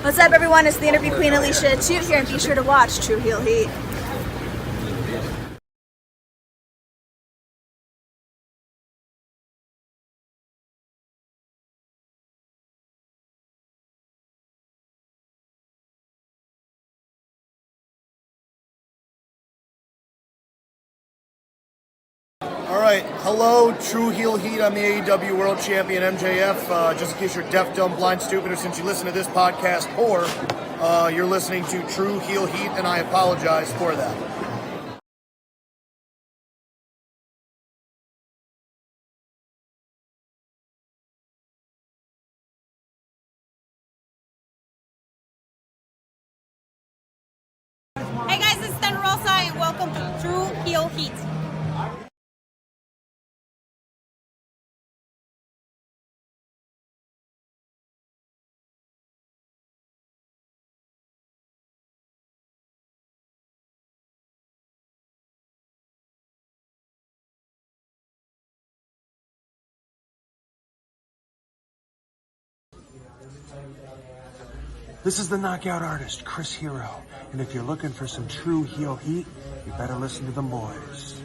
What's up, everyone? It's the Interview Queen Alicia Toot here, and be sure to watch True Heel Heat. All right, hello, True Heel Heat. I'm the AEW World Champion MJF. Just in case you're deaf, dumb, blind, stupid, or since you listen to this podcast, or you're listening to True Heel Heat, and I apologize for that. Hey guys, it's Thunder Rosa and welcome to True Heel Heat. This is the knockout artist, Chris Hero. And if you're looking for some true heel heat, you better listen to them boys.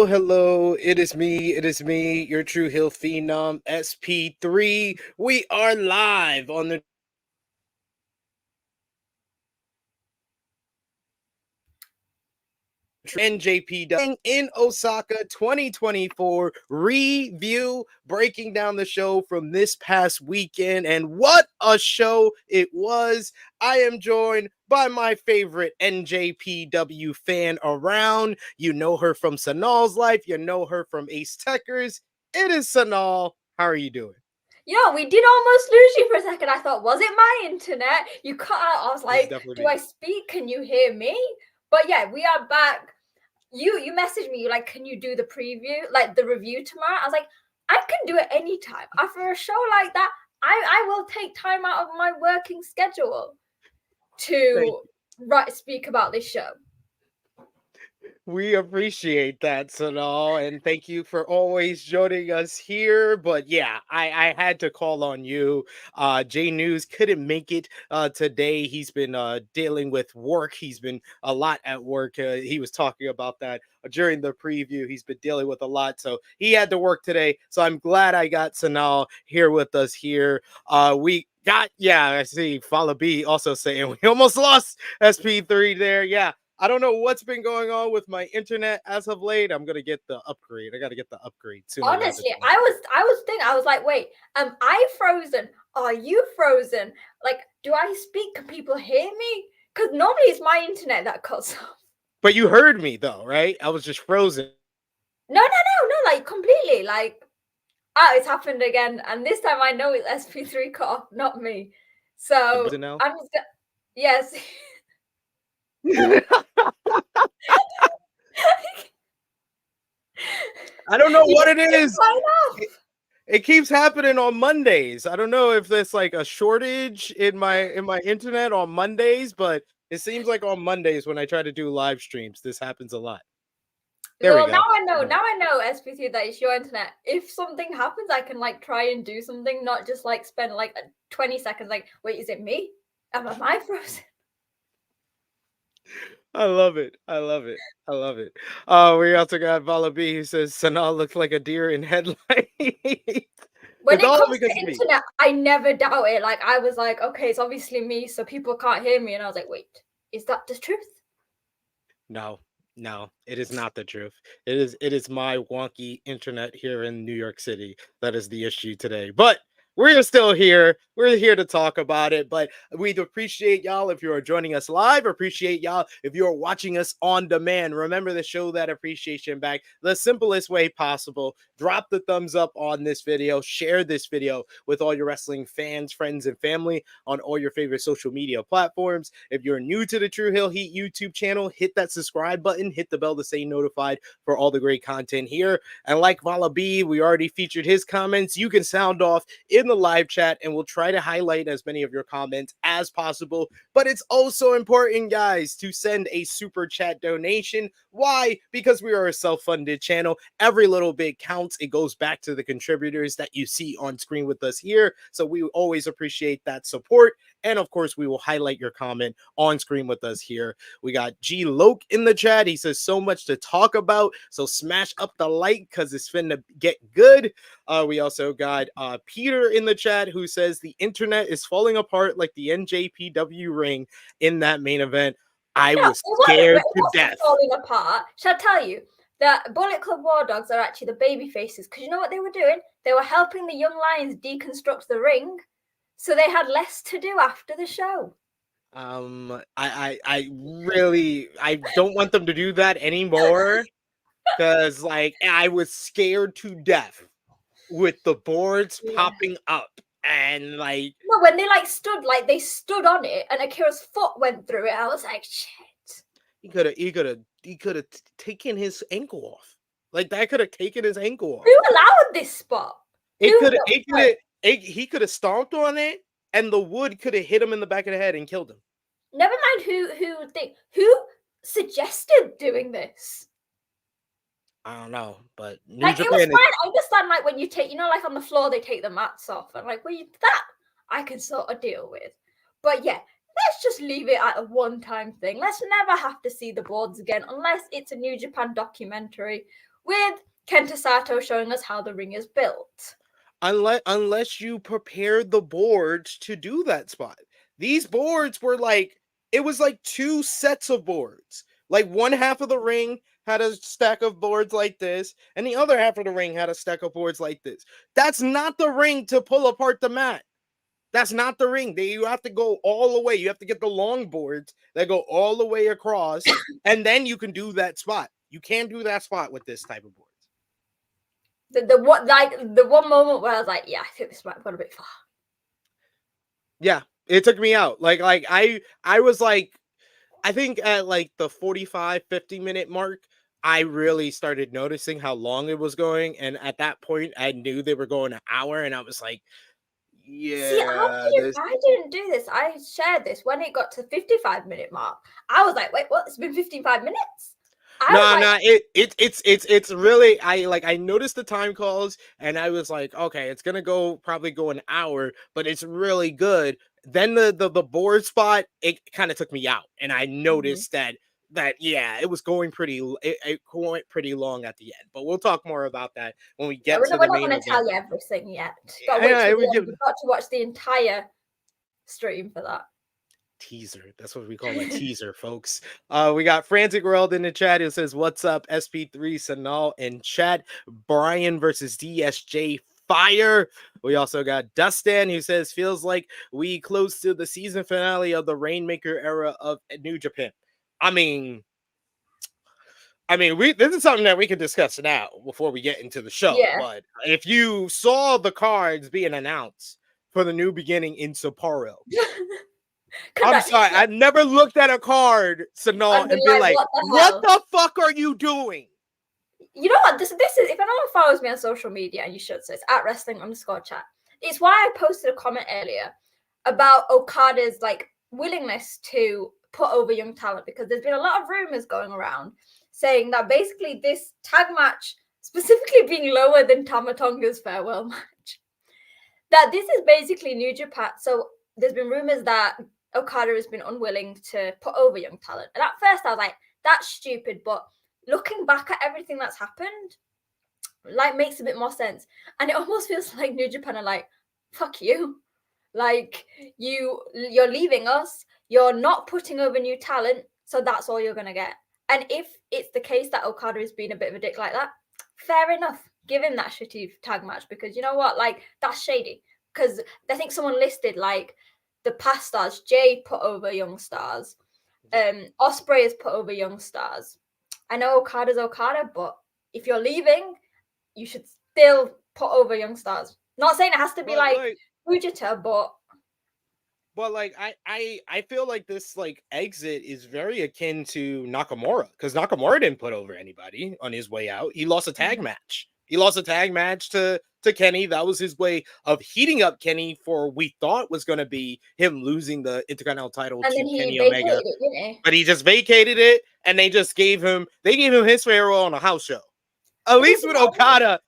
Hello. It is me, your True Hill Phenom, SP3. We are live on the NJPW in Osaka 2024 review, breaking down the show from this past weekend. And what a show it was! I am joined by my favorite NJPW fan around. You know her from Sonal's life, you know her from Ace Techers. It is Sonal. How are you doing? Yo, we did almost lose you for a second. I thought, was it my internet? You cut out. I was like, do I speak? Can you hear me? But yeah, we are back. You messaged me, you're like, can you do the preview, like the review tomorrow? I was like, I can do it anytime. After a show like that, I will take time out of my working schedule to speak about this show. We appreciate that, Sonal, and thank you for always joining us here. But yeah, I had to call on you. Jay News couldn't make it today. He's been dealing with work. He's been a lot at work. He was talking about that during the preview. He's been dealing with a lot, so he had to work today. So I'm glad I got Sonal here with us here. I see Follow B also saying we almost lost SP3 there. Yeah. I don't know what's been going on with my internet as of late. I'm gonna get the upgrade. I gotta get the upgrade soon. Honestly, I was thinking, I was like, wait, am I frozen? Are you frozen? Like, do I speak? Can people hear me? Because normally it's my internet that cuts off. But you heard me though, right? I was just frozen. No, like completely. Like, it's happened again, and this time I know it's SP3 cut off, not me. So I'm just yes. I don't know what it is. It keeps happening on Mondays. I don't know if there's like a shortage in my internet on Mondays, but it seems like on Mondays when I try to do live streams, this happens a lot. There we go. Now I know, SP3, that it's your internet. If something happens, I can like try and do something, not just like spend like 20 seconds like, wait, is it me? Am I frozen? I love it. We also got Vala B who says Sonal looks like a deer in headlights. When it comes to internet, I never doubt it. Like, I was like, okay, it's obviously me, so people can't hear me. And I was like, wait, is that the truth? No, it is not the truth. It is my wonky internet here in New York City that is the issue today. But we're still here. We're here to talk about it, but we'd appreciate y'all if you are joining us live. Appreciate y'all if you're watching us on demand. Remember to show that appreciation back the simplest way possible. Drop the thumbs up on this video. Share this video with all your wrestling fans, friends, and family on all your favorite social media platforms. If you're new to the True Heel Heat YouTube channel, hit that subscribe button, hit the bell to stay notified for all the great content here. And like Vala B, we already featured his comments. You can sound off in the live chat and we'll try to highlight as many of your comments as possible. But it's also important, guys, to send a super chat donation. Why? Because we are a self-funded channel. Every little bit counts. It goes back to the contributors that you see on screen with us here. So we always appreciate that support. And of course, we will highlight your comment on screen with us here. We got G Loke in the chat. He says so much to talk about. So smash up the like because it's finna get good. We also got Peter in the chat who says the internet is falling apart like the NJPW ring in that main event. I was scared to death. Falling apart. Shall I tell you that Bullet Club War Dogs are actually the baby faces? Because you know what they were doing? They were helping the Young Lions deconstruct the ring, so they had less to do after the show. I really don't want them to do that anymore because like I was scared to death with the boards popping up and like no, when they like they stood on it and Akira's foot went through it. I was like, shit. He could have taken his ankle off. Like that could have taken his ankle off. Who allowed this spot? He could have stomped on it and the wood could have hit him in the back of the head and killed him. Never mind who suggested doing this. I don't know, but like it was fine. I understand, like when you take, like on the floor they take the mats off, and like that I can sort of deal with. But yeah, let's just leave it at a one-time thing. Let's never have to see the boards again unless it's a New Japan documentary with Kenta Sato showing us how the ring is built. Unless you prepared the boards to do that spot. These boards were like, it was like two sets of boards. Like one half of the ring had a stack of boards like this, and the other half of the ring had a stack of boards like this. That's not the ring to pull apart the mat. That's not the ring. You have to go all the way. You have to get the long boards that go all the way across, and then you can do that spot. You can't do that spot with this type of boards. The one moment where I was like, yeah, I think this might have gone a bit far. Yeah, it took me out. Like I was like, I think at like the 45-50 minute mark, I really started noticing how long it was going. And at that point, I knew they were going an hour. And I was like, yeah. See, I didn't do this. I shared this when it got to the 55-minute mark. I was like, wait, what? It's been 55 minutes? It's really, I noticed the time calls and I was like, okay, it's going to probably go an hour, but it's really good. Then the board spot, it kind of took me out, and I noticed that yeah, it was going it went pretty long at the end. But we'll talk more about that when we get to the main event. We're not going to tell you everything yet. You've got to watch the entire stream for that. Teaser. That's what we call a teaser, folks. We got Frantic World in the chat who says, "What's up, SP3 Sonal in chat? Bryan versus DSJ fire." We also got Dustin who says, "Feels like we close to the season finale of the Rainmaker era of New Japan." I mean, this is something that we can discuss now before we get into the show. Yeah. But if you saw the cards being announced for the New Beginning in Sapporo, I'm sorry, I never looked at a card, Sonal, and be like, what the fuck are you doing? You know what? This is, if anyone follows me on social media, and you should, so it's at wrestling_chat. It's why I posted a comment earlier about Okada's like willingness to put over young talent, because there's been a lot of rumors going around saying that basically this tag match, specifically being lower than Tama Tonga's farewell match, that this is basically New Japan. So there's been rumors that Okada has been unwilling to put over young talent. And at first I was like, that's stupid. But looking back at everything that's happened, like makes a bit more sense. And it almost feels like New Japan are like, fuck you. Like you're leaving us. You're not putting over new talent. So that's all you're going to get. And if it's the case that Okada has been a bit of a dick like that, fair enough. Give him that shitty tag match, because you know what? Like, that's shady. because I think someone listed like the past stars. Jay put over young stars. Osprey has put over young stars. I know Okada's Okada, but if you're leaving, you should still put over young stars. Not saying it has to be like Fujita, but like I feel like this like exit is very akin to Nakamura, because Nakamura didn't put over anybody on his way out. He lost a tag match. He lost a tag match to Kenny. That was his way of heating up Kenny for we thought was going to be him losing the Intercontinental title and to then he Kenny vacated Omega. it, didn't he? But he just vacated it, and they gave him his farewell on a house show. At least with Okada,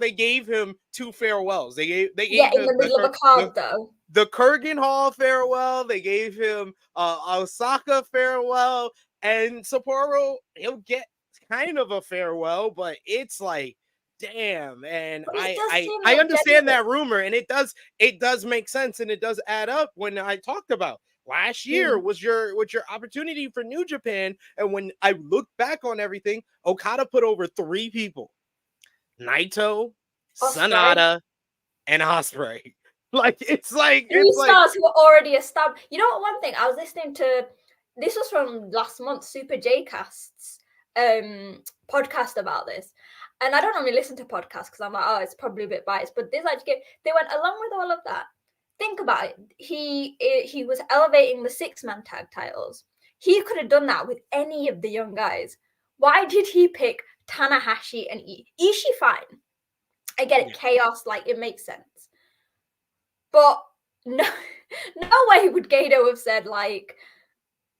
they gave him 2 farewells. They gave in him the middle of a card though. The Kurgan Hall farewell. They gave him Osaka farewell, and Sapporo, he'll get kind of a farewell, but it's like, damn. And I understand that rumor, and it does make sense, and it does add up when I talked about last year was your opportunity for New Japan. And when I look back on everything, Okada put over 3 people: Naito, Sonata, and Ospreay. Like it's 3 stars who were already established. You know what? One thing I was listening to, this was from last month, Super J-Cast's podcast about this. And I don't normally listen to podcasts because I'm like, oh, it's probably a bit biased. But this actually, they went along with all of that. Think about it. He was elevating the 6-man tag titles. He could have done that with any of the young guys. Why did he pick Tanahashi and Ishii? Fine. I get it. Chaos, like, it makes sense. But no way would Gato have said, like,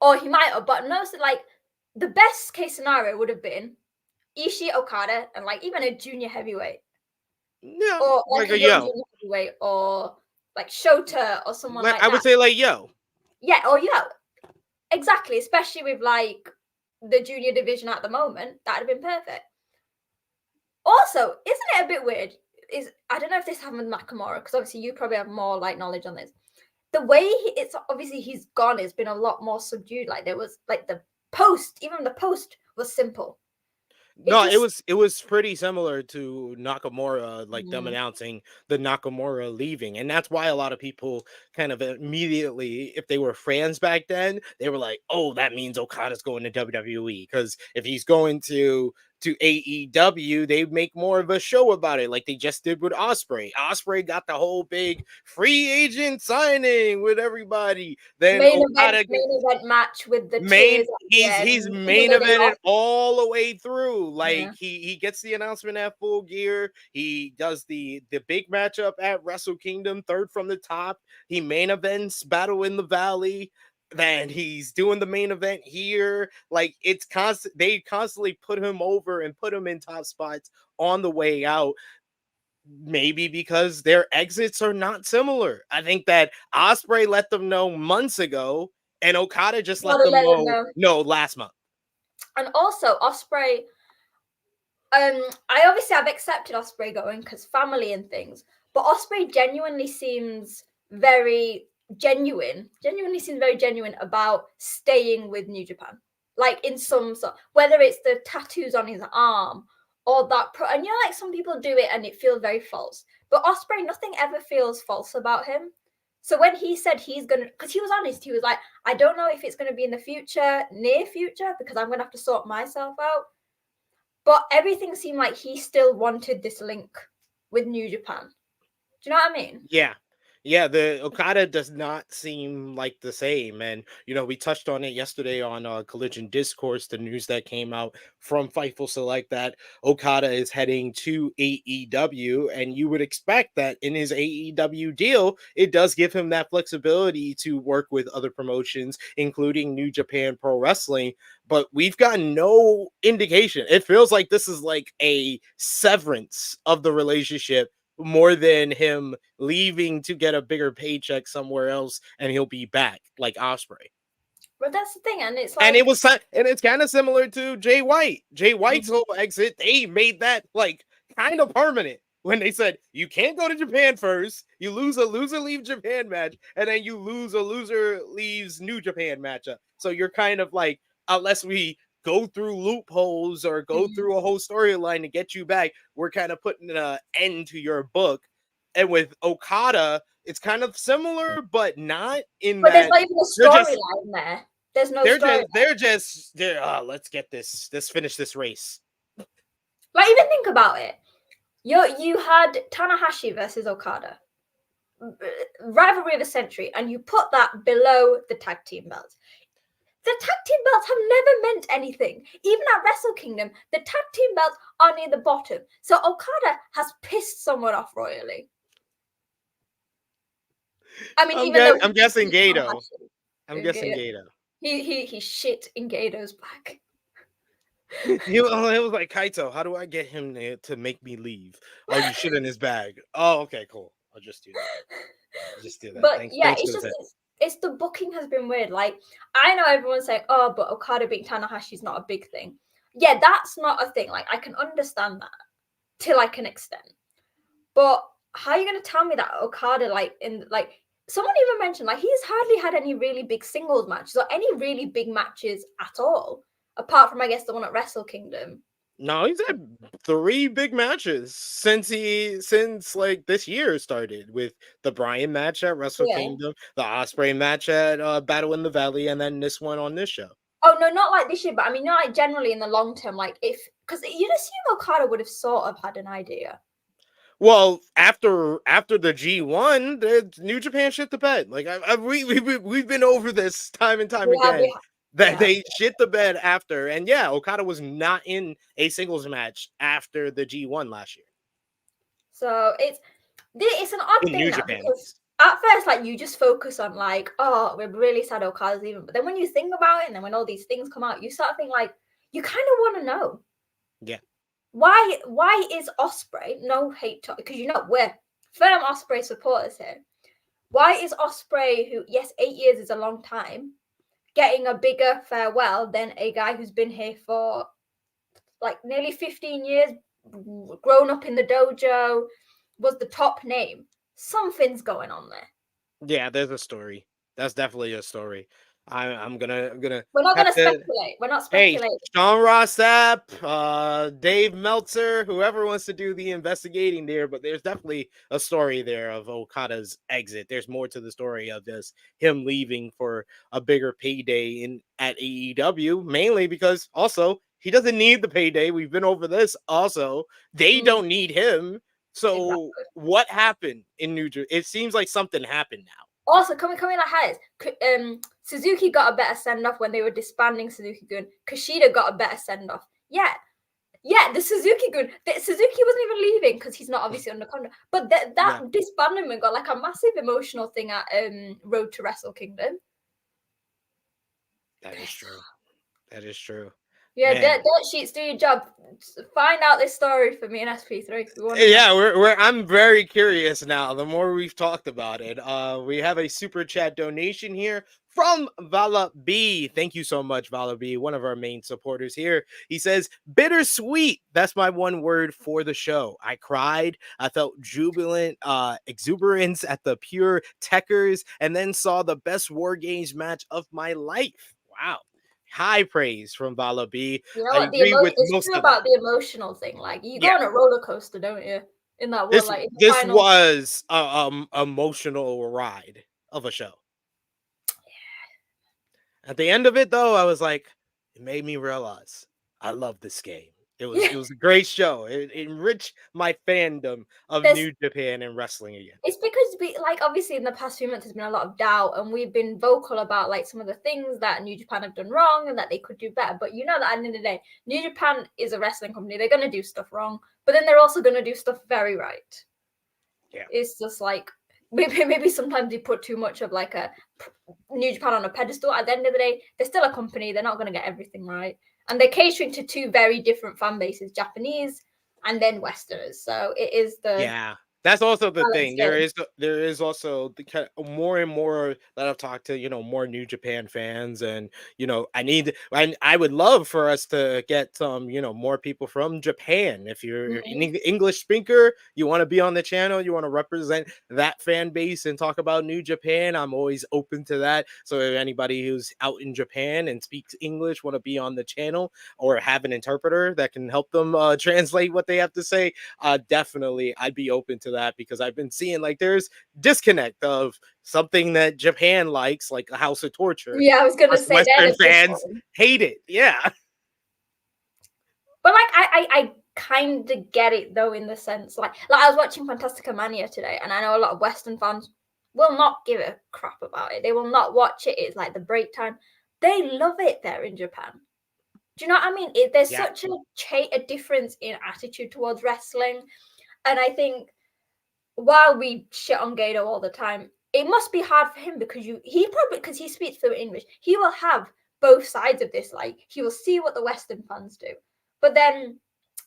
or he might have, but no, so like, the best case scenario would have been Ishii, Okada, and like even a junior heavyweight. Yeah, or like a junior heavyweight, or like Shota or someone like that. I would say like Yo. Yeah, or Yo. Exactly, especially with like the junior division at the moment, that'd have been perfect. Also, isn't it a bit weird? I don't know if this happened with Nakamura, because obviously you probably have more like knowledge on this. The way it's obviously he's gone has been a lot more subdued. Like there was like the post was simple. It was pretty similar to Nakamura, like them announcing the Nakamura leaving. And that's why a lot of people kind of immediately, if they were fans back then, they were like, oh, that means Okada's going to WWE. Because if he's going to AEW, they make more of a show about it, like they just did with Ospreay. Ospreay got the whole big free agent signing with everybody. Then main event match with the he's main evented all the way through. Like he gets the announcement at Full Gear. He does the big matchup at Wrestle Kingdom, 3rd from the top. He main events Battle in the Valley. Then he's doing the main event here. Like it's constant. They constantly put him over and put him in top spots on the way out. Maybe because their exits are not similar. I think that Ospreay let them know months ago, and Okada just let them know no last month. And also Ospreay, I obviously have accepted Ospreay going because family and things, but Ospreay genuinely seems very genuine about staying with New Japan, like in some sort, whether it's the tattoos on his arm or that and you know, like some people do it and it feels very false, but Ospreay, nothing ever feels false about him. So when he said he's gonna, because he was honest, he was like, I don't know if it's gonna be in the near future, because I'm gonna have to sort myself out, but everything seemed like he still wanted this link with New Japan. Do you know what I mean? Yeah, the Okada does not seem like the same. And, you know, we touched on it yesterday on Collision Discourse, the news that came out from Fightful Select that Okada is heading to AEW. And you would expect that in his AEW deal, it does give him that flexibility to work with other promotions, including New Japan Pro Wrestling. But we've got no indication. It feels like this is like a severance of the relationship, more than him leaving to get a bigger paycheck somewhere else and he'll be back like Ospreay. But that's the thing, and it's like, and it's kind of similar to Jay White. Jay White's whole exit, they made that like kind of permanent when they said you can't go to Japan first, you lose a loser leave Japan match, and then you lose a loser leaves New Japan matchup. So you're kind of like, unless we go through loopholes or go through a whole storyline to get you back, we're kind of putting an end to your book. and with Okada, it's kind of similar, but not in but that. There's not even a storyline there. There's no story. Let's get this. Let's finish this race. Like, even think about it. You had Tanahashi versus Okada, rivalry of the century, and you put that below the tag team belts. The tag team belts have never meant anything. Even at Wrestle Kingdom, the tag team belts are near the bottom. So Okada has pissed someone off royally. I mean, I'm guessing Gato. I'm guessing Gato. He shit in Gato's back. It was like, Kaito, how do I get him to make me leave? Oh, you shit in his bag. Oh, okay, cool. I'll just do that. But Thanks it's the booking has been weird. Like, I know everyone's saying, oh, but Okada beating Tanahashi is not a big thing. Yeah, that's not a thing. Like, I can understand that to like an extent. But how are you going to tell me that Okada, someone even mentioned, like, he's hardly had any really big singles matches or any really big matches at all, apart from, I guess, the one at Wrestle Kingdom. No, he's had 3 big matches since like this year started, with the Bryan match at Wrestle Kingdom, the Ospreay match at Battle in the Valley, and then this one on this show. Oh no, not like this year, but I mean, not like generally in the long term. Like, because you'd assume Okada would have sort of had an idea. Well, after the G1, the New Japan shit the bed. Like, we've been over this time and time again. They shit the bed after, and yeah, Okada was not in a singles match after the G1 last year. So it's an odd in thing New now, Japan. because at first, like, you just focus on like, oh, we're really sad Okada's leaving, but then when you think about it, and then when all these things come out, you start to think like, you kind of want to know. Yeah. Why is Ospreay, no hate to, because we're firm Ospreay supporters here. Why is Ospreay, who, yes, 8 years is a long time, getting a bigger farewell than a guy who's been here for like nearly 15 years, grown up in the dojo, was the top name? Something's going on there. Yeah, there's a story. That's definitely a story. I'm gonna. We're not gonna speculate. We're not speculating. Hey, Sean Ross Sapp, Dave Meltzer, whoever wants to do the investigating there, but there's definitely a story there of Okada's exit. There's more to the story of this, him leaving for a bigger payday at AEW, mainly because also he doesn't need the payday. We've been over this. Also, they don't need him. So what happened in New Jersey? It seems like something happened now. Also, coming ahead, Suzuki got a better send-off when they were disbanding Suzuki-gun. Kushida got a better send-off. Yeah, the Suzuki-gun. Suzuki wasn't even leaving because he's not obviously under contract. But that disbandment got like a massive emotional thing at Road to Wrestle Kingdom. That is true. Yeah, dirt sheets, do your job. Find out this story for me and SP3. Yeah, I'm very curious now. The more we've talked about it, we have a super chat donation here from Vala B. Thank you so much, Vala B, one of our main supporters here. He says, bittersweet. That's my one word for the show. I cried. I felt jubilant exuberance at the pure techers, and then saw the best War Games match of my life. Wow. High praise from Vala B. You know what? It's true about the emotional thing. Like, you go on a roller coaster, don't you? In that world, this was an emotional ride of a show. Yeah. At the end of it, though, I was like, it made me realize I love this game. It was a great show. It enriched my fandom of New Japan and wrestling again. It's because obviously in the past few months there's been a lot of doubt, and we've been vocal about like some of the things that New Japan have done wrong and that they could do better. But you know that at the end of the day, New Japan is a wrestling company. They're gonna do stuff wrong, but then they're also gonna do stuff very right. Yeah, it's just like maybe sometimes they put too much of like a New Japan on a pedestal. At the end of the day, they're still a company. They're not gonna get everything right. And they're catering to 2 very different fan bases, Japanese and then Westerners. So it is that's also the thing. There is also the kind of more and more that I've talked to, more New Japan fans, and I would love for us to get some, more people from Japan. If you're an English speaker, you want to be on the channel, you want to represent that fan base and talk about New Japan, I'm always open to that. So if anybody who's out in Japan and speaks English want to be on the channel or have an interpreter that can help them translate what they have to say, definitely I'd be open to that. that, because I've been seeing like there's disconnect of something that Japan likes, like a House of Torture. Yeah, I was gonna say Western fans hate it. Yeah. But like I kind of get it though, in the sense like I was watching Fantastica Mania today, and I know a lot of Western fans will not give a crap about it. They will not watch it. It's like the break time. They love it there in Japan. Do you know what I mean? There's such a difference in attitude towards wrestling, and I think while we shit on Gato all the time, it must be hard for him because because he speaks fluent English, he will have both sides of this. Like he will see what the Western fans do, but then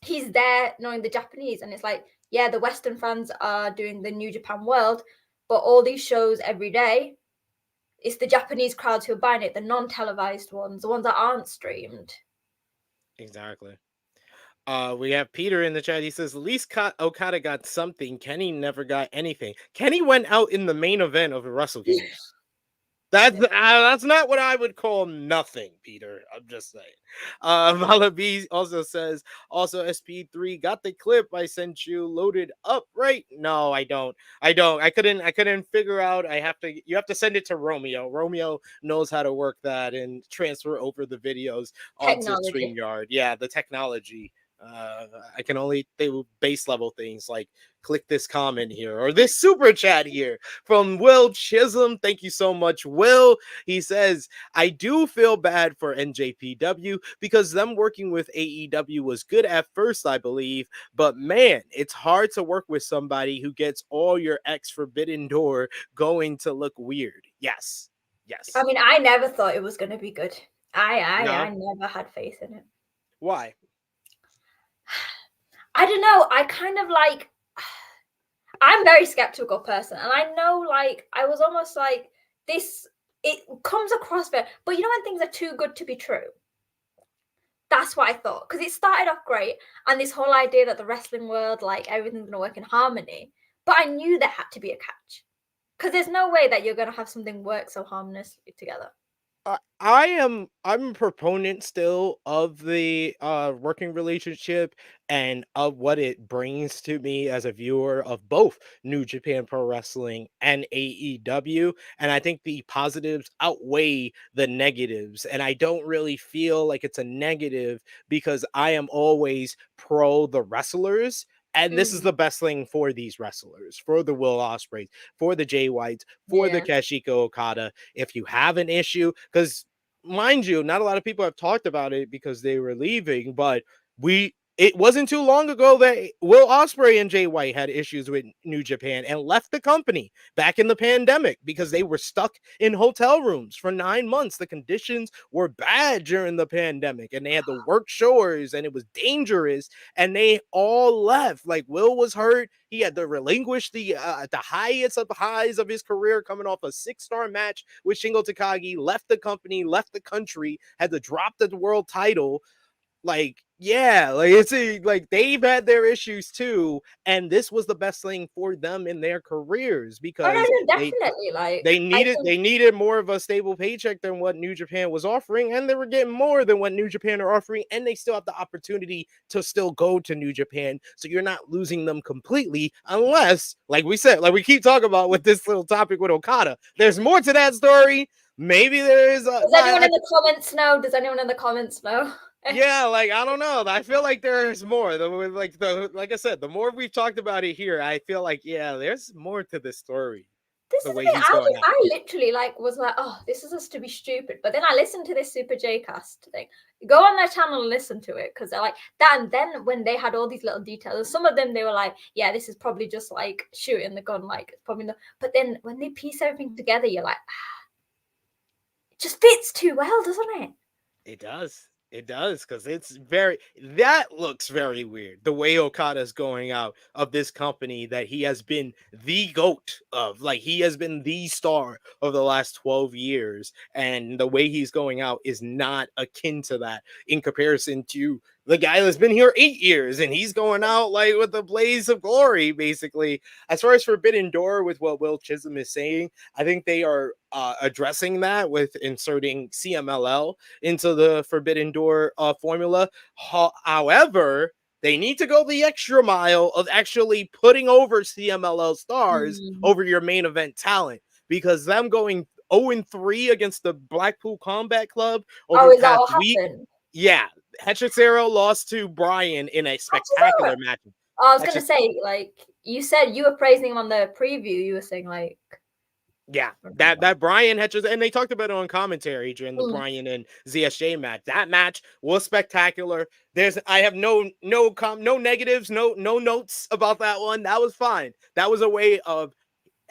he's there knowing the Japanese, and it's like, yeah, the Western fans are doing the New Japan World, but all these shows every day, it's the Japanese crowds who are buying it, the non-televised ones, the ones that aren't streamed. Exactly. We have Peter in the chat. He says, at least Okada got something. Kenny never got anything. Kenny went out in the main event of a Wrestle Kingdom. That's not what I would call nothing, Peter. I'm just saying. Malabi also says, also SP3 got the clip I sent you loaded up, right? No, I don't. I couldn't figure out. You have to send it to Romeo. Romeo knows how to work that and transfer over the videos onto StreamYard. Yeah, the technology. I can only do base level things like click this comment here or this super chat here from Will Chisholm. Thank you so much, Will. He says, I do feel bad for NJPW because them working with AEW was good at first, I believe, but man, it's hard to work with somebody who gets all your ex Forbidden Door going to look weird. Yes. I mean, I never thought it was going to be good. I never had faith in it. Why? I don't know. I kind of like, I'm a very skeptical person, and I know, like, I was almost like this, it comes across very, but you know when things are too good to be true? That's what I thought, because it started off great, and this whole idea that the wrestling world, like, everything's going to work in harmony, but I knew there had to be a catch, because there's no way that you're going to have something work so harmoniously together. I'm a proponent still of the working relationship and of what it brings to me as a viewer of both New Japan Pro Wrestling and AEW, and I think the positives outweigh the negatives, and I don't really feel like it's a negative because I am always pro the wrestlers. And this is the best thing for these wrestlers, for the Will Ospreys, for the Jay Whites, for the Kazuchika Okada. If you have an issue, because mind you, not a lot of people have talked about it because they were leaving, but it wasn't too long ago that Will Ospreay and Jay White had issues with New Japan and left the company back in the pandemic because they were stuck in hotel rooms for 9 months. The conditions were bad during the pandemic and they had to work shores and it was dangerous and they all left. Like Will was hurt. He had to relinquish the highest of highs of his career coming off a 6-star match with Shingo Takagi, left the company, left the country, had to drop the world title. Like, yeah, like it's like they've had their issues too, and this was the best thing for them in their careers because definitely they needed more of a stable paycheck than what New Japan was offering, and they were getting more than what New Japan are offering, and they still have the opportunity to still go to New Japan, so you're not losing them completely unless, like we said, like we keep talking about with this little topic with Okada, there's more to that story. Maybe there is. Does anyone in the comments know? Does anyone in the comments know? Yeah, like I don't know. I feel like there's more. Like I said, the more we've talked about it here, I feel like there's more to the story. This is the thing. I literally was like, oh, this is just to be stupid. But then I listened to this Super J Cast thing. Go on their channel and listen to it because they're like that. And then when they had all these little details, some of them they were like, yeah, this is probably just like shooting the gun, like it's probably not. But then when they piece everything together, you're like, it just fits too well, doesn't it? It does. It does, because that looks very weird. The way Okada's going out of this company that he has been the GOAT of, like he has been the star of the last 12 years. And the way he's going out is not akin to that in comparison to the guy that's been here 8 years and he's going out like with a blaze of glory, basically. As far as Forbidden Door, with what Will Chisholm is saying, I think they are addressing that with inserting CMLL into the Forbidden Door formula. However, They need to go the extra mile of actually putting over CMLL stars over your main event talent, because them going 0-3 against the Blackpool Combat Club over is that past what week. happened? Yeah, Hechicero lost to Bryan in a spectacular match. I was gonna say, like, you said you were praising him on the preview. You were saying, like, yeah, that Bryan Hechicero, and they talked about it on commentary during the Bryan and ZSJ match. That match was spectacular. I have no negatives, no notes about that one. That was fine. That was a way of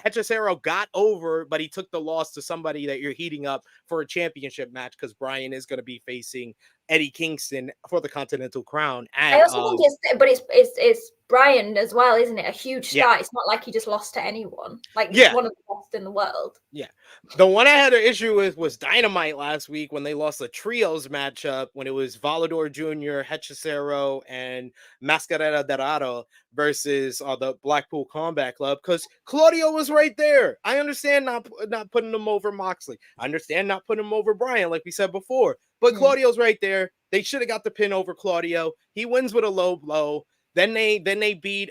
Hechicero got over, but he took the loss to somebody that you're heating up for a championship match, because Bryan is going to be facing Eddie Kingston for the Continental Crown. I also think it's Bryan as well, isn't it? A huge star. Yeah. It's not like he just lost to anyone. Like, he's one of the best in the world. Yeah. The one I had an issue with was Dynamite last week when they lost the trios matchup, when it was Volador Jr., Hechicero, and Mascarera Dorado versus the Blackpool Combat Club, because Claudio was right there. I understand not putting him over Moxley. I understand not putting him over Bryan, like we said before. But Claudio's right there. They should have got the pin over Claudio. He wins with a low blow. Then they beat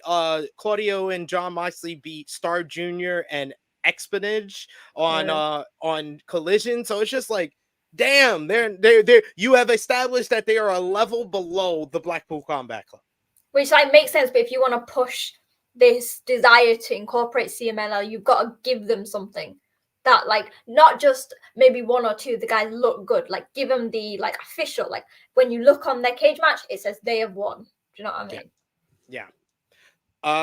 Claudio and John Moxley beat Star Jr. and Exponage on Collision. So it's just like, damn, they're you have established that they are a level below the Blackpool Combat Club. Which like makes sense, but if you want to push this desire to incorporate CMLL, you've got to give them something that, like, not just maybe one or two the guys look good, like give them the like official, like when you look on their cage match it says they have won. Do you know what I mean? Yeah.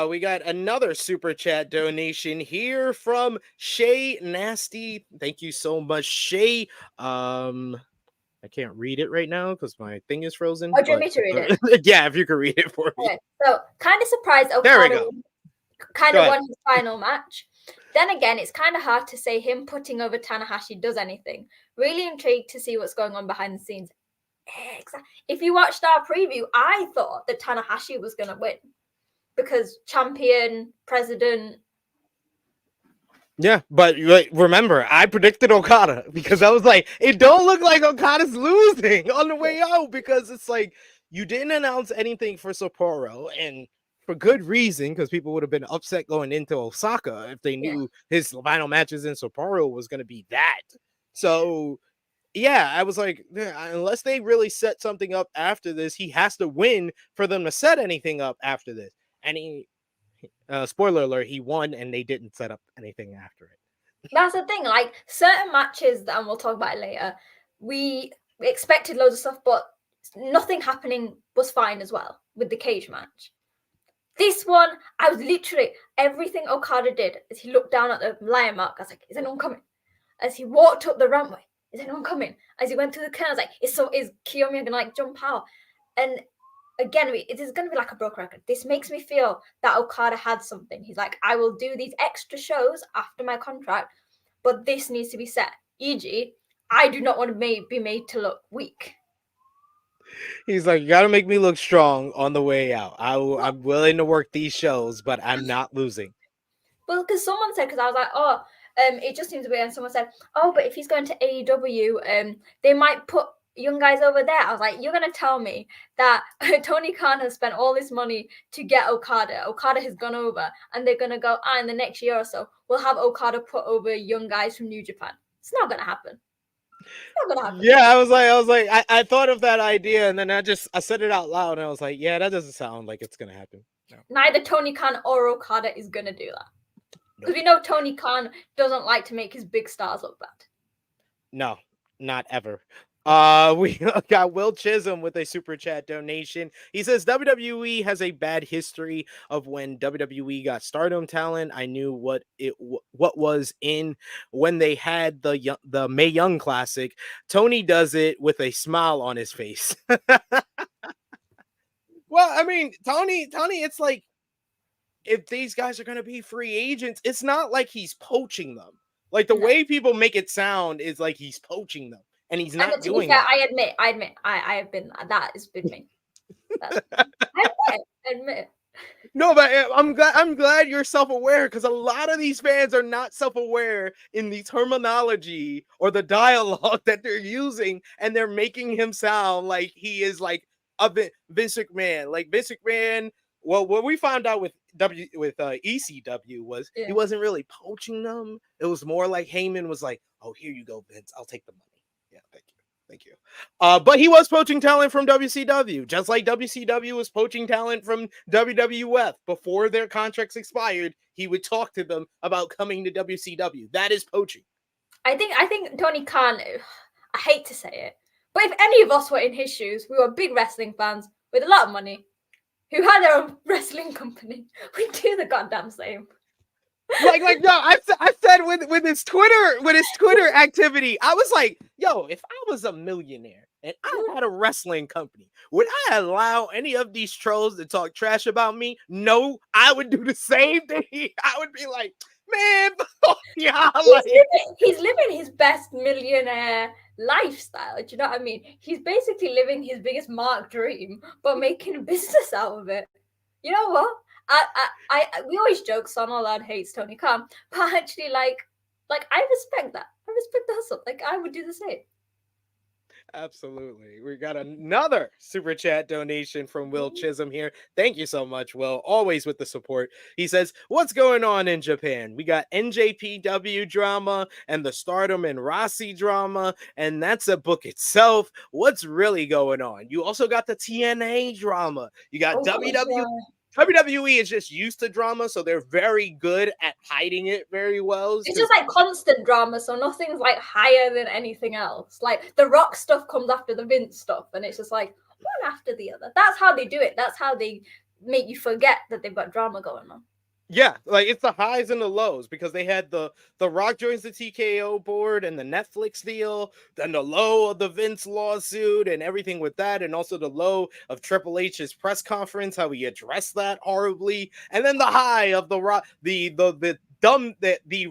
We got another super chat donation here from Shay Nasty. Thank you so much, Shay. I can't read it right now because my thing is frozen. Oh, do you want me to read it? Yeah, if you could read it for me. Okay. So kind of surprised Okada kind of won his final match. Then again, it's kind of hard to say him putting over Tanahashi does anything. Really intrigued to see what's going on behind the scenes. If you watched our preview, I thought that Tanahashi was going to win because champion, president. Yeah, but remember, I predicted Okada because I was like, it don't look like Okada's losing on the way out, because it's like you didn't announce anything for Sapporo, and for good reason, because people would have been upset going into Osaka if they knew his final matches in Sapporo was going to be that. So, yeah, I was like, unless they really set something up after this, he has to win for them to set anything up after this. And he, spoiler alert, he won and they didn't set up anything after it. That's the thing, like certain matches, and we'll talk about it later, we expected loads of stuff, but nothing happening was fine as well with the cage match. This one, I was literally, everything Okada did as he looked down at the lion mark, I was like, is anyone coming? As he walked up the rampway, is anyone coming? As he went through the curtain, I was like, is Kiyomiya gonna like jump out? And again, it is gonna be like a broken record. This makes me feel that Okada had something. He's like, I will do these extra shows after my contract, but this needs to be set. E.g., I do not want to be made to look weak. He's like, you got to make me look strong on the way out. I'm willing to work these shows, but I'm not losing. Well, because someone said, because I was like, it just seems weird. And someone said, but if he's going to AEW, they might put young guys over there. I was like, you're going to tell me that Tony Khan has spent all this money to get Okada. Okada has gone over, and they're going to go, in the next year or so, we'll have Okada put over young guys from New Japan. It's not going to happen. Yeah, I was like, I thought of that idea, and then I said it out loud, and I was like, yeah, that doesn't sound like it's gonna happen. No. Neither Tony Khan or Okada is gonna do that, because we know Tony Khan doesn't like to make his big stars look bad. No, not ever. We got Will Chisholm with a super chat donation. He says WWE has a bad history of when WWE got Stardom talent. I knew what was in when they had the Mae Young Classic. Tony does it with a smile on his face. Well, I mean, Tony, it's like, if these guys are going to be free agents, it's not like he's poaching them. Like the way people make it sound is like he's poaching them. And he's not doing that. I admit, I have been, that has been me. I admit. No, but I'm glad you're self-aware, because a lot of these fans are not self-aware in the terminology or the dialogue that they're using, and they're making him sound like he is like Vince McMahon. Like Vince McMahon. Well, what we found out with ECW was he wasn't really poaching them. It was more like Heyman was like, "Oh, here you go, Vince. I'll take the money." Yeah, thank you. But he was poaching talent from WCW, just like WCW was poaching talent from WWF before their contracts expired. He would talk to them about coming to WCW. That is poaching. I think Tony Khan. I hate to say it, but if any of us were in his shoes, we were big wrestling fans with a lot of money, who had their own wrestling company, we'd do the goddamn same. No, I said with his Twitter activity, I was like, yo, if I was a millionaire and I had a wrestling company, would I allow any of these trolls to talk trash about me? No, I would do the same thing. I would be like, man, yeah, he's living his best millionaire lifestyle. Do you know what I mean? He's basically living his biggest Mark dream, but making a business out of it. You know what? We always joke Sonal lad hates Tony Khan, but actually, like I respect that. I respect the hustle. Like I would do the same. Absolutely. We got another super chat donation from Will Chisholm here. Thank you so much, Will. Always with the support. He says, what's going on in Japan? We got NJPW drama and the Stardom and Rossi drama, and that's a book itself. What's really going on? You also got the TNA drama. You got WWE is just used to drama, so they're very good at hiding it very well. It's just like constant drama, so nothing's like higher than anything else. Like the Rock stuff comes after the Vince stuff, and it's just like one after the other. That's how they do it. That's how they make you forget that they've got drama going on. Yeah, like it's the highs and the lows, because they had the Rock joins the TKO board and the Netflix deal, then the low of the Vince lawsuit and everything with that, and also the low of Triple H's press conference, how he addressed that horribly, and then the high of the Rock, the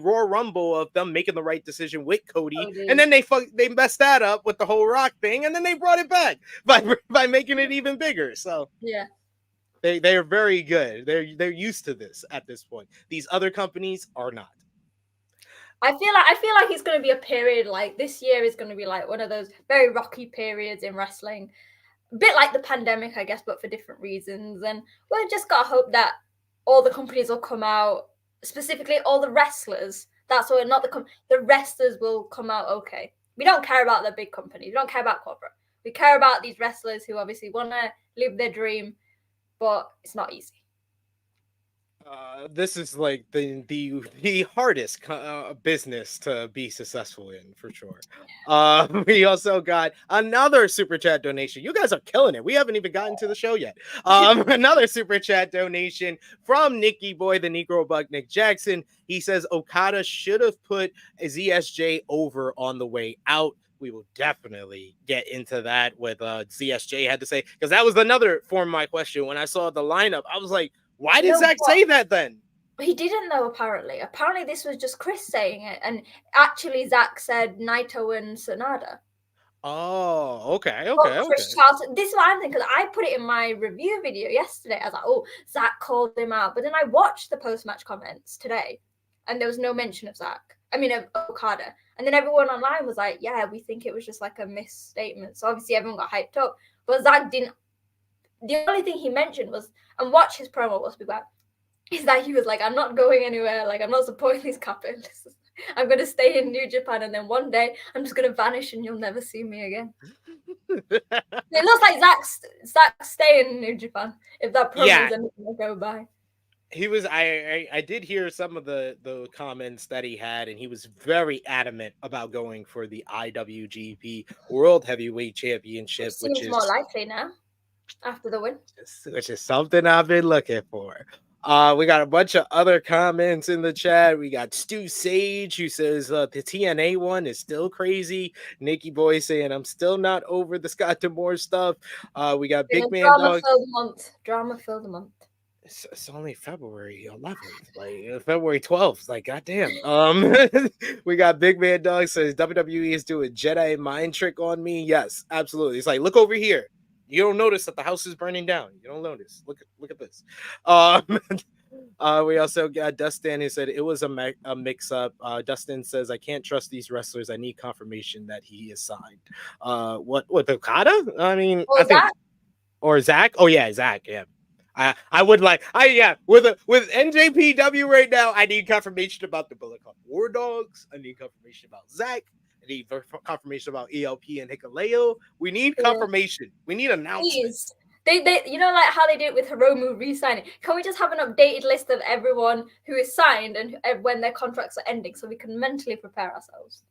Royal Rumble of them making the right decision with Cody, and then they messed that up with the whole Rock thing, and then they brought it back by making it even bigger. So yeah. They are very good. They're used to this at this point. These other companies are not. I feel like it's going to be a period like this year is going to be like one of those very rocky periods in wrestling, a bit like the pandemic, I guess, but for different reasons. And we just gotta hope that all the companies will come out, specifically all the wrestlers. That's what not the wrestlers will come out okay. We don't care about the big companies. We don't care about corporate. We care about these wrestlers who obviously want to live their dream. But it's not easy. This is like the hardest business to be successful in, for sure. We also got another super chat donation. You guys are killing it. We haven't even gotten to the show yet. Another super chat donation from Nicky Boy, the Negro Buck, Nick Jackson. He says Okada should have put ZSJ over on the way out. We will definitely get into that with ZSJ had to say, because that was another form of my question. When I saw the lineup, I was like, why did Zack say that then? He didn't know, apparently. Apparently this was just Chris saying it. And actually Zack said Naito and Sonada. Oh, okay. This is what I'm thinking, because I put it in my review video yesterday. I was like, oh, Zack called him out. But then I watched the post-match comments today, and there was no mention of of Okada. And then everyone online was like, yeah, we think it was just like a misstatement. So obviously everyone got hyped up. But Zack didn't. The only thing he mentioned was, and watch his promo, will be back, is that he was like, I'm not going anywhere. Like, I'm not supporting these capitalists. I'm going to stay in New Japan. And then one day I'm just going to vanish and you'll never see me again. It looks like Zack's staying in New Japan if that promo is anything to go by. He was. I did hear some of the comments that he had, and he was very adamant about going for the IWGP World Heavyweight Championship, which is more likely now after the win. Which is something I've been looking for. We got a bunch of other comments in the chat. We got Stu Sage, who says the TNA one is still crazy. Nicky Boy saying I'm still not over the Scott D'Amore stuff. We got Big Man Dog. Drama-filled month. It's only February 11th, like February 12th. Like, goddamn. We got Big Man Dog says WWE is doing Jedi mind trick on me. Yes, absolutely. It's like, look over here. You don't notice that the house is burning down. You don't notice. Look at this. We also got Dustin who said it was a mix-up. Dustin says, I can't trust these wrestlers. I need confirmation that he is signed. What Okada? I mean, I think. Or Zack? Oh yeah, Zack. Yeah. I would like with NJPW right now. I need confirmation about the Bullet Club War Dogs. I need confirmation about Zack. I need confirmation about ELP and Hikaleo. We need confirmation. We need announcements. They you know, like how they did it with Hiromu re-signing. Can we just have an updated list of everyone who is signed and when their contracts are ending, so we can mentally prepare ourselves?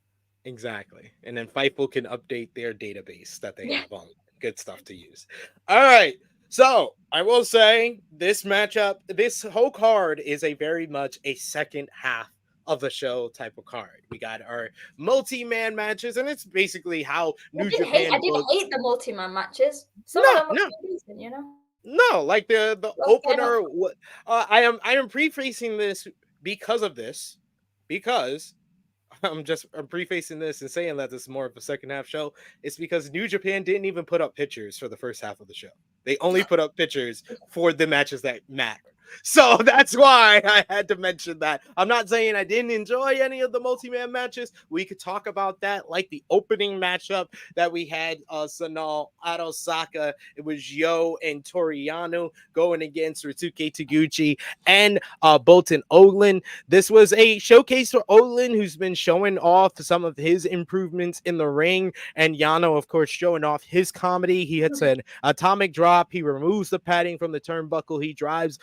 Exactly, and then Fightful can update their database that they have on. Good stuff to use. All right. So I will say this matchup, this whole card is a very much a second half of the show type of card. We got our multi-man matches, and it's basically how New Japan. I didn't hate the multi-man matches. Some of them were decent, you know. No, like the opener. I am prefacing this because of this, because I'm prefacing this and saying that this is more of a second half show. It's because New Japan didn't even put up pictures for the first half of the show. They only put up pictures for the matches that matter. So that's why I had to mention that. I'm not saying I didn't enjoy any of the multi-man matches. We could talk about that, like the opening matchup that we had Sonal at Osaka. It was Yo and Toriano going against Ritsuke Taguchi and Bolton Olin. This was a showcase for Olin, who's been showing off some of his improvements in the ring, and Yano, of course, showing off his comedy. He hits an atomic drop. He removes the padding from the turnbuckle. He drives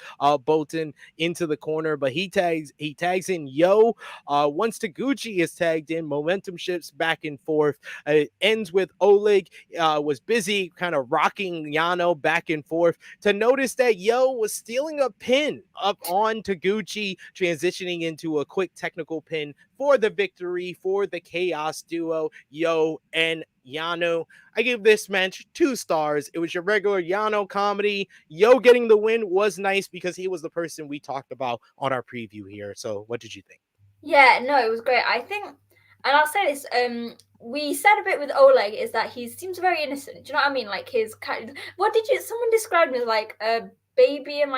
Bolton into the corner, but he tags in Yo. Once Taguchi is tagged in, momentum shifts back and forth. It ends with Oleg was busy kind of rocking Yano back and forth to notice that Yo was stealing a pin up on Taguchi, transitioning into a quick technical pin for the victory for the Chaos duo, Yo and Yano. I give this match 2 stars. It was your regular Yano comedy. Yo getting the win was nice because he was the person we talked about on our preview here. So what did you think? Yeah, no, it was great. I think, and I'll say this, we said a bit with Oleg is that he seems very innocent. Do you know what I mean? Like his kind. Someone described him as like a baby and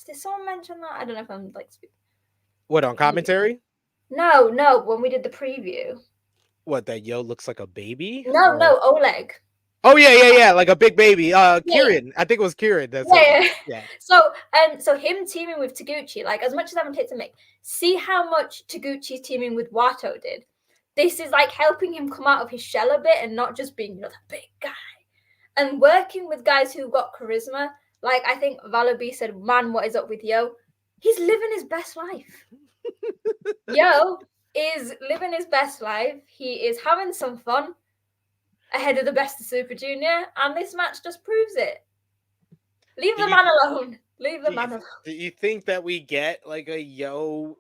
did someone mention that? I don't know if I'm like. What, on commentary? No, when we did the preview. What, that Yo looks like a baby? No, Oleg. Oh yeah, like a big baby. Kieran, I think it was Kieran. That's yeah. So him teaming with Taguchi, like as much as I'm to make, see how much Taguchi's teaming with Wato did. This is like helping him come out of his shell a bit and not just being, the big guy. And working with guys who've got charisma. Like I think Valaby said, man, what is up with Yo? He's living his best life. Yo is living his best life. He is having some fun ahead of the Best of Super Junior, and this match just proves it. Leave the man alone. Leave the man alone. Do you think that we get like a Yo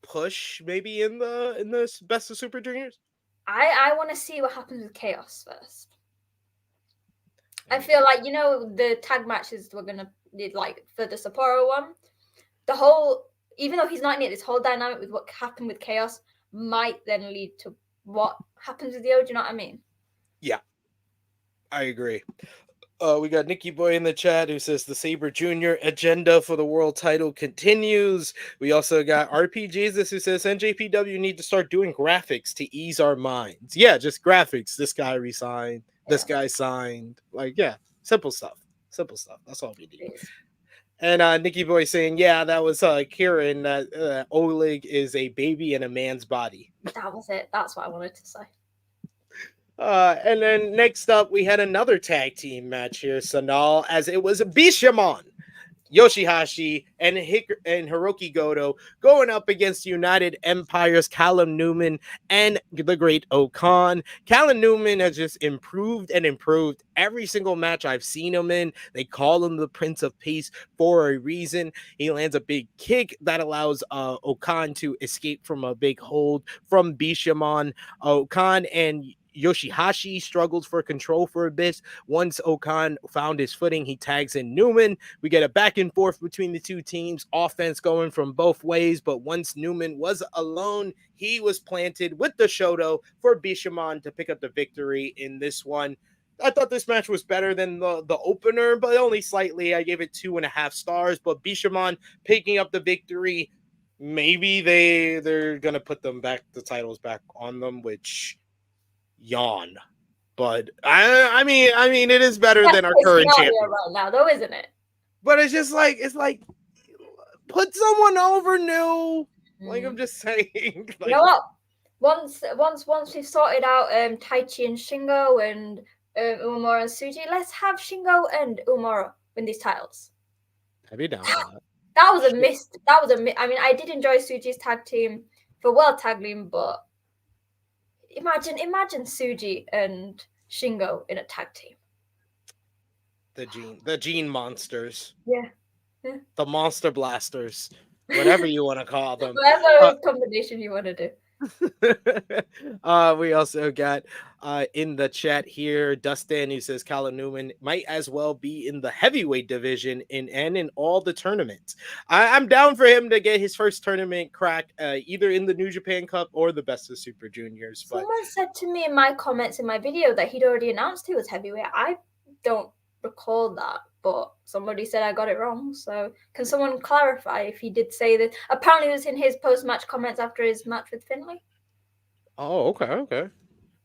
push maybe in the Best of Super Juniors? I want to see what happens with Chaos first. I feel like, the tag matches we're gonna need, like for the Sapporo one, even though he's not in it, this whole dynamic with what happened with Chaos might then lead to what happens with Yo. Do you know what I mean? Yeah, I agree. We got Nikki Boy in the chat who says the Sabre Jr. agenda for the world title continues. We also got RP Jesus who says NJPW need to start doing graphics to ease our minds. Yeah, just graphics. This guy resigned. This guy signed. Like, yeah, simple stuff. Simple stuff. That's all we need. And Nikki Boy saying, yeah, that was Kieran, that Oleg is a baby in a man's body. That was it. That's what I wanted to say. And then next up, we had another tag team match here, Sonal, as it was Bishamon, Yoshihashi, and Hiroki Goto going up against United Empire's Callum Newman and the Great Okan. Callum Newman has just improved and improved every single match I've seen him in. They call him the Prince of Peace for a reason. He lands a big kick that allows Okan to escape from a big hold from Bishamon. Okan and Yoshihashi struggled for control for a bit. Once Okan found his footing, he tags in Newman. We get a back and forth between the two teams, offense going from both ways, but once Newman was alone, he was planted with the Shoto for Bishamon to pick up the victory in this one. I thought this match was better than the opener, but only slightly. I gave it 2.5 stars, but Bishamon picking up the victory. Maybe they're going to put the titles back on them, which... yawn, But I mean, it is better That's than our a current scenario champion. right now, though, isn't it? But it's like put someone over new. Like I'm just saying. Like, you know what? Once we've sorted out Taichi and Shingo and Umura and Suji, let's have Shingo and Umura win these titles. I'd be down for that. That was a miss. I mean, I did enjoy Suji's tag team for World Tag Team, but imagine Suji and Shingo in a tag team. The Gene Monsters. Yeah. The Monster Blasters. Whatever you want to call them. Whatever combination you want to do. We also got in the chat here Dustin, who says Colin Newman might as well be in the heavyweight division and in all the tournaments. I'm down for him to get his first tournament crack, either in the New Japan Cup or the Best of Super Juniors. But someone said to me in my comments in my video that he'd already announced he was heavyweight. I don't recall that, but somebody said I got it wrong. So can someone clarify if he did say that? Apparently it was in his post-match comments after his match with Finlay. Oh, okay.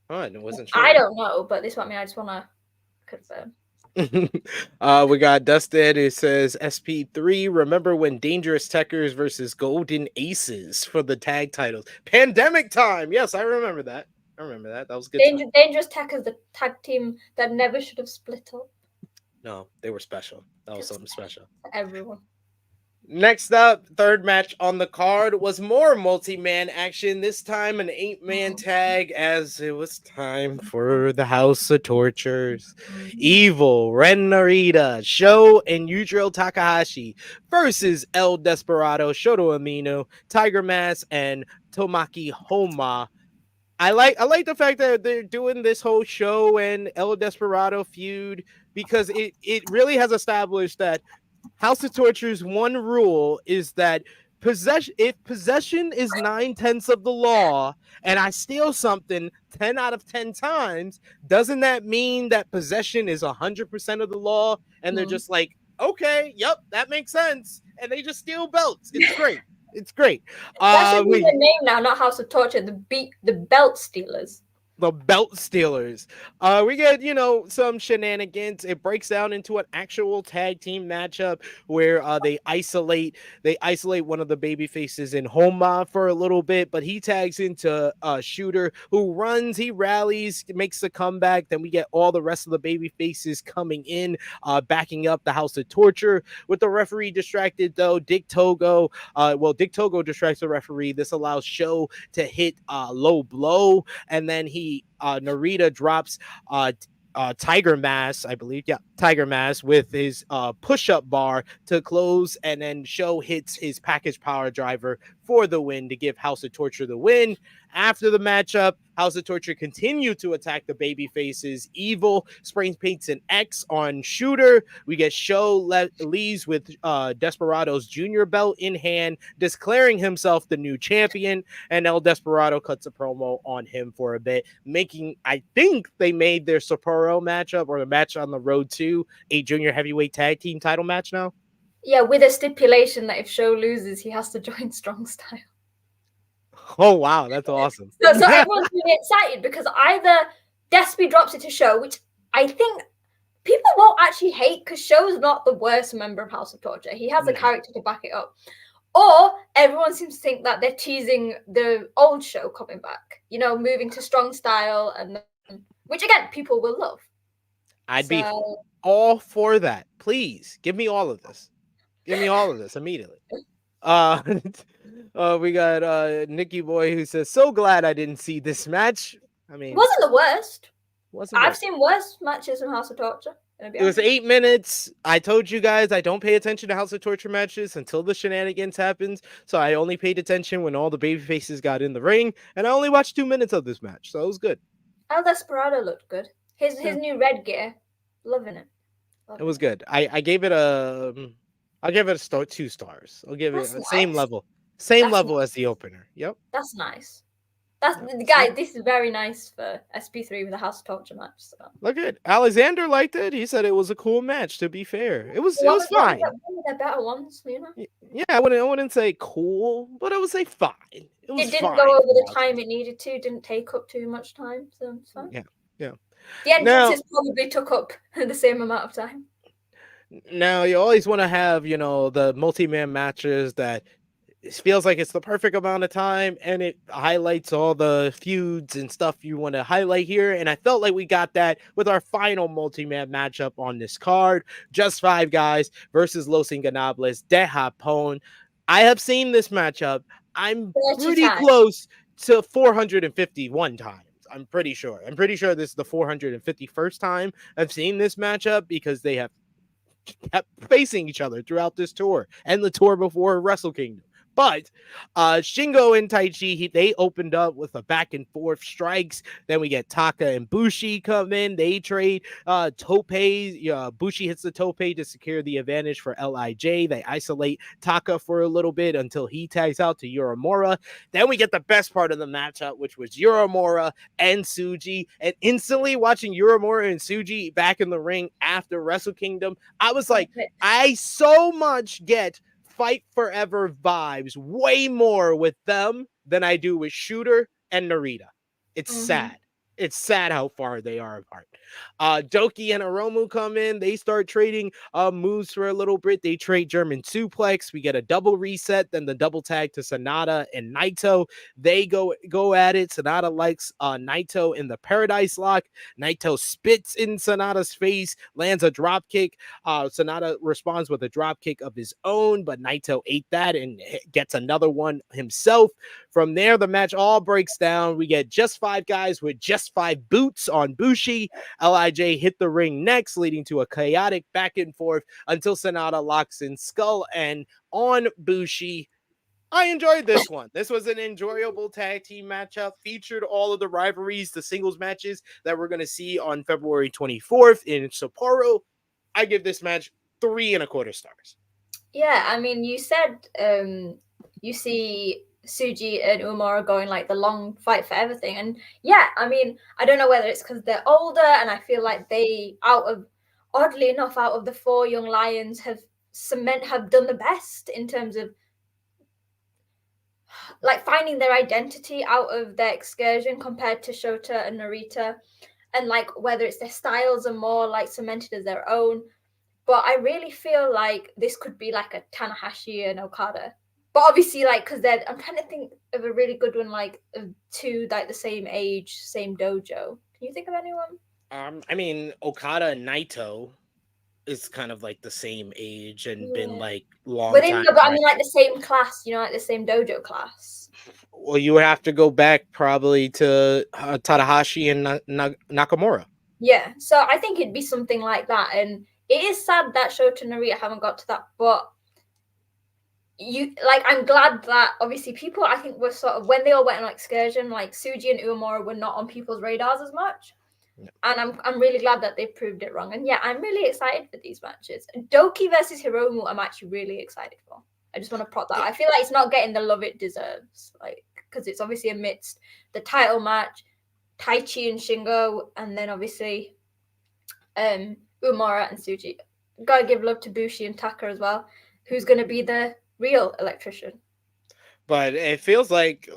Oh, I wasn't sure. I don't know, but this is what I mean. I just want to confirm. We got Dustin who says SP3. Remember when Dangerous Techers versus Golden Aces for the tag titles? Pandemic time. Yes, I remember that. That was good. Dangerous Tech is the tag team that never should have split up. No, they were special. That was something special. Everyone. Next up, third match on the card was more multi-man action. This time an 8-man tag, as it was time for the House of Tortures. Evil, Ren Narita, Sho, and Yujiro Takahashi versus El Desperado, Shoto Amino, Tiger Mask, and Tomaki Homa. I like the fact that they're doing this whole Sho and El Desperado feud because it really has established that House of Torture's one rule is that if possession is 9/10 of the law and I steal something 10 out of 10 times, doesn't that mean that possession is 100% of the law? And they're just like, okay, yep, that makes sense. And they just steal belts. It's great. It's great. That should be the name now, not House of Torture. The Belt Stealers. The Belt Stealers. We get, some shenanigans. It breaks down into an actual tag team matchup where they isolate one of the baby faces in Homa for a little bit, but he tags into Shooter, who runs, he rallies, makes a comeback. Then we get all the rest of the baby faces coming in, backing up the House of Torture. With the referee distracted, though, Dick Togo distracts the referee. This allows Sho to hit low blow, and then Narita drops Tiger Mask, I believe. Yeah, Tiger Mask with his push-up bar to close, and then Sho hits his package power driver for the win to give House of Torture the win. After the matchup, House of Torture continue to attack the baby faces. Evil sprays paints an X on Shooter. We get Sho leaves with Desperado's junior belt in hand, declaring himself the new champion. And El Desperado cuts a promo on him for a bit, I think they made their Sapporo matchup or the match on the road to a junior heavyweight tag team title match now. Yeah, with a stipulation that if Sho loses, he has to join Strong Style. Oh, wow. That's awesome. So everyone's really excited because either Despy drops it to Sho, which I think people won't actually hate because Sho's not the worst member of House of Torture. He has a character to back it up. Or everyone seems to think that they're teasing the old Sho coming back, moving to Strong Style, and which, again, people will love. I'd be all for that. Please, give me all of this. Give me all of this immediately. We got Nikki Boy who says, so glad I didn't see this match. I mean, it wasn't the worst. I've worse. seen worse matches in House of Torture. It was 8 minutes. I told you guys I don't pay attention to House of Torture matches until the shenanigans happens. So I only paid attention when all the baby faces got in the ring, and I only watched 2 minutes of this match. So it was good. El Desperado looked good. His new red gear, loving it. It was good. I gave it I'll give it 2 stars. I'll give it the same level. Same level as the opener. Yep. That's nice. Guys, this is very nice for SP3 with a House of Torture match. So. Look at Alexander liked it. He said it was a cool match. To be fair, it was fine. They're better ones, Yeah, I wouldn't say cool, but I would say fine. It didn't go over the time it needed to. Didn't take up too much time, so it's fine. Yeah. The entrances Now, probably took up the same amount of time. now you always want to have, the multi-man matches that it feels like it's the perfect amount of time and it highlights all the feuds and stuff you want to highlight here. And I felt like we got that with our final multi-man matchup on this card. Just five guys versus Los Ingonables de Japón. I have seen this matchup. I'm 30 pretty times. close to 451 times. I'm pretty sure. I'm pretty sure this is the 451st time I've seen this matchup because they have kept facing each other throughout this tour and the tour before Wrestle Kingdom. But Shingo and Taichi, they opened up with a back and forth strikes. Then we get Taka and Bushi come in. They trade tope. Bushi hits the tope to secure the advantage for LIJ. They isolate Taka for a little bit until he tags out to Uemura. Then we get the best part of the matchup, which was Uemura and Tsuji. And instantly watching Uemura and Tsuji back in the ring after Wrestle Kingdom, I was like, I so much get Fight Forever vibes way more with them than I do with Shooter and Narita. It's sad. It's sad how far they are apart. Doki and Hiromu come in. They start trading moves for a little bit. They trade German suplex. We get a double reset, then the double tag to Sonata and Naito. They go at it. Sonata likes Naito in the Paradise Lock. Naito spits in Sonata's face, lands a drop kick. Sonata responds with a drop kick of his own, but Naito ate that and gets another one himself. From there, the match all breaks down. We get just five guys with just five boots on Bushi. LIJ hit the ring next, leading to a chaotic back and forth until Sonata locks in Skull and on Bushi. I enjoyed this one. This was an enjoyable tag team matchup, featured all of the rivalries, the singles matches that we're going to see on February 24th in Sapporo. I give this match 3.25 stars. Yeah, I mean, you said you see Tsuji and Uemura going like the long fight for everything, and yeah, I mean, I don't know whether it's because they're older, and I feel like oddly enough, out of the four young lions, have done the best in terms of like finding their identity out of their excursion compared to Shota and Narita, and like whether it's their styles are more like cemented as their own. But I really feel like this could be like a Tanahashi and Okada. But obviously, like, because I'm trying to think of a really good one, like, of two, like, the same age, same dojo. Can you think of anyone? I mean, Okada and Naito is kind of like the same age and been like long time. But I mean, like the same class, like the same dojo class. Well, you would have to go back probably to Tanahashi and Nakamura. Yeah, so I think it'd be something like that, and it is sad that Shota and Narita haven't got to that, but I'm glad that obviously people, I think, were sort of, when they all went on excursion, like Tsuji and Uemura were not on people's radars as much. Yeah. And I'm really glad that they proved it wrong. And yeah, I'm really excited for these matches. Doki versus Hiromu, I'm actually really excited for. I just want to prop that. I feel like it's not getting the love it deserves, like, because it's obviously amidst the title match, Taichi and Shingo, and then obviously Uemura and Tsuji. Gotta give love to Bushi and Taka as well, who's going to be the real electrician. But it feels like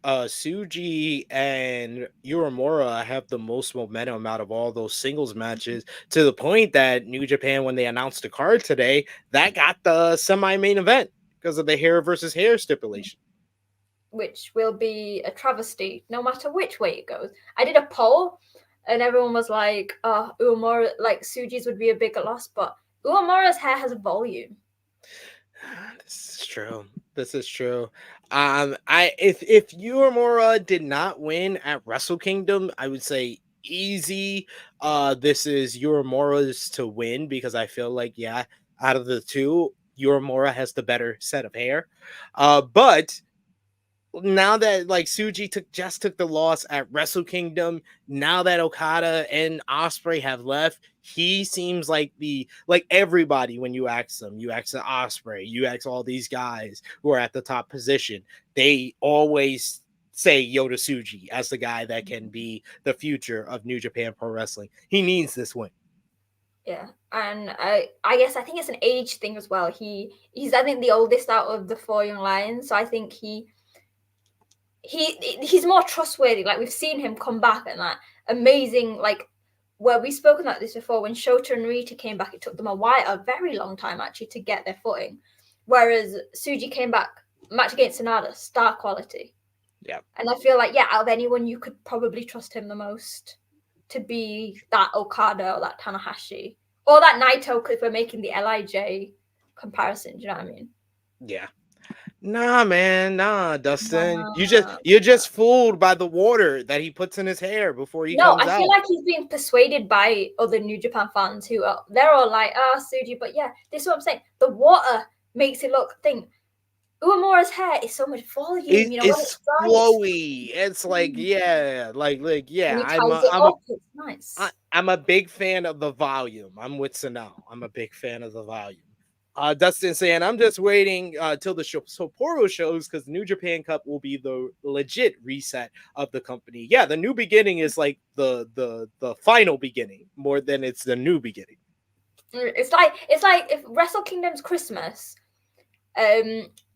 Tsuji and Uemura have the most momentum out of all those singles matches, to the point that New Japan, when they announced the card today, that got the semi-main event because of the hair versus hair stipulation, which will be a travesty no matter which way it goes. I did a poll and everyone was like, oh, Uemura, like Tsuji's would be a bigger loss, but Uemura's hair has volume. This is true. If Uemura did not win at Wrestle Kingdom, I would say easy. This is Uemura's to win, because I feel like, yeah, out of the two, Uemura has the better set of hair. But now that like Tsuji took the loss at Wrestle Kingdom, now that Okada and Ospreay have left, he seems like everybody, when you ask them, you ask Ospreay, you ask all these guys who are at the top position, they always say Yota Tsuji as the guy that can be the future of New Japan Pro Wrestling. He needs this win. Yeah, and I guess I think it's an age thing as well. He's I think the oldest out of the four young lions, so I think he's more trustworthy. Like, we've seen him come back and like amazing, like where we've spoken about this before, when Shota and Narita came back, it took them a very long time actually to get their footing. Whereas Tsuji came back, match against Sonata, star quality. Yeah. And I feel like, out of anyone, you could probably trust him the most to be that Okada or that Tanahashi or that Naito, if we're making the LIJ comparison. Do you know what I mean? Yeah. Nah, man, nah, Dustin. You're just fooled by the water that he puts in his hair before he comes out. No, I feel like he's being persuaded by other New Japan fans who they're all like, Tsuji, but this is what I'm saying. The water makes it look Uemura's hair is so much volume, it's flowy. It's like, I'm a big fan of the volume. I'm with Sonal. I'm a big fan of the volume. Dustin saying, I'm just waiting till the Sapporo shows because New Japan Cup will be the legit reset of the company. Yeah, the new beginning is like the final beginning more than it's the new beginning. It's like if Wrestle Kingdom's Christmas,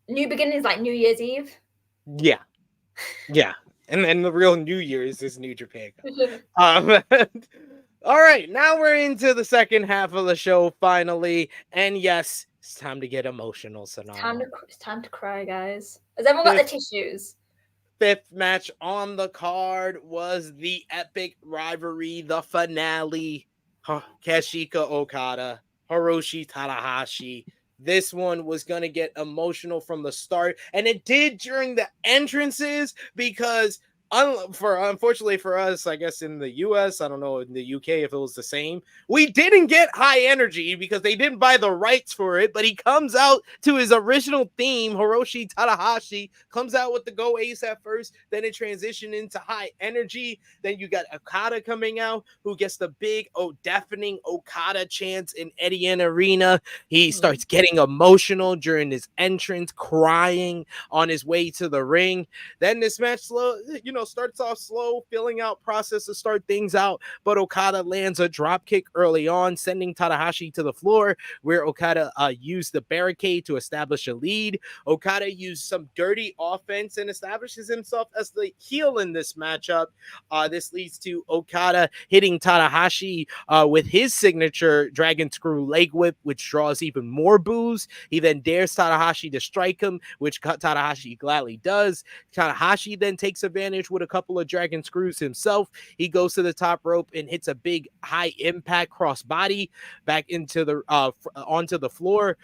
new beginning is like New Year's Eve. Yeah. And then the real New Year's is New Japan Cup. All right, now we're into the second half of the show finally, and yes, it's time to get emotional, Sonal. It's time to cry, guys. Has everyone got their tissues? Fifth match on the card was the epic rivalry, the finale. Kazuchika Okada, Hiroshi Tanahashi. This one was going to get emotional from the start, and it did during the entrances because unfortunately for us, I guess in the US, I don't know in the UK if it was the same, we didn't get high energy because they didn't buy the rights for it, but he comes out to his original theme. Hiroshi Tanahashi comes out with the Go Ace at first, then it transitioned into high energy. Then you got Okada coming out who gets the big deafening Okada chants in Edion Arena. He starts getting emotional during his entrance, crying on his way to the ring. Then this match starts off slow, filling out process to start things out, but Okada lands a drop kick early on, sending Tanahashi to the floor, where Okada used the barricade to establish a lead. Okada used some dirty offense and establishes himself as the heel in this matchup. This leads to Okada hitting Tanahashi with his signature Dragon Screw leg whip, which draws even more boos. He then dares Tanahashi to strike him, which Tanahashi gladly does. Tanahashi then takes advantage with a couple of Dragon Screws himself. He goes to the top rope and hits a big high impact cross body back into the onto the floor.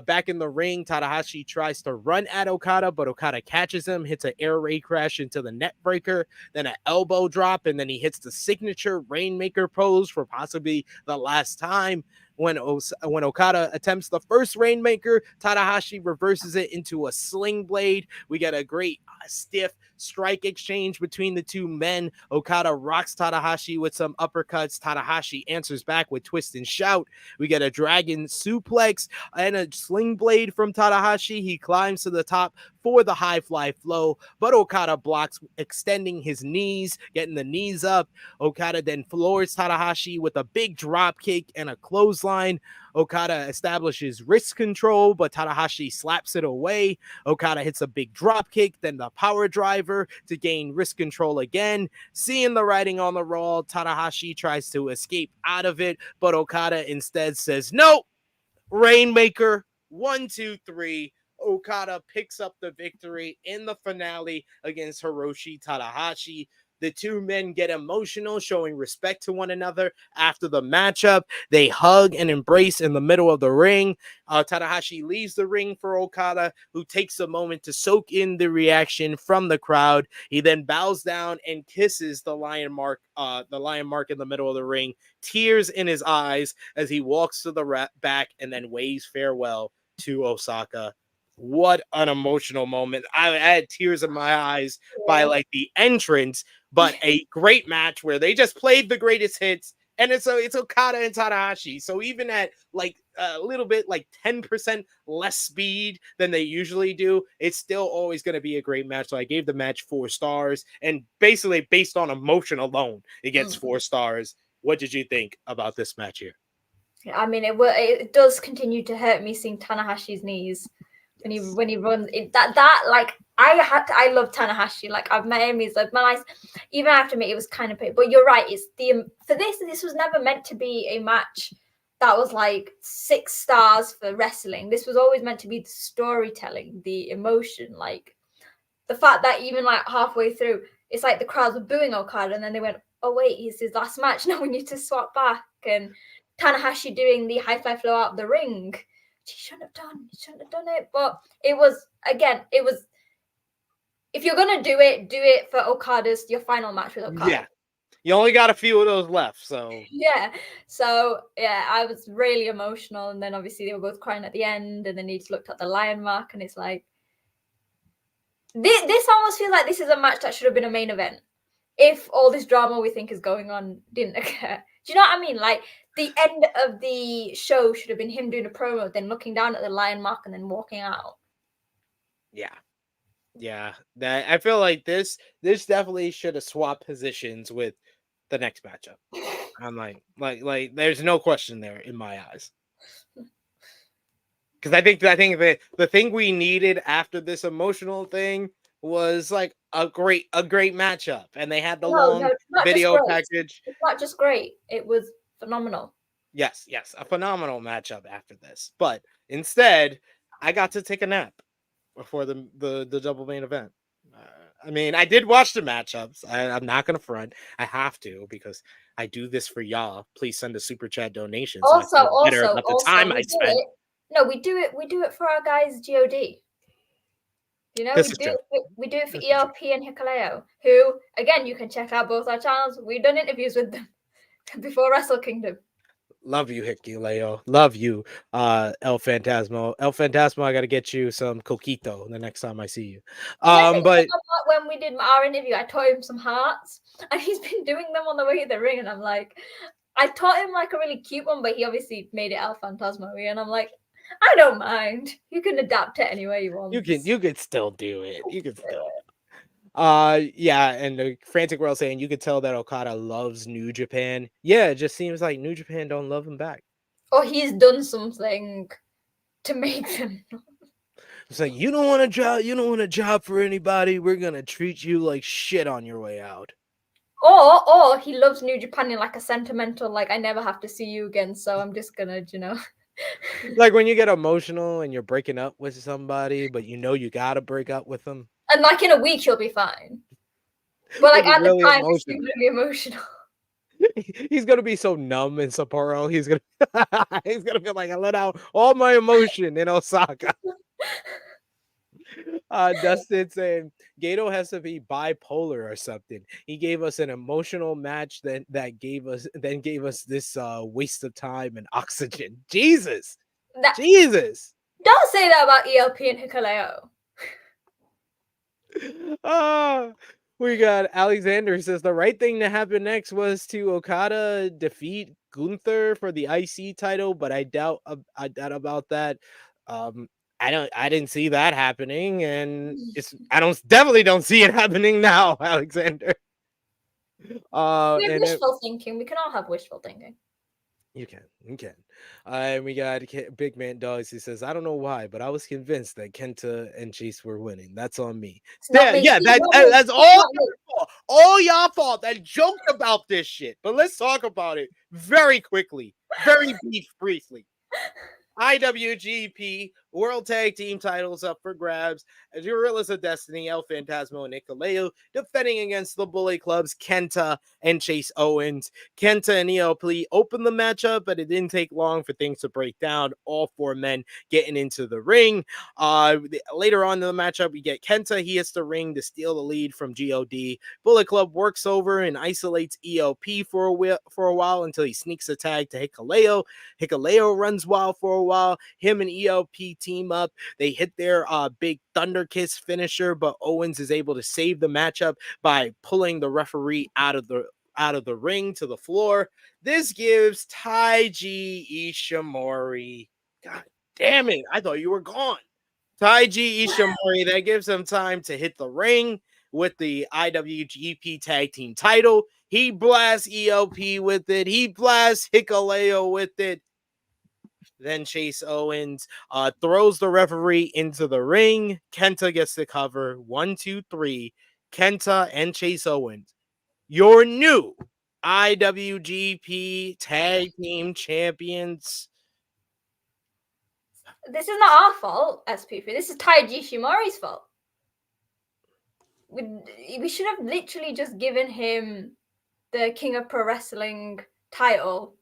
Back in the ring, Tanahashi tries to run at Okada, but Okada catches him, hits an air raid crash into the net breaker, then an elbow drop, and then he hits the signature Rainmaker pose for possibly the last time. When Okada attempts the first Rainmaker, Tanahashi reverses it into a sling blade. We get a great stiff strike exchange between the two men. Okada rocks Tanahashi with some uppercuts. Tanahashi answers back with twist and shout. We get a dragon suplex and a sling blade from Tanahashi. He climbs to the top for the high fly flow, but Okada blocks, extending his knees, getting the knees up. Okada then floors Tanahashi with a big drop kick and a clothesline. Okada establishes wrist control, but Tanahashi slaps it away. Okada hits a big drop kick, then the power driver to gain wrist control again. Seeing the writing on the wall, Tanahashi tries to escape out of it, but Okada instead says, no, Rainmaker, 1, 2, 3. Okada picks up the victory in the finale against Hiroshi Tanahashi. The two men get emotional, showing respect to one another after the matchup. They hug and embrace in the middle of the ring. Tanahashi leaves the ring for Okada, who takes a moment to soak in the reaction from the crowd. He then bows down and kisses the lion mark in the middle of the ring, tears in his eyes as he walks to the back and then waves farewell to Osaka. What an emotional moment. I had tears in my eyes by like the entrance, but a great match where they just played the greatest hits, and it's Okada and Tanahashi. So even at like a little bit like 10% less speed than they usually do, it's still always going to be a great match. So I gave the match 4 stars, and basically based on emotion alone, it gets 4 stars. What did you think about this match here? I mean, it does continue to hurt me seeing Tanahashi's knees when he runs. That like I love Tanahashi. Like, I've met him. He's like nice. Even after me, it was kind of pain. But you're right. It's for this was never meant to be a match that was like 6 stars for wrestling. This was always meant to be the storytelling, the emotion, like the fact that even like halfway through, it's like the crowds were booing Okada, and then they went, "Oh wait, it's his last match. Now we need to swap back." And Tanahashi doing the high fly flow out of the ring. He shouldn't have done. He shouldn't have done it. But it was, again, it was. If you're gonna do it for Okada's your final match with Okada. Yeah, you only got a few of those left, so yeah. So yeah, I was really emotional, and then obviously they were both crying at the end, and then he just looked at the lion mark, and it's like this almost feels like this is a match that should have been a main event if all this drama we think is going on didn't occur. Do you know what I mean? Like the end of the show should have been him doing a promo, then looking down at the lion mark, and then walking out. Yeah, that I feel like this definitely should have swapped positions with the next matchup. I'm like there's no question there in my eyes. Because I think that the thing we needed after this emotional thing was like a great matchup, and they had the long video package. It's not just great; it was phenomenal. Yes, a phenomenal matchup after this. But instead, I got to take a nap before the double main event. I mean, I did watch the matchups. I'm not gonna front. I have to because I do this for y'all. Please send a super chat donation. Also, the time I spent. No, we do it for our guys God. You know, we do it for ELP and Hikaleo, who again you can check out both our channels. We've done interviews with them before Wrestle Kingdom. Love you, Hikaleo. Love you, El Fantasmo. El Fantasmo, I gotta get you some coquito the next time I see you. But when we did our interview, I taught him some hearts, and he's been doing them on the way to the ring, and I'm like, I taught him like a really cute one, but he obviously made it El Fantasmo, and I'm like, I don't mind. You can adapt it any way you want. You could still do it. You could still. Yeah, and the Frantic World saying you could tell that Okada loves New Japan. Yeah, it just seems like New Japan don't love him back. Or he's done something to make them. It's like you don't want a job for anybody. We're gonna treat you like shit on your way out. Or he loves New Japan in like a sentimental, like I never have to see you again, so I'm just gonna, like when you get emotional and you're breaking up with somebody, but you gotta break up with them. And like in a week you'll be fine. But like at the time it's gonna be emotional. He's gonna be so numb in Sapporo. He's gonna be like, I let out all my emotion in Osaka. Dustin saying Gato has to be bipolar or something. He gave us an emotional match that gave us this waste of time and oxygen. Jesus. Jesus. Don't say that about ELP and Hikaleo. We got Alexander says the right thing to happen next was to Okada defeat Gunther for the IC title, but I doubt about that. I didn't see that happening, and definitely don't see it happening now, Alexander. Wishful thinking. We can all have wishful thinking. You can. And we got Big Man Dogs. He says, I don't know why, but I was convinced that Kenta and Chase were winning. That's on me. That's all y'all fault that joked about this shit. But let's talk about it very quickly, very briefly. IWGP World Tag Team titles up for grabs as Gorillas of Destiny, El Fantasmo, and Hikuleo defending against the Bullet Club's Kenta and Chase Owens. Kenta and ELP opened the matchup, but it didn't take long for things to break down. All 4 men getting into the ring. Later on in the matchup, we get Kenta. He hits the ring to steal the lead from GOD. Bullet Club works over and isolates ELP for a while until he sneaks a tag to Hikuleo. Hikuleo runs wild for a while. Him and ELP team up. They hit their big Thunder Kiss finisher, but Owens is able to save the matchup by pulling the referee out of the ring to the floor. This gives Taiji Ishimori. God damn it. I thought you were gone. Taiji Ishimori, that gives him time to hit the ring with the IWGP Tag Team title. He blasts ELP with it. He blasts Hikuleo with it. Then Chase Owens throws the referee into the ring. Kenta gets the cover. 1, 2, 3. Kenta and Chase Owens, your new IWGP Tag Team Champions. This is not our fault, SP3. This is Taiji Ishimori's fault. We should have literally just given him the King of Pro Wrestling title.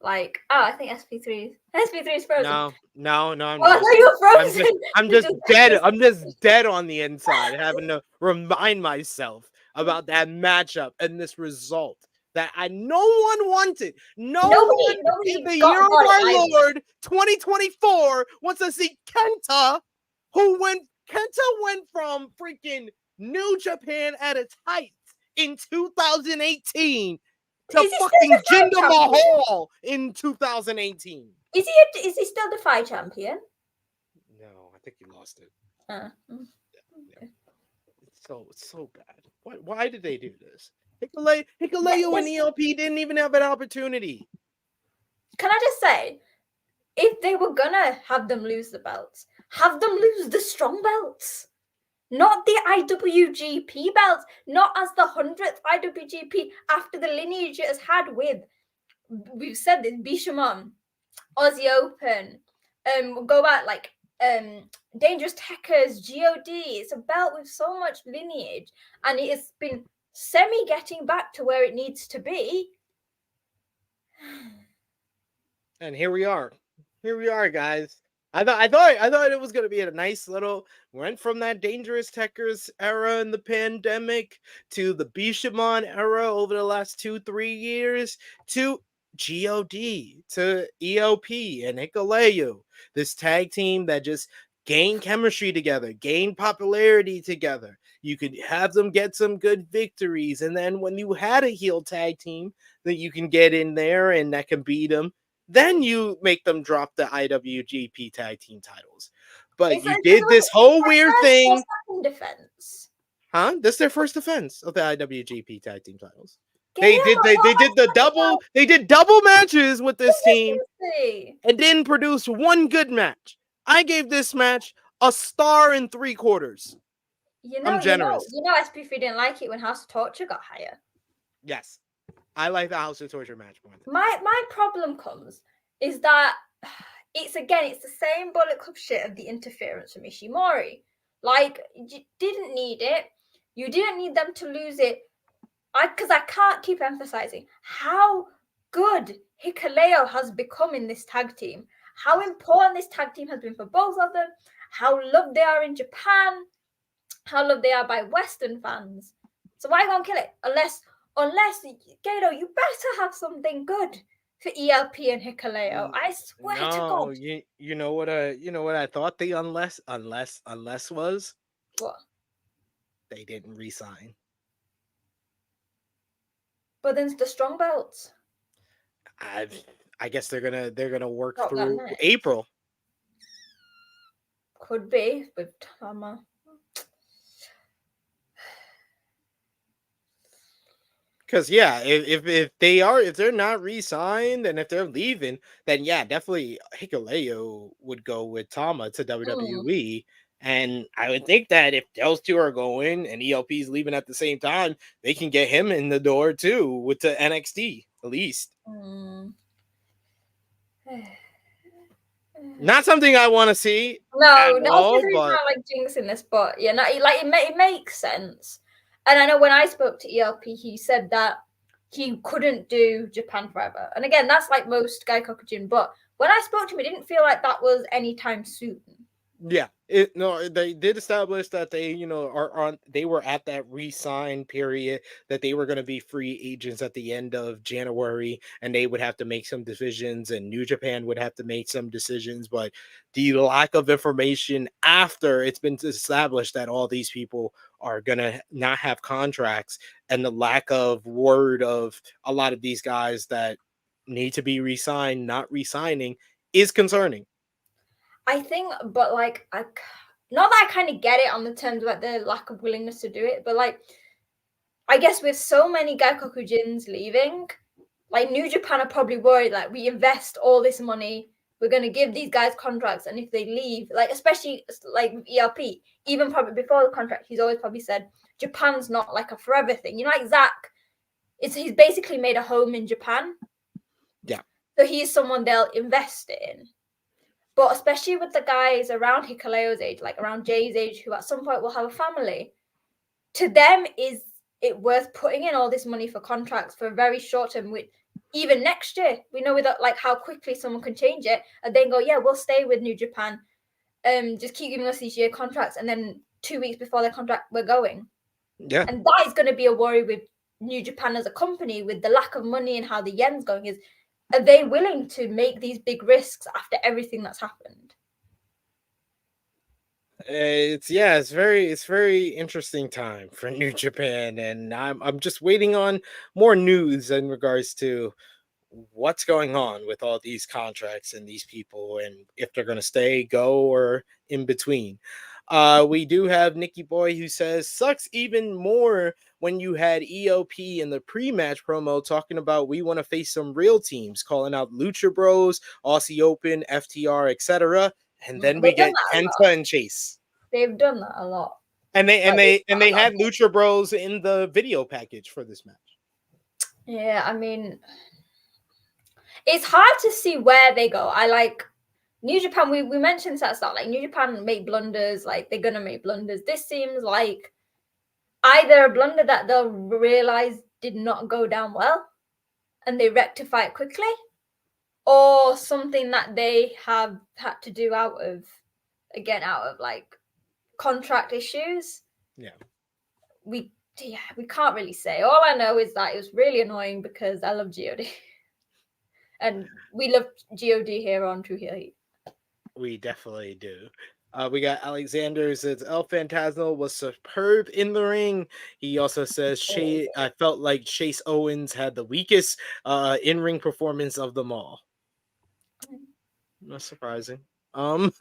Like, I think SP3 is frozen. No, I'm I thought you were frozen. I'm just dead. I'm just dead on the inside, having to remind myself about that matchup and this result that no one wanted. Nobody in the year of our Lord 2024 wants to see Kenta, Kenta went from freaking New Japan at its height in 2018 to fucking Jinder Mahal in 2018. Is he still the Defy champion? No, I think he lost it. Okay. It's so bad. Why did they do this? Hikuleo and ELP didn't even have an opportunity. Can I just say, if they were gonna have them lose the belts, have them lose the strong belts. Not the IWGP belts, not as the 100th IWGP after the lineage it has had with, we've said this, Bishamon, Aussie Open, go back like Dangerous Techers, GOD. It's a belt with so much lineage, and it has been getting back to where it needs to be. And here we are. Guys. I thought it was gonna be a nice little went from that Dangerous Techers era in the pandemic to the Bishamon era over the last 2-3 years to GOD to ELP and Hikuleo. This tag team that just gained chemistry together, gained popularity together. You could have them get some good victories, and then when you had a heel tag team that you can get in there and that can beat them, then you make them drop the IWGP tag team titles. But you did this whole weird thing. Defense. Huh? This is their first defense of the IWGP tag team titles. They did double matches with this team and didn't produce one good match. I gave this match a 1.75 stars. I'm generous. SP3 didn't like it when House of Torture got higher. Yes. I like the House of Torture match more. My problem comes is that it's the same Bullet Club shit of the interference from Ishimori. Like, you didn't need it. You didn't need them to lose it. Because I can't keep emphasizing how good Hikuleo has become in this tag team. How important this tag team has been for both of them. How loved they are in Japan. How loved they are by Western fans. So why go and kill it? Unless Gato, you better have something good for ELP and Hikuleo. I swear to God. You know what I thought the unless was? What? They didn't resign. But then the strong belts. I guess they're gonna work through April. Could be with Tama. Because if they're not re-signed and if they're leaving, then definitely Hikuleo would go with Tama to WWE. And I would think that if those two are going and ELP's leaving at the same time, they can get him in the door too with the NXT at least. Not something I want to see. No, not like jinxing this, but it makes sense. And I know when I spoke to ELP, he said that he couldn't do Japan forever. And again, that's like most Gaikokujin. But when I spoke to him, it didn't feel like that was anytime soon. Yeah, they did establish that they they were at that re-sign period, that they were going to be free agents at the end of January, and they would have to make some decisions, and New Japan would have to make some decisions. But the lack of information after it's been established that all these people are going to not have contracts, and the lack of word of a lot of these guys that need to be re-signed, not re-signing, is concerning. I think, but not that I kind of get it on the terms of the lack of willingness to do it, but I guess with so many Gaikokujins leaving, New Japan are probably worried, we invest all this money we're going to give these guys contracts, and if they leave, like especially like ERP, even probably before the contract, he's always probably said Japan's not like a forever thing. You know, like Zack, he's basically made a home in Japan. Yeah. So he's someone they'll invest in. But especially with the guys around Hikaleo's age, like around Jay's age, who at some point will have a family, to them, is it worth putting in all this money for contracts for a very short term? With even next year, we know without like how quickly someone can change it, and then go, yeah, we'll stay with New Japan, just keep giving us these year contracts, and then 2 weeks before the contract, we're going. Yeah, and that is going to be a worry with New Japan as a company, with the lack of money and how the yen's going. Is are they willing to make these big risks after everything that's happened? It's very interesting time for New Japan, and I'm just waiting on more news in regards to what's going on with all these contracts and these people, and if they're going to stay, go, or in between. We do have Nikki Boy who says, sucks even more when you had EOP in the pre-match promo talking about we want to face some real teams, calling out Lucha Bros, Aussie Open, FTR, etc. And then we get Kenta and Chase. They've done that a lot. And they had Lucha Bros in the video package for this match. Yeah, I mean, it's hard to see where they go. I like New Japan. We mentioned this at the start. Like New Japan make blunders. Like they're gonna make blunders. This seems like either a blunder that they'll realize did not go down well, and they rectify it quickly, or something that they have had to do out of like contract issues. Yeah. We can't really say. All I know is that it was really annoying because I love God. And we love God here on True Heel Heat. We definitely do. We got Alexander says El Phantasmo was superb in the ring. He also says I felt like Chase Owens had the weakest in-ring performance of them all. Not surprising. I mean,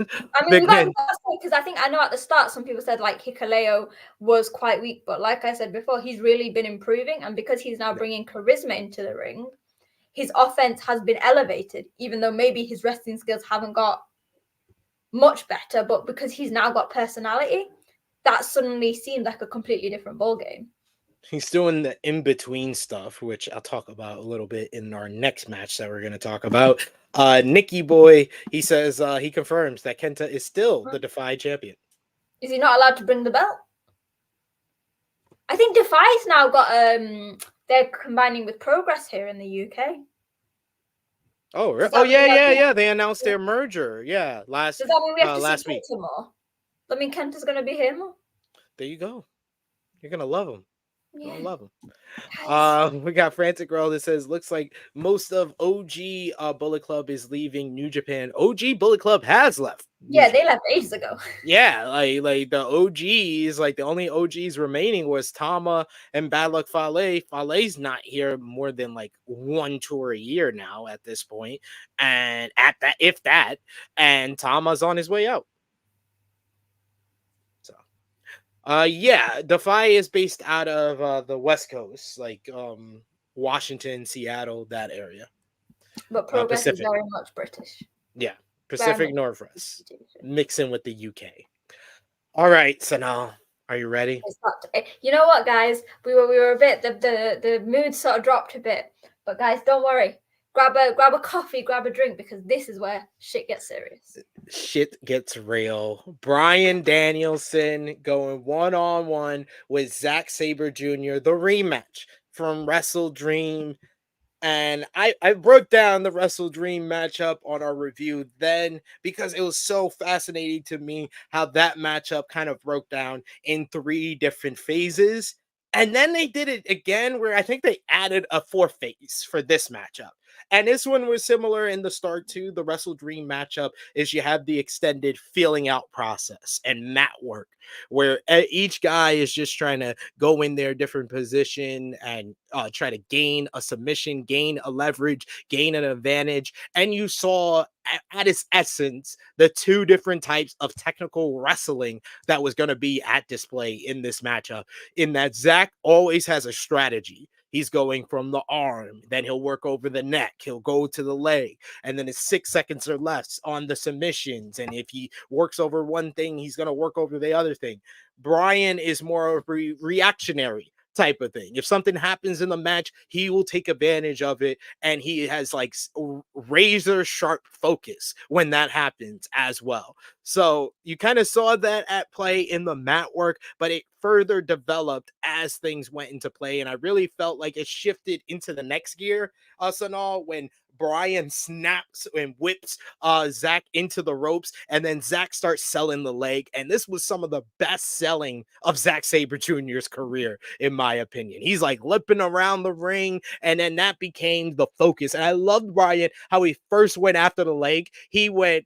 because I know at the start some people said like Hikaleo was quite weak, but like I said before, he's really been improving, and because he's now bringing charisma into the ring, his offense has been elevated, even though maybe his wrestling skills haven't got much better, but because he's now got personality, that suddenly seemed like a completely different ballgame. He's doing the in-between stuff, which I'll talk about a little bit in our next match that we're going to talk about. Nikki Boy, he says he confirms that Kenta is still the Defy champion. Is he not allowed to bring the belt? I think Defy's now got they're combining with Progress here in the UK. Oh, really? Oh, yeah. They announced their merger. Yeah, last Does that mean we have to last see week. Kenta more? I mean, Kenta's going to be here more. There you go. You're going to love him. Yeah. I love him. We got Frantic Girl that says looks like most of OG Bullet Club is leaving New Japan. OG Bullet Club has left. Yeah, they left ages ago. Yeah, like the OGs, like the only OGs remaining was Tama and Bad Luck Fale. Fale's not here more than like one tour a year now at this point, and at that, if that, and Tama's on his way out. Yeah, Defy is based out of the West Coast, like Washington, Seattle, that area. But Progress is very much British. Yeah, Pacific Northwest, mixing with the UK. All right, Sonal, are you ready? You know what, guys? We were a bit the mood sort of dropped a bit, but guys, don't worry. Grab a coffee, grab a drink, because this is where shit gets serious. Shit gets real. Bryan Danielson going one-on-one with Zack Sabre Jr., the rematch from Wrestle Dream. And I broke down the Wrestle Dream matchup on our review then because it was so fascinating to me how that matchup kind of broke down in 3 different phases. And then they did it again where I think they added a 4th phase for this matchup. And this one was similar in the start to the Wrestle Dream matchup is you have the extended feeling out process and mat work where each guy is just trying to go in their different position and try to gain a submission, gain a leverage, gain an advantage. And you saw at its essence, the 2 different types of technical wrestling that was going to be at display in this matchup, in that Zack always has a strategy. He's going from the arm, then he'll work over the neck, he'll go to the leg, and then it's 6 seconds or less on the submissions. And if he works over one thing, he's going to work over the other thing. Bryan is more of a reactionary type of thing. If something happens in the match, he will take advantage of it, and he has like razor sharp focus when that happens as well. So you kind of saw that at play in the mat work, but it further developed as things went into play, and I really felt like it shifted into the next gear, Sonal, when Bryan snaps and whips Zack into the ropes, and then Zack starts selling the leg. And this was some of the best selling of Zack Sabre Jr.'s career, in my opinion. He's like lipping around the ring, and then that became the focus. And I loved Bryan, how he first went after the leg. He went,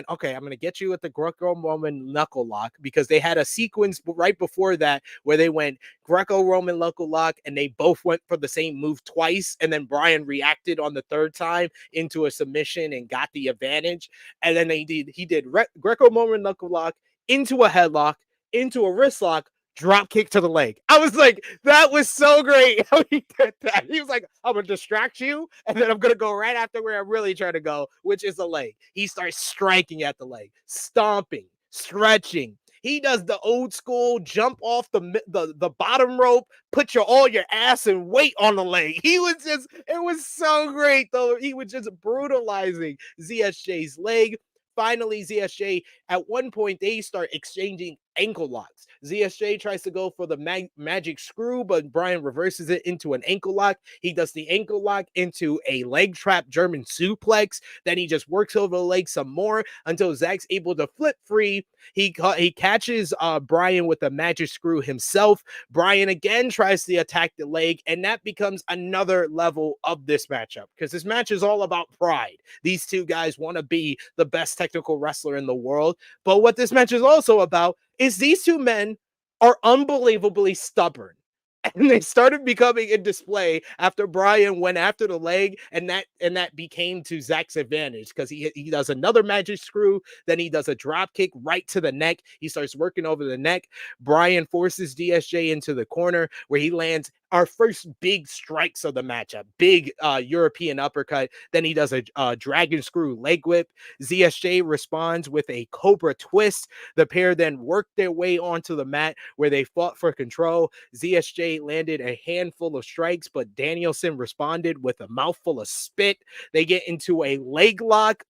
okay, I'm going to get you with the Greco-Roman knuckle lock, because they had a sequence right before that where they went Greco-Roman knuckle lock, and they both went for the same move twice. And then Bryan reacted on the third time into a submission and got the advantage. And then he did Greco-Roman knuckle lock into a headlock, into a wrist lock, drop kick to the leg. I was like, that was so great how he did that. He was like, I'm gonna distract you, and then I'm gonna go right after where I'm really trying to go, which is the leg. He starts striking at the leg, stomping, stretching. He does the old school jump off the bottom rope, put all your ass and weight on the leg. It was so great though. He was just brutalizing ZSJ's leg. Finally, ZSJ, at one point, they start exchanging ankle locks. ZSJ tries to go for the magic screw, but Bryan reverses it into an ankle lock. He does the ankle lock into a leg trap German suplex. Then he just works over the leg some more until Zack's able to flip free. He catches Bryan with the magic screw himself. Bryan again tries to attack the leg, and that becomes another level of this matchup, because this match is all about pride. These two guys want to be the best technical wrestler in the world, but what this match is also about is these two men are unbelievably stubborn. And they started becoming a display after Bryan went after the leg, and that became to Zack's advantage, because he does another magic screw, then he does a drop kick right to the neck. He starts working over the neck. Bryan forces DSJ into the corner, where he lands our first big strikes of the matchup, big European uppercut. Then he does a dragon screw leg whip. ZSJ responds with a cobra twist. The pair then worked their way onto the mat, where they fought for control. ZSJ landed a handful of strikes, but Danielson responded with a mouthful of spit. They get into a leg lock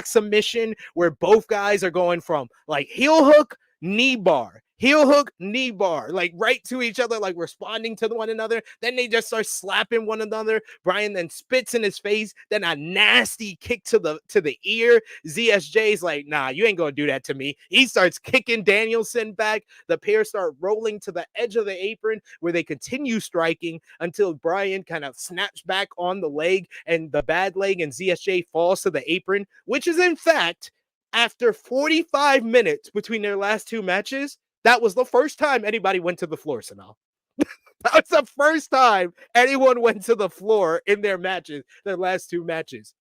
submission, where both guys are going from like heel hook, knee bar, heel hook, knee bar, like right to each other, like responding to one another. Then they just start slapping one another. Bryan then spits in his face, then a nasty kick to the ear. ZSJ's like, nah, you ain't gonna do that to me. He starts kicking Danielson back. The pair start rolling to the edge of the apron, where they continue striking until Bryan kind of snaps back on the leg and the bad leg, and ZSJ falls to the apron, which is in fact, after 45 minutes between their last two matches, that was the first time anybody went to the floor, Sonal. That was the first time anyone went to the floor in their last two matches.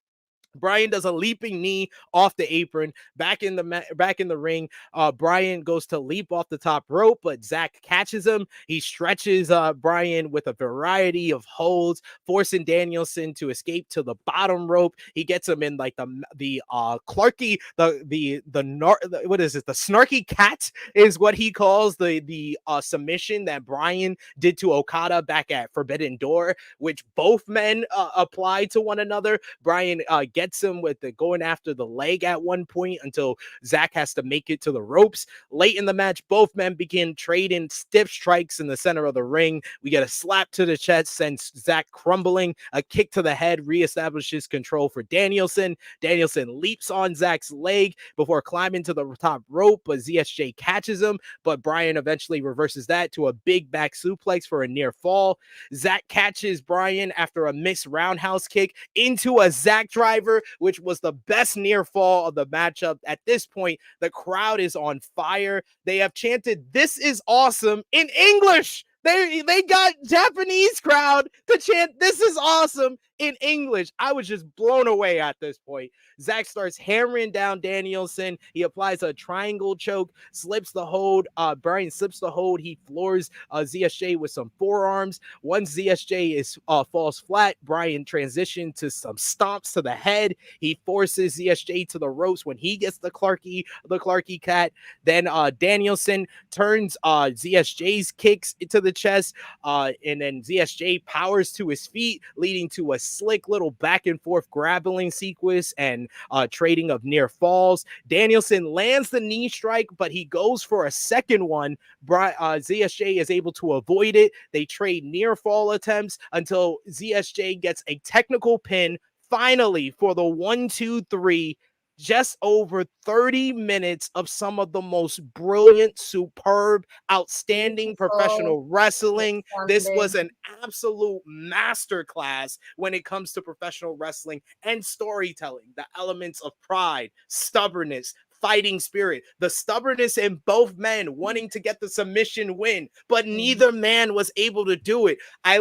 Bryan does a leaping knee off the apron, back in the ring. Bryan goes to leap off the top rope, but Zack catches him. He stretches Bryan with a variety of holds, forcing Danielson to escape to the bottom rope. He gets him in like the Clarky, what is it? The snarky cat is what he calls the submission that Bryan did to Okada back at Forbidden Door, which both men applied to one another. Bryan gets him with the going after the leg at one point until Zack has to make it to the ropes. Late in the match, both men begin trading stiff strikes in the center of the ring. We get a slap to the chest, sends Zack crumbling. A kick to the head reestablishes control for Danielson. Danielson leaps on Zack's leg before climbing to the top rope, but ZSJ catches him, but Bryan eventually reverses that to a big back suplex for a near fall. Zack catches Bryan after a missed roundhouse kick into a Zack driver, which was the best near fall of the matchup. At this point, the crowd is on fire. They have chanted, "This is awesome," in English. They got Japanese crowd to chant "This is awesome" in English. I was just blown away at this point. Zack starts hammering down Danielson. He applies a triangle choke, slips the hold. Bryan slips the hold. He floors ZSJ with some forearms. Once ZSJ falls flat, Bryan transitions to some stomps to the head. He forces ZSJ to the ropes when he gets the Clarky cat. Then Danielson turns ZSJ's kicks into the chest, and then ZSJ powers to his feet, leading to a slick little back and forth grappling sequence and trading of near falls. Danielson lands the knee strike, but he goes for a second one. ZSJ is able to avoid it. They trade near fall attempts until ZSJ gets a technical pin finally for the 1-2-3. Just over 30 minutes of some of the most brilliant, superb, outstanding professional wrestling. This was an absolute masterclass when it comes to professional wrestling and storytelling. The elements of pride, stubbornness, fighting spirit, the stubbornness in both men wanting to get the submission win, but neither man was able to do it. I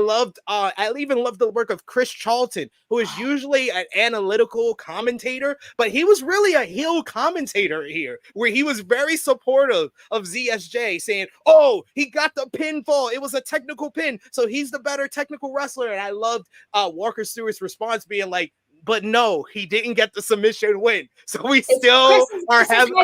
even loved the work of Chris Charlton, who is usually an analytical commentator, but he was really a heel commentator here, where he was very supportive of ZSJ, saying, oh, he got the pinfall. It was a technical pin, so he's the better technical wrestler. And I loved Walker Stewart's response being like, but no, he didn't get the submission win. So we still are having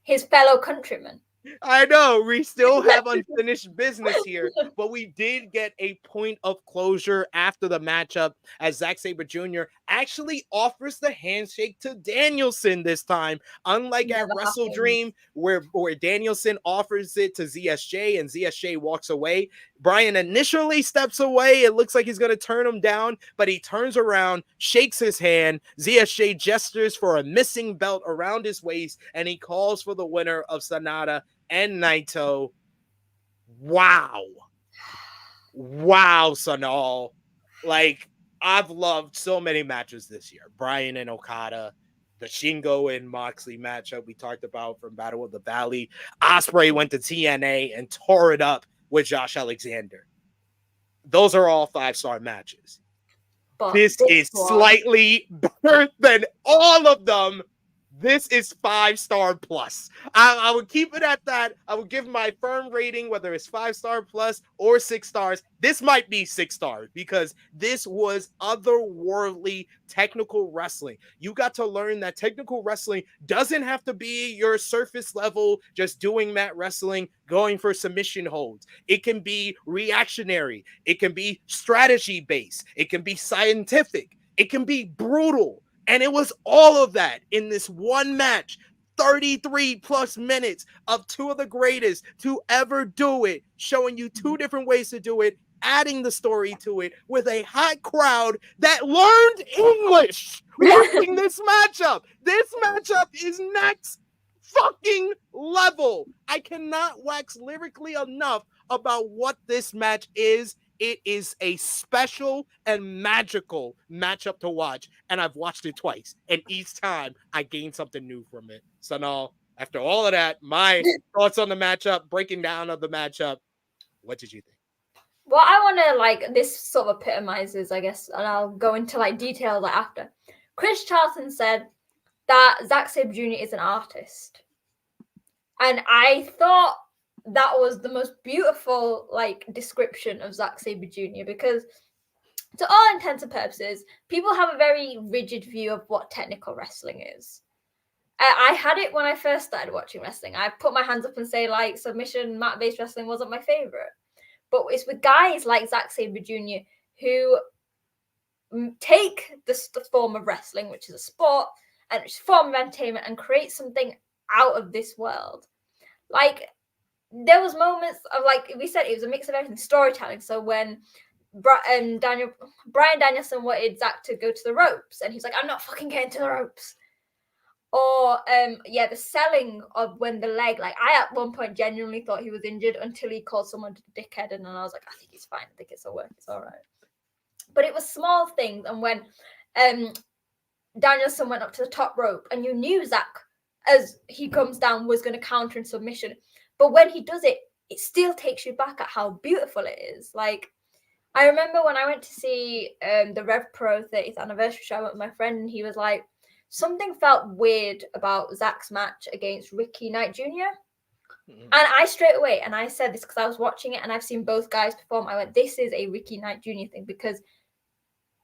his fellow countrymen. I know we still have unfinished business here, but we did get a point of closure after the matchup as Zack Sabre Jr. actually offers the handshake to Danielson this time, unlike at Wrestle Dream where Danielson offers it to ZSJ and ZSJ walks away. Bryan initially steps away. It looks like he's going to turn him down, but he turns around, shakes his hand. ZSJ gestures for a missing belt around his waist, and he calls for the winner of Sonata and Naito. Wow, Sonal. Like, I've loved so many matches this year. Bryan and Okada, the Shingo and Moxley matchup we talked about from Battle of the Valley. Ospreay went to TNA and tore it up with Josh Alexander. Those are all 5-star matches. But this is slightly better than all of them. This is 5-star plus. I would keep it at that. I would give my firm rating, whether it's 5-star plus or 6 stars. This might be 6 stars because this was otherworldly technical wrestling. You got to learn that technical wrestling doesn't have to be your surface level, just doing mat wrestling, going for submission holds. It can be reactionary. It can be strategy based. It can be scientific. It can be brutal. And it was all of that in this one match, 33 plus minutes of two of the greatest to ever do it, showing you two different ways to do it, adding the story to it with a hot crowd that learned English watching this matchup. This matchup is next fucking level. I cannot wax lyrically enough about what this match is. It is a special and magical matchup to watch, and I've watched it twice, and each time I gained something new from it. So now, after all of that, my thoughts on the matchup, breaking down of the matchup, what did you think? Well, I want to, this sort of epitomizes, I guess, and I'll go into, details after. Chris Charlton said that Zack Sabre Jr. is an artist. And I thought that was the most beautiful description of Zack Sabre Jr. because to all intents and purposes, people have a very rigid view of what technical wrestling is. I had it when I first started watching wrestling. I put my hands up and say submission mat-based wrestling wasn't my favorite. But it's with guys like Zack Sabre Jr. who take the form of wrestling, which is a sport, and it's a form of entertainment, and create something out of this world. There was moments of we said, it was a mix of everything, storytelling. So when Bryan Danielson wanted Zack to go to the ropes, and he's like, I'm not fucking getting to the ropes. Or the selling of when the leg, I at one point genuinely thought he was injured until he called someone a dickhead, and then I was like, I think he's fine. I think it's all right. But it was small things, and when Danielson went up to the top rope, and you knew Zack, as he comes down, was going to counter in submission. But when he does it, it still takes you back at how beautiful it is. I I remember when I went to see the Rev Pro 30th anniversary show with my friend, and he was like, something felt weird about Zack's match against Ricky Knight Jr. And I straight away, and I said this because I was watching it and I've seen both guys perform. I went, this is a Ricky Knight Jr. thing, because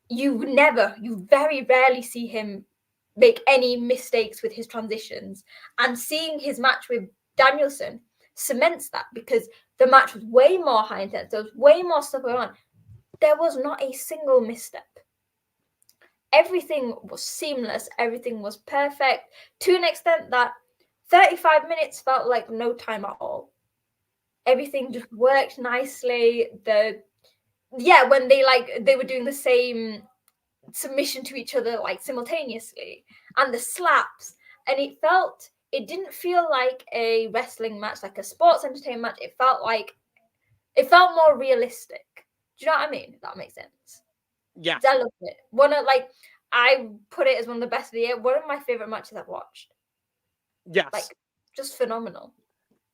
you very rarely see him make any mistakes with his transitions. And seeing his match with Danielson cements that, because the match was way more high intense. There was way more stuff going on. There was not a single misstep. Everything was seamless. Everything was perfect, to an extent that 35 minutes felt like no time at all. Everything just worked nicely. When they were doing the same submission to each other like simultaneously, and the slaps, and it didn't feel like a wrestling match, like a sports entertainment match. It felt more realistic. Do you know what I mean? If that makes sense. Yeah. I loved it. I put it as one of the best of the year. One of my favorite matches I've watched. Yes. Like, just phenomenal.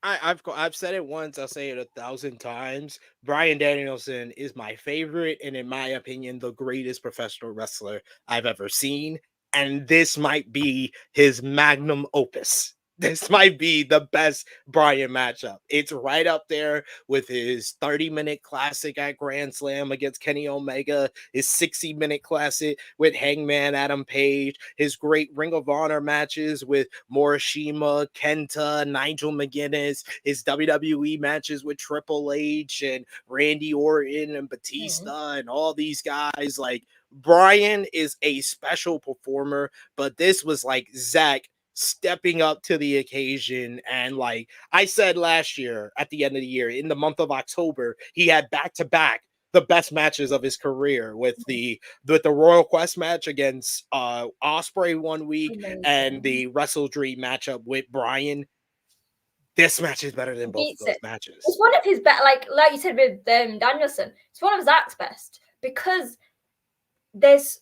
I've said it once, I'll say it 1,000 times. Bryan Danielson is my favorite, and in my opinion, the greatest professional wrestler I've ever seen. And this might be his magnum opus. This might be the best Bryan matchup. It's right up there with his 30-minute classic at Grand Slam against Kenny Omega, his 60-minute classic with Hangman Adam Page, his great Ring of Honor matches with Morishima, Kenta, Nigel McGuinness, his WWE matches with Triple H and Randy Orton and Batista and all these guys. Like, Bryan is a special performer, but this was like Zack stepping up to the occasion. And like I said last year, at the end of the year, in the month of October, he had back-to-back the best matches of his career with the Royal Quest match against Ospreay one week. Amazing. And the Wrestle Dream matchup with Bryan. This match is better than both of those matches. It's one of his best, like you said with Danielson. It's one of Zack's best, because there's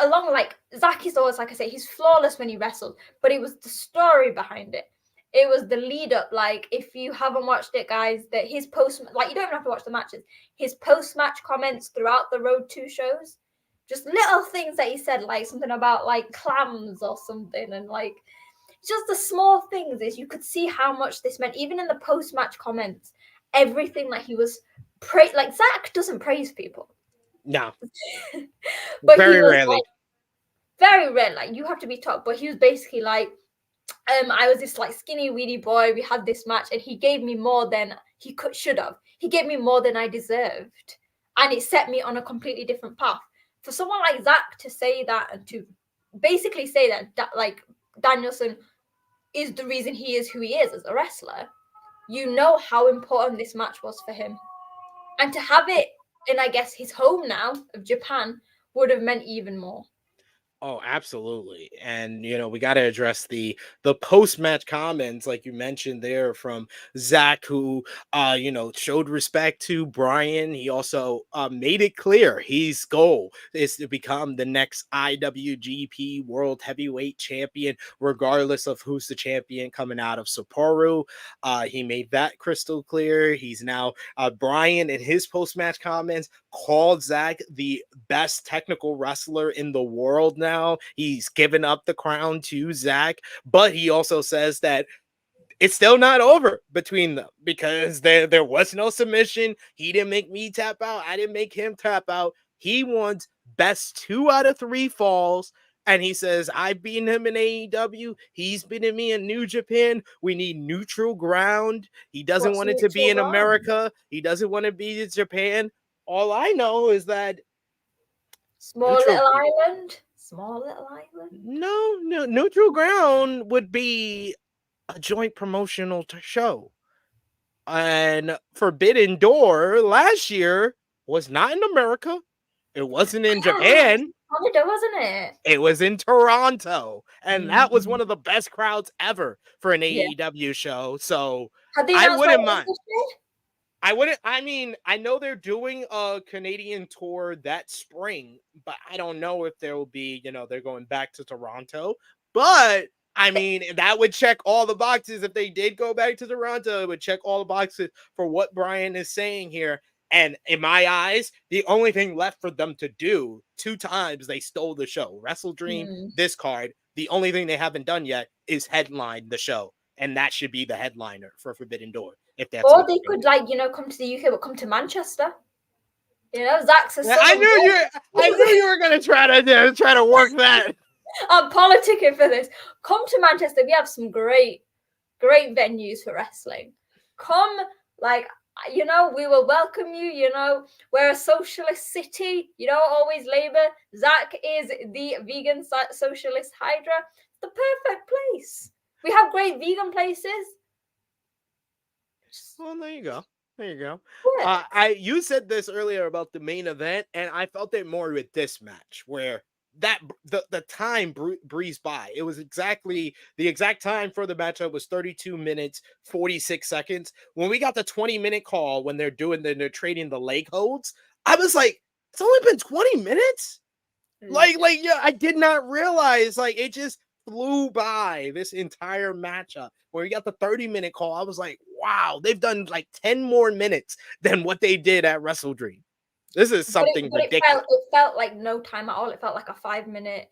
along, like, Zack is always, like I say, he's flawless when he wrestles, but it was the story behind it. It was the lead up. Like, if you haven't watched it, guys, that his post, like, you don't even have to watch the matches. His post-match comments throughout the Road 2 shows, just little things that he said, like something about like clams or something, and like just the small things, is you could see how much this meant. Even in the post-match comments, everything that he was like, Zack doesn't praise people. No. But very rarely. Like, very rare. Like, you have to be top. But he was basically like, I was this like skinny weedy boy. We had this match, and he gave me more than he should have. He gave me more than I deserved, and it set me on a completely different path. For someone like Zack to say that, and to basically say that like Danielson is the reason he is who he is as a wrestler, you know how important this match was for him, and to have it in, I guess, his home now of Japan would have meant even more. Oh, absolutely. And, you know, we got to address the post-match comments, like you mentioned there, from Zack, who, you know, showed respect to Bryan. He also made it clear his goal is to become the next IWGP World Heavyweight Champion, regardless of who's the champion coming out of Sapporo. He made that crystal clear. He's now, Bryan, in his post-match comments, called Zack the best technical wrestler in the world now. He's given up the crown to Zack, but he also says that it's still not over between them, because there was no submission. He didn't make me tap out. I didn't make him tap out. He wants best 2 out of 3 falls. And he says, I've beaten him in AEW. He's beaten me in New Japan. We need neutral ground. He doesn't want it to be in America. He doesn't want to be in Japan. All I know is that small little island. No, neutral ground would be a joint promotional show. And Forbidden Door last year was not in America. It wasn't in Japan. Canada, wasn't it? It was in Toronto. And that was one of the best crowds ever for an AEW show. So I wouldn't mind. I know they're doing a Canadian tour that spring, but I don't know if there will be, you know, they're going back to Toronto. But I mean, that would check all the boxes. If they did go back to Toronto, it would check all the boxes for what Bryan is saying here. And in my eyes, the only thing left for them to do, 2 times they stole the show. Wrestle Dream, this card. The only thing they haven't done yet is headline the show. And that should be the headliner for Forbidden Door. If that's or they could come to the UK, but come to Manchester. Zack Sabre. I knew you were gonna try to work that. I'm politicking for this. Come to Manchester. We have some great venues for wrestling. Come, we will welcome you. We're a socialist city. Always Labour. Zack is the vegan socialist Hydra. The perfect place. We have great vegan places. Well, there you go. Yeah. You said this earlier about the main event, and I felt it more with this match, where the time breezed by. It was the exact time for the matchup was 32 minutes 46 seconds. When we got the 20-minute call, when they're trading the leg holds, I was like, it's only been 20 minutes. I did not realize it just flew by this entire matchup. When we got the 30-minute call, I was like, wow, they've done 10 more minutes than what they did at Wrestle Dream. This is something ridiculous. It felt like no time at all. It felt like a 5-minute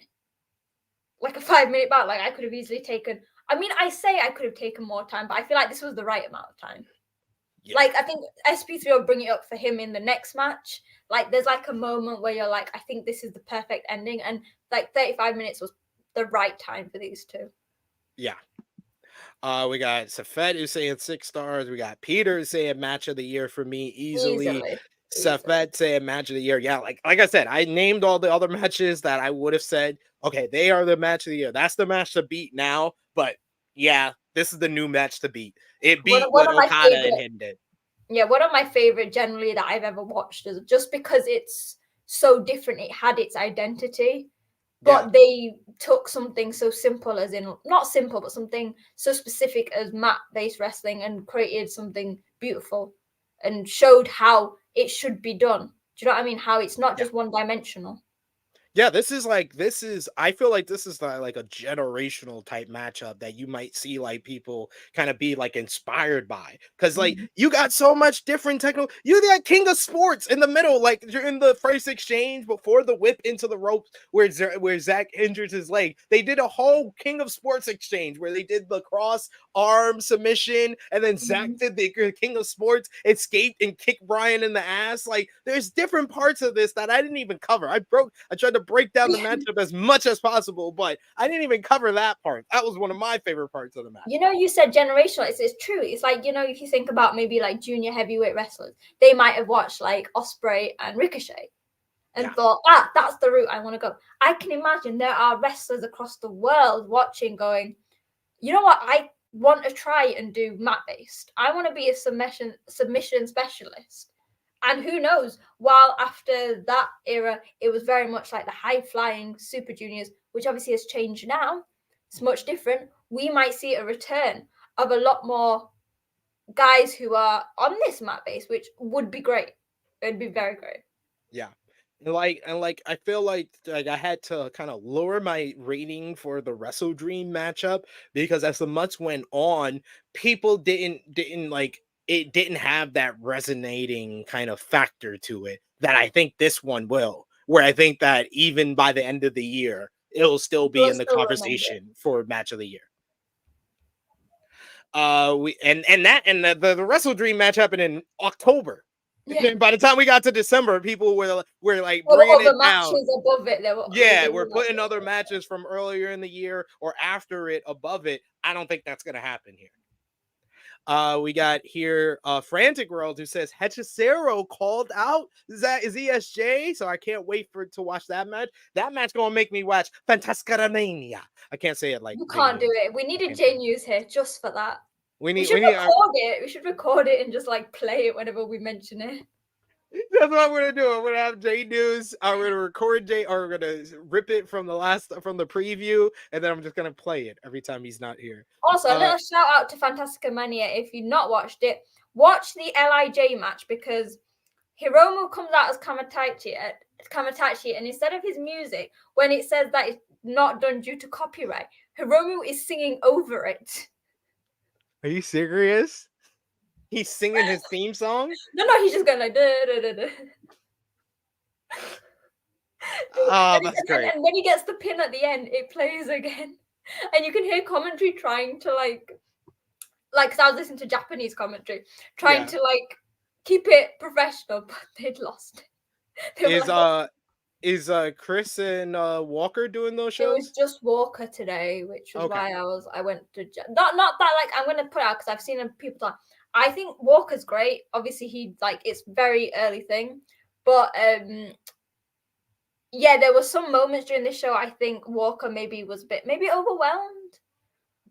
bout. I could have easily taken. I could have taken more time, but I feel like this was the right amount of time. Yeah. I think SP3 will bring it up for him in the next match. There's a moment where you're I think this is the perfect ending, and 35 minutes was the right time for these two. Yeah. We got Safed who's saying 6 stars. We got Peter saying match of the year for me easily. Safed saying match of the year. Yeah, like I said, I named all the other matches that I would have said, okay, they are the match of the year. That's the match to beat now. But yeah, this is the new match to beat. It beat what Okada and him did. Yeah, one of my favorite generally that I've ever watched is just because it's so different. It had its identity. But they took something so simple as in, not simple, but something so specific as mat-based wrestling and created something beautiful and showed how it should be done. Do you know what I mean? How it's not just one-dimensional. Yeah, I feel like this is like a generational type matchup that you might see people kind of be inspired by, because you got so much different technical. You got King of Sports in the middle, you're in the first exchange before the whip into the ropes where Zack injures his leg. They did a whole King of Sports exchange where they did the cross arm submission, and then Zack did the King of Sports, escaped and kicked Bryan in the ass. There's different parts of this that I didn't even cover. I tried to break down the matchup as much as possible, but I didn't even cover that part. That was one of my favorite parts of the match. You said generational. It's true. It's if you think about maybe junior heavyweight wrestlers, they might have watched Ospreay and Ricochet and thought, that's the route I want to go. I can imagine there are wrestlers across the world watching going, you know what, I want to try and do mat-based. I want to be a submission specialist. And who knows, while after that era, it was very much like the high-flying Super Juniors, which obviously has changed now. It's much different. We might see a return of a lot more guys who are on this mat base, which would be great. It'd be very great. Yeah. And I feel like I had to kind of lower my rating for the Wrestle Dream matchup, because as the months went on, people didn't it didn't have that resonating kind of factor to it that I think this one will, where I think that even by the end of the year, it'll still be in the conversation for match of the year. The Wrestle Dream match happened in October. Yeah. And by the time we got to December, people were bringing it down. Above it. We're putting other matches from earlier in the year or after it above it. I don't think that's going to happen here. We got here Frantic World who says Hechicero called out ESJ, so I can't wait to watch that match. That match gonna make me watch Fantascaramania. I can't say it like you can't do it. We needed J News here just for that. We should record it and just play it whenever we mention it. That's what I'm gonna do. I'm gonna have J News. I'm gonna record we're gonna rip it from the preview, and then I'm just gonna play it every time he's not here. Also, a little shout out to Fantastica Mania. If you've not watched it, watch the LIJ match, because Hiromu comes out as Kamataichi, and instead of his music, when it says that it's not done due to copyright, Hiromu is singing over it. Are you serious? He's singing his theme song? No, he's just going like da, da, da, da. Oh, that's great. And when he gets the pin at the end, it plays again. And you can hear commentary trying to like, because I was listening to Japanese commentary, trying to like keep it professional, but they'd lost it. Is Chris and Walker doing those shows? It was just Walker today, which was why I went to not that like I'm gonna put out because I've seen people talk. I think Walker's great. Obviously, he like it's very early thing, but yeah, there were some moments during this show I think Walker maybe was a bit overwhelmed.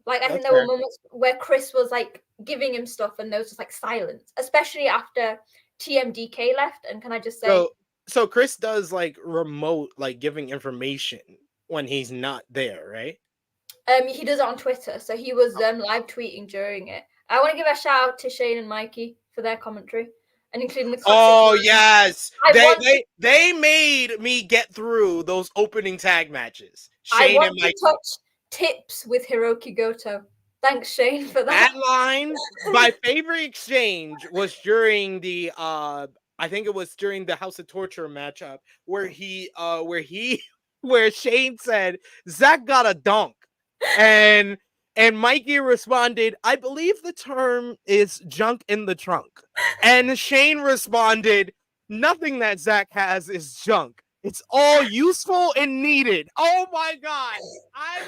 Like I think there were moments where Chris was like giving him stuff and there was just like silence, especially after TMDK left. And can I just say, so Chris does like remote like giving information when he's not there, right? He does it on Twitter, so he was live tweeting during it. I want to give a shout out to Shane and Mikey for their commentary, and including the classic. Oh yes, they made me get through those opening tag matches. Shane and Mikey. Touch tips with Hiroki Goto. Thanks, Shane, for that. That line, my favorite exchange was during the I think it was during the House of Torture matchup where Shane said Zack got a dunk, and Mikey responded, I believe the term is junk in the trunk, and Shane responded, nothing that Zack has is junk. It's all useful and needed. Oh my God. I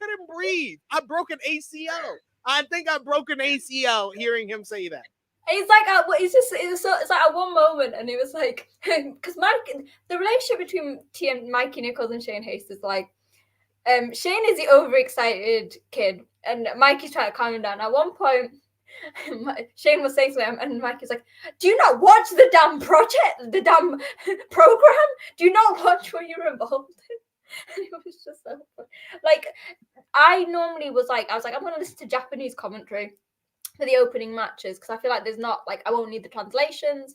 couldn't breathe. I broke an ACL. I think I broke an ACL hearing him say that. It's like it's like at one moment, and it was like because the relationship between Mikey Nichols and Shane Haste is like Shane is the overexcited kid, and Mikey's trying to calm him down. At one point, Shane was saying something, and Mikey's like, "Do you not watch the damn project, the damn program? Do you not watch what you're involved in?" And it was just so funny. Like I normally was like, I'm going to listen to Japanese commentary for the opening matches because I feel like there's not like I won't need the translations.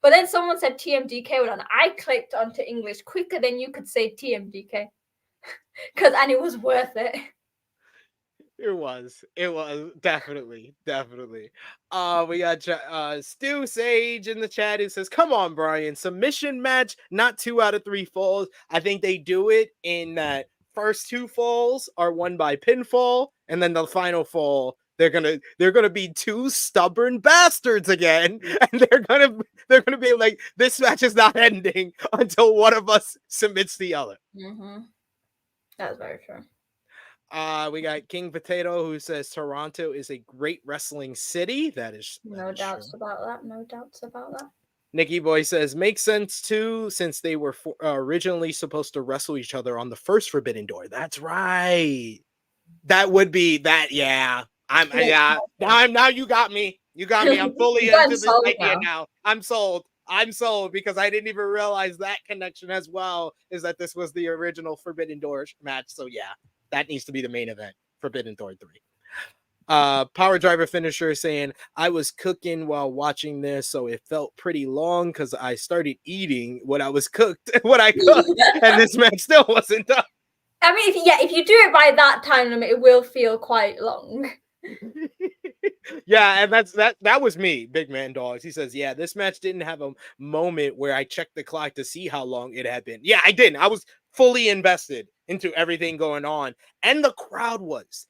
But then someone said TMDK went on. I clicked onto English quicker than you could say TMDK and it was worth it. It was definitely. We got Stu Sage in the chat who says, "Come on, Bryan, submission match, not 2 out of 3 falls. I think they do it in that first 2 falls are won by pinfall, and then the final fall." They're gonna be 2 stubborn bastards again, and they're gonna be like, this match is not ending until one of us submits the other. Mm-hmm. That's very true. We got King Potato who says Toronto is a great wrestling city. That is no doubts about that. Nikki Boy says makes sense too, since they were originally supposed to wrestle each other on the first Forbidden Door. That's right. That would be that. Yeah. Now you got me. I'm fully into this idea now. I'm sold because I didn't even realize that connection as well, is that this was the original Forbidden Door match. So yeah, that needs to be the main event, Forbidden Door 3. Power Driver Finisher saying, I was cooking while watching this, so it felt pretty long because I started eating what I cooked, and this match still wasn't done. I mean, if you do it by that time limit, it will feel quite long. Yeah, and that was me, Big Man Dogs. He says, yeah, this match didn't have a moment where I checked the clock to see how long it had been. Yeah, I didn't. I was fully invested into everything going on, and the crowd was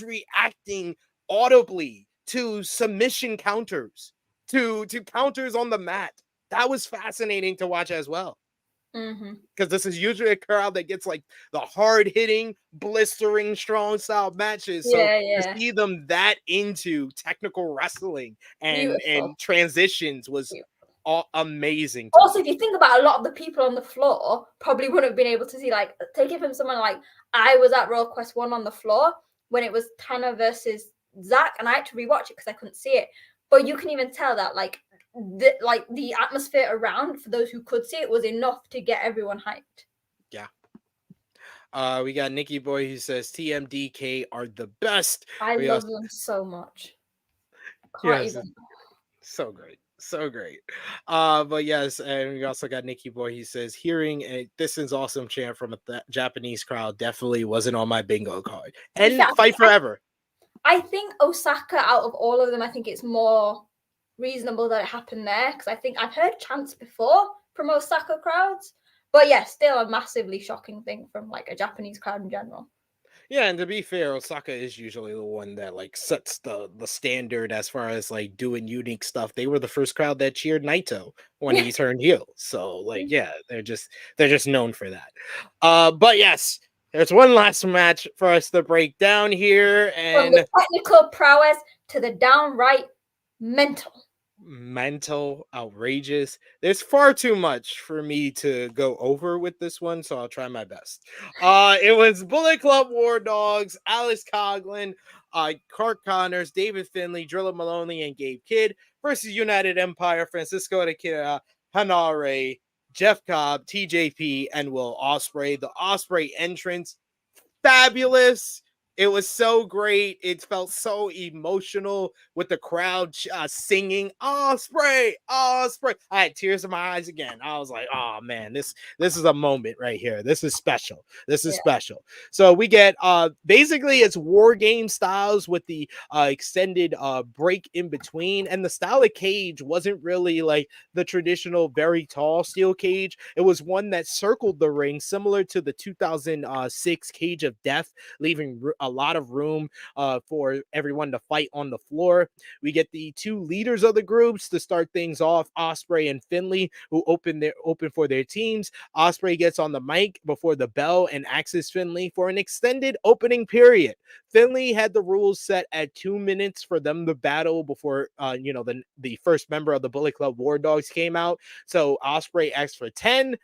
reacting audibly to submission counters, to counters on the mat. That was fascinating to watch as well. Because this is usually a crowd that gets like the hard-hitting, blistering, strong style matches. So to see them that into technical wrestling and transitions was amazing. Also, if you think about a lot of the people on the floor probably wouldn't have been able to see, like, take it from someone like I was at Royal Quest 1 on the floor when it was Tanner versus Zack, and I had to rewatch it because I couldn't see it. But you can even tell that the atmosphere around, for those who could see it, was enough to get everyone hyped. Yeah. We got Nikki Boy who says TMDK are the best. I love them so much. So great. But yes, and we also got Nikki Boy. He says hearing a "This is awesome" chant from a Japanese crowd definitely wasn't on my bingo card. And Fight Forever. I think Osaka, out of all of them, I think it's more reasonable that it happened there, because I think I've heard chants before from Osaka crowds. But yeah, still a massively shocking thing from like a Japanese crowd in general. Yeah, and to be fair, Osaka is usually the one that like sets the standard as far as like doing unique stuff. They were the first crowd that cheered Naito when he turned heel. So like yeah, they're just known for that. But yes, there's one last match for us to break down here, From and the technical prowess to the downright mental. outrageous. There's far too much for me to go over with this one, so I'll try my best. It was Bullet Club War Dogs, Alice Coughlin, Clark Connors, David Finlay, Drilla Maloney, and Gabe Kidd versus United Empire, Francisco Akira, Hanare, Jeff Cobb, TJP, and Will Ospreay. The Ospreay entrance, fabulous. It was so great. It felt so emotional with the crowd singing "Ospreay, Ospreay." I had tears in my eyes again. I was like, "Oh man, this is a moment right here. This is special. This is special." So we get basically it's war game styles with the extended break in between, and the style of cage wasn't really like the traditional very tall steel cage. It was one that circled the ring, similar to the 2006 Cage of Death, leaving a lot of room for everyone to fight on the floor. We get the two leaders of the groups to start things off, Ospreay and Finlay, who open for their teams. Ospreay gets on the mic before the bell and axes Finlay for an extended opening period. Finlay had the rules set at 2 minutes for them to battle before the first member of the Bullet Club War Dogs came out. So Ospreay asked for 10.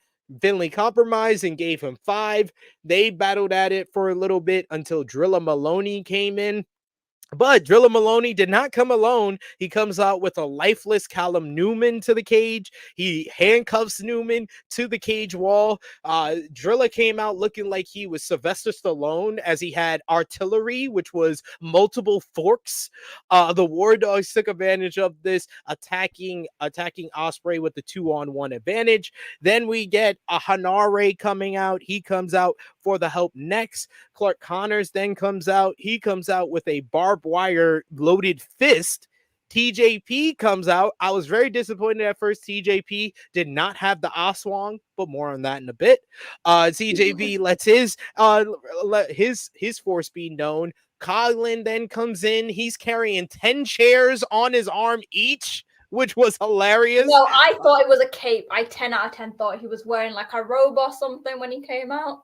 Finlay compromised and gave him 5. They battled at it for a little bit until Drilla Maloney came in. But Drilla Maloney did not come alone. He comes out with a lifeless Callum Newman to the cage. He handcuffs Newman to the cage wall. Drilla came out looking like he was Sylvester Stallone, as he had artillery, which was multiple forks. The War Dogs took advantage of this, attacking Ospreay with the 2-on-1 advantage. Then we get a Hanare coming out. He comes out for the help next. Clark Connors then comes out. He comes out with a barbed wire loaded fist. TJP comes out. I was very disappointed at first. TJP did not have the Aswang, but more on that in a bit. TJP lets his force be known. Coughlin then comes in. He's carrying 10 chairs on his arm each, which was hilarious. No, I thought it was a cape. I 10 out of 10 thought he was wearing like a robe or something when he came out.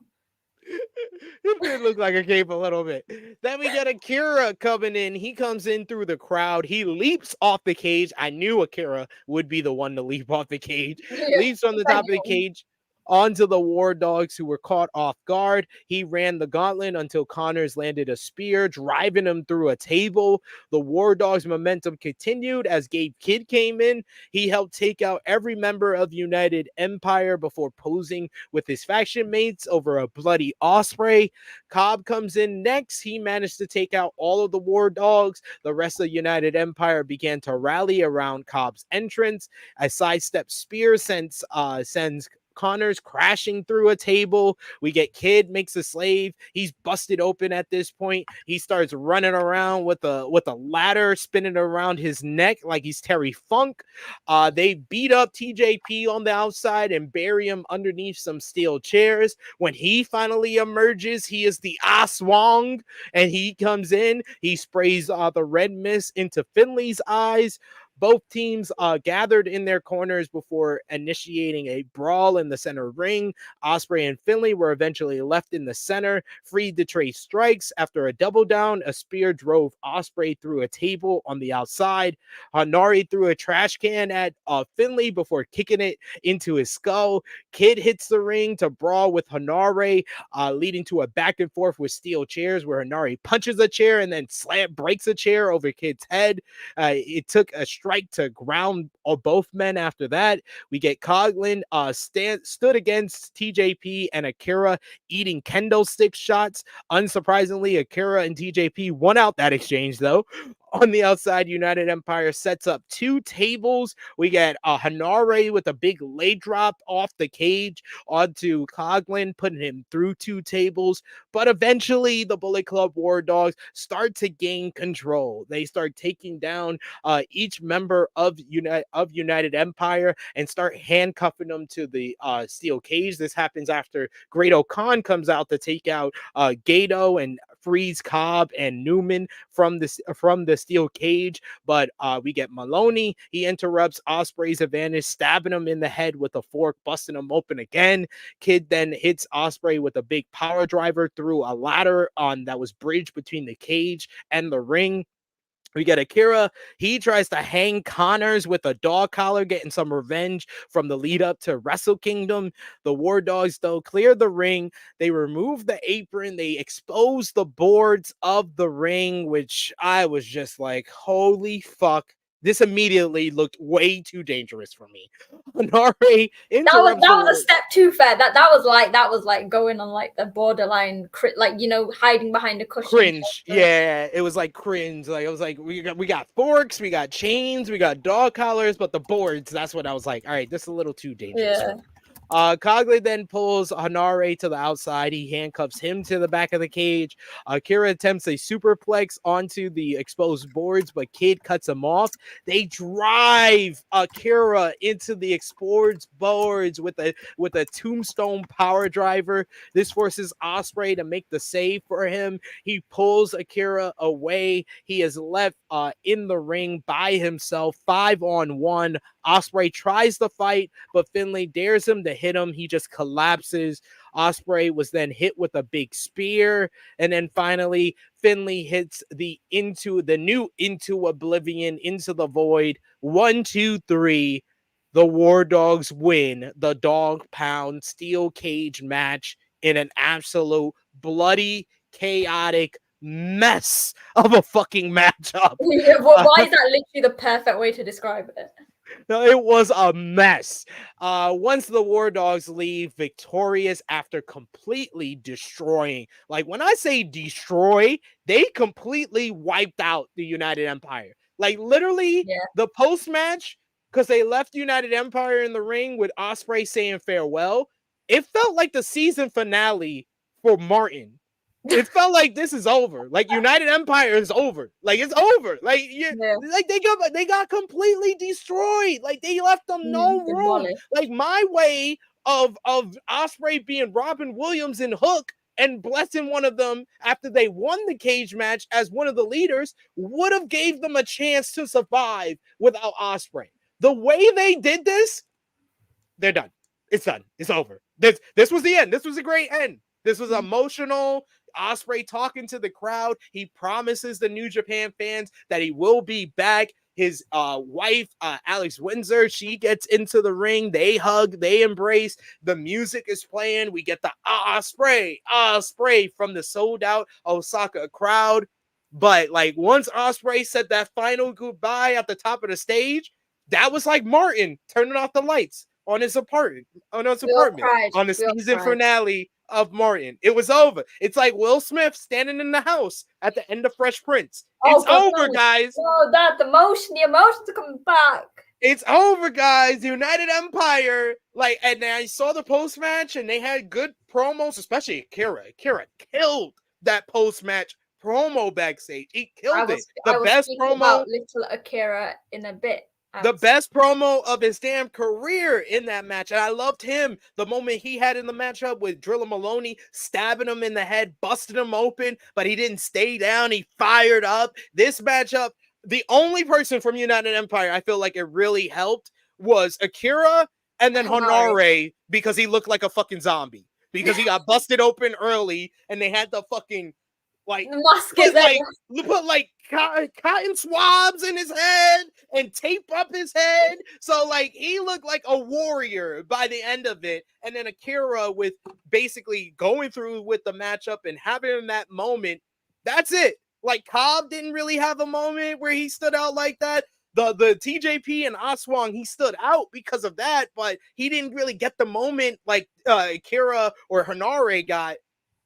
It did look like a cape a little bit. Then we get Akira coming in. He comes in through the crowd. He leaps off the cage. I knew Akira would be the one to leap off the cage. Leaps from the top of the cage onto the War Dogs, who were caught off guard. He ran the gauntlet until Connors landed a spear, driving him through a table. The War Dogs' momentum continued as Gabe Kidd came in. He helped take out every member of United Empire before posing with his faction mates over a bloody Ospreay. Cobb comes in next. He managed to take out all of the War Dogs. The rest of United Empire began to rally around Cobb's entrance. A sidestep spear sends Connors crashing through a table. We get Kidd makes a slave. He's busted open at this point. He starts running around with a ladder spinning around his neck like he's Terry Funk. They beat up TJP on the outside and bury him underneath some steel chairs. When he finally emerges, he is the Aswang, and he comes in. He sprays the red mist into Finlay's eyes. Both teams gathered in their corners before initiating a brawl in the center ring. Ospreay and Finlay were eventually left in the center, freed to trade strikes. After a double down, a spear drove Ospreay through a table on the outside. Hanare threw a trash can at Finlay before kicking it into his skull. Kidd hits the ring to brawl with Hanare, leading to a back and forth with steel chairs where Hanare punches a chair and then breaks a chair over Kidd's head. It took a strike to ground both men. After that, we get Coughlin stood against TJP and Akira, eating kendo stick shots. Unsurprisingly, Akira and TJP won out that exchange, though. On the outside, United Empire sets up 2 tables. We get Hanare with a big leg drop off the cage onto Coughlin, putting him through 2 tables. But eventually, the Bullet Club War Dogs start to gain control. They start taking down each member of United Empire and start handcuffing them to the steel cage. This happens after Great Khan comes out to take out Gato and frees Cobb and Newman from the steel cage. But we get Maloney. He interrupts Ospreay's advantage, stabbing him in the head with a fork, busting him open again. Kid then hits Ospreay with a big power driver through a ladder that was bridged between the cage and the ring. We get Akira. He tries to hang Connors with a dog collar, getting some revenge from the lead up to Wrestle Kingdom. The War Dogs, though, clear the ring. They remove the apron. They expose the boards of the ring, which I was just like, holy fuck. This immediately looked way too dangerous for me. Hanare interrupts. That was a step too far. That was like going on like the borderline, like, you know, hiding behind a cushion. Cringe. Yeah, it was like cringe. Like, it was like we got forks, we got chains, we got dog collars, but the boards, that's what I was like, all right, this is a little too dangerous. Yeah. Cogley then pulls Hanare to the outside. He handcuffs him to the back of the cage. Akira attempts a superplex onto the exposed boards, but Kid cuts him off. They drive Akira into the exposed boards with a tombstone power driver. This forces Ospreay to make the save for him. He pulls Akira away. He is left in the ring by himself, 5-on-1. Ospreay tries to fight, but Finlay dares him to hit him. He just collapses. Ospreay was then hit with a big spear, and then finally Finlay hits the new into oblivion, into the void. 1, 2, 3. The War Dogs win the dog pound steel cage match in an absolute bloody, chaotic mess of a fucking matchup. Yeah, well, why is that literally the perfect way to describe it? No, it was a mess. Once the War Dogs leave victorious after completely destroying, like when I say destroy, they completely wiped out the United Empire. Like literally the post-match, because they left United Empire in the ring with Ospreay saying farewell, it felt like the season finale for Martin. It felt like this is over. Like United Empire is over. Like it's over. Like like they got completely destroyed. Like they left them no room. Like my way of Ospreay being Robin Williams and Hook and blessing one of them after they won the cage match as one of the leaders would have gave them a chance to survive without Ospreay. The way they did this, they're done. It's done. It's over. This was the end. This was a great end. This was emotional. Ospreay talking to the crowd. He promises the New Japan fans that he will be back. His wife, Alex Windsor, she gets into the ring. They hug. They embrace. The music is playing. We get the Ospreay from the sold out Osaka crowd. But like once Ospreay said that final goodbye at the top of the stage, that was like Martin turning off the lights on his apartment, on the season finale of Martin. It was over. It's like Will Smith standing in the house at the end of Fresh Prince. It's over, guys. Oh, the emotions are coming back. It's over, guys. United Empire. Like, and I saw the post match, and they had good promos, especially Akira. Akira killed that post match promo backstage. He killed it. The best promo about little Akira in a bit. The best promo of his damn career in that match. And I loved him. The moment he had in the matchup with Drilla Maloney, stabbing him in the head, busting him open, but he didn't stay down. He fired up. This matchup, the only person from United Empire I feel like it really helped was Akira and then Hanare, because he looked like a fucking zombie. Because he got busted open early and they had the fucking like put like cotton swabs in his head and tape up his head, so like he looked like a warrior by the end of it. And then Akira with basically going through with the matchup and having that moment. That's it. Like Cobb didn't really have a moment where he stood out like that. The TJP and Aswang, he stood out because of that, but he didn't really get the moment like Akira or Hanare got.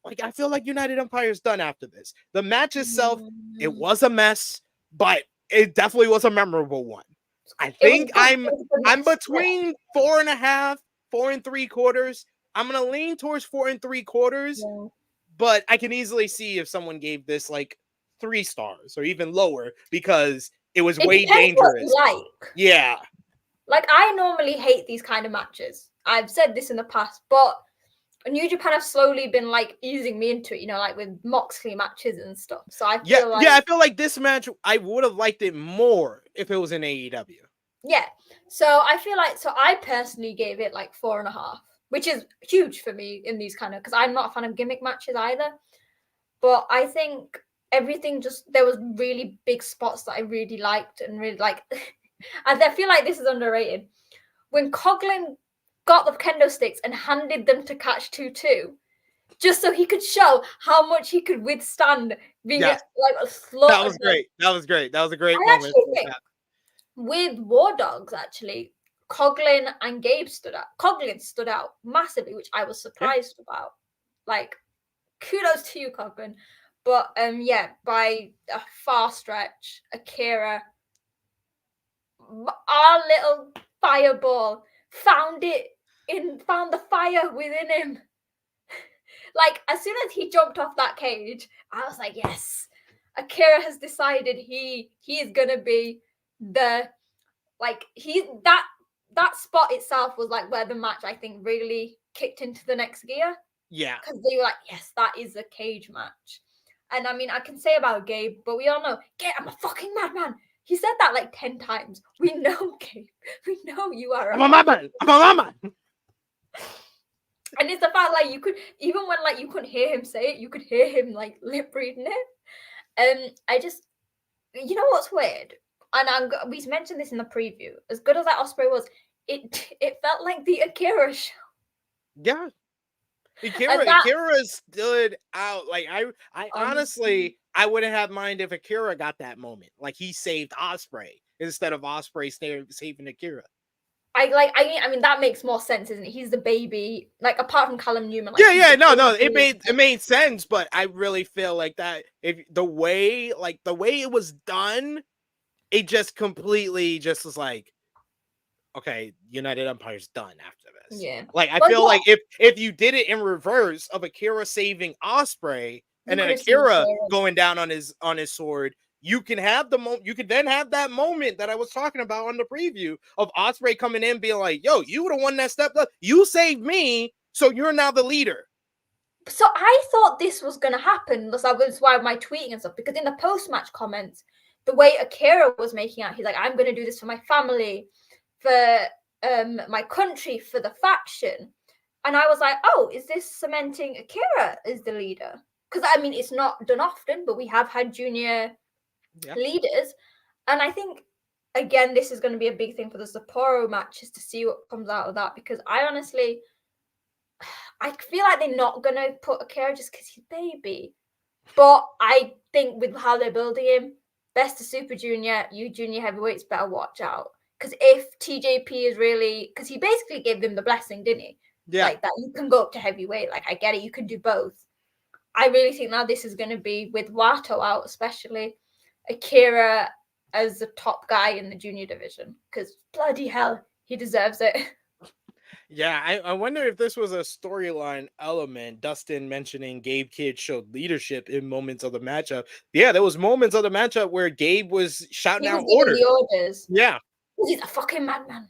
Like, I feel like United Empire is done after this. The match itself, it was a mess. but it definitely was a memorable one. I think I'm between 4.5, 4 3/4. I'm gonna lean towards 4 3/4, but I can easily see if someone gave this like 3 stars or even lower because it was way dangerous. Yeah. Like, I normally hate these kind of matches. I've said this in the past, but New Japan have slowly been like easing me into it, you know, like with Moxley matches and stuff. So I feel I feel like this match I would have liked it more if it was in AEW. Yeah. So I feel like, so I personally gave it like 4.5, which is huge for me in these kind of, because I'm not a fan of gimmick matches either. But I think everything just, there was really big spots that I really liked and really like. And I feel like this is underrated. When Coughlin got the kendo sticks and handed them to Catch 2-2, just so he could show how much he could withstand being like a slow. That was great. That was great. That was a great moment. With War Dogs, actually, Coughlin and Gabe stood out. Coughlin stood out massively, which I was surprised about. Like, kudos to you, Coughlin. But by a far stretch, Akira, our little fireball, found the fire within him. Like, as soon as he jumped off that cage, I was like, yes, Akira has decided he is gonna be the, like, that spot itself was like where the match, I think, really kicked into the next gear. Yeah. Because they were like, yes, that is a cage match. And I mean, I can say about Gabe, but we all know, Gabe, I'm a fucking madman. He said that like 10 times. We know, Gabe. We know you are I'm a madman. I'm a madman. And it's the fact, like, you could, even when like you couldn't hear him say it, you could hear him like lip reading it. I just, you know what's weird? And we mentioned this in the preview. As good as that Ospreay was, it felt like the Akira show. Yeah. Akira stood out. Like, I honestly, I wouldn't have mind if Akira got that moment. Like, he saved Ospreay instead of Ospreay saving Akira. I mean that makes more sense, isn't it? He's the baby, like, apart from Callum Newman. Like, it made sense, but I really feel like that if the way it was done, it just completely just was like, okay, United Empire's done after this. Yeah. Like, I feel like if you did it in reverse of Akira saving Ospreay and then Akira going down on his sword, you can have you could then have that moment that I was talking about on the preview of Ospreay coming in being like, yo, you would have won that step up. You saved me, so you're now the leader. So I thought this was going to happen. That was why my tweeting and stuff, because in the post-match comments, the way Akira was making out, he's like, I'm going to do this for my family, for my country, for the faction. And I was like, oh, is this cementing Akira as the leader? Because, I mean, it's not done often, but we have had junior leaders. And I think, again, this is going to be a big thing for the Sapporo matches to see what comes out of that. Because I feel like they're not going to put Akira just because he's baby. But I think with how they're building him, best of Super Junior, you junior heavyweights better watch out. Because if TJP is really, because he basically gave them the blessing, didn't he? Yeah. Like that you can go up to heavyweight. Like, I get it, you can do both. I really think now this is going to be, with Wato out especially, Akira as the top guy in the junior division. Because bloody hell, he deserves it. Yeah, I wonder if this was a storyline element. Dustin mentioning Gabe Kidd showed leadership in moments of the matchup. Yeah, there was moments of the matchup where Gabe was shouting out orders. Yeah. He's a fucking madman.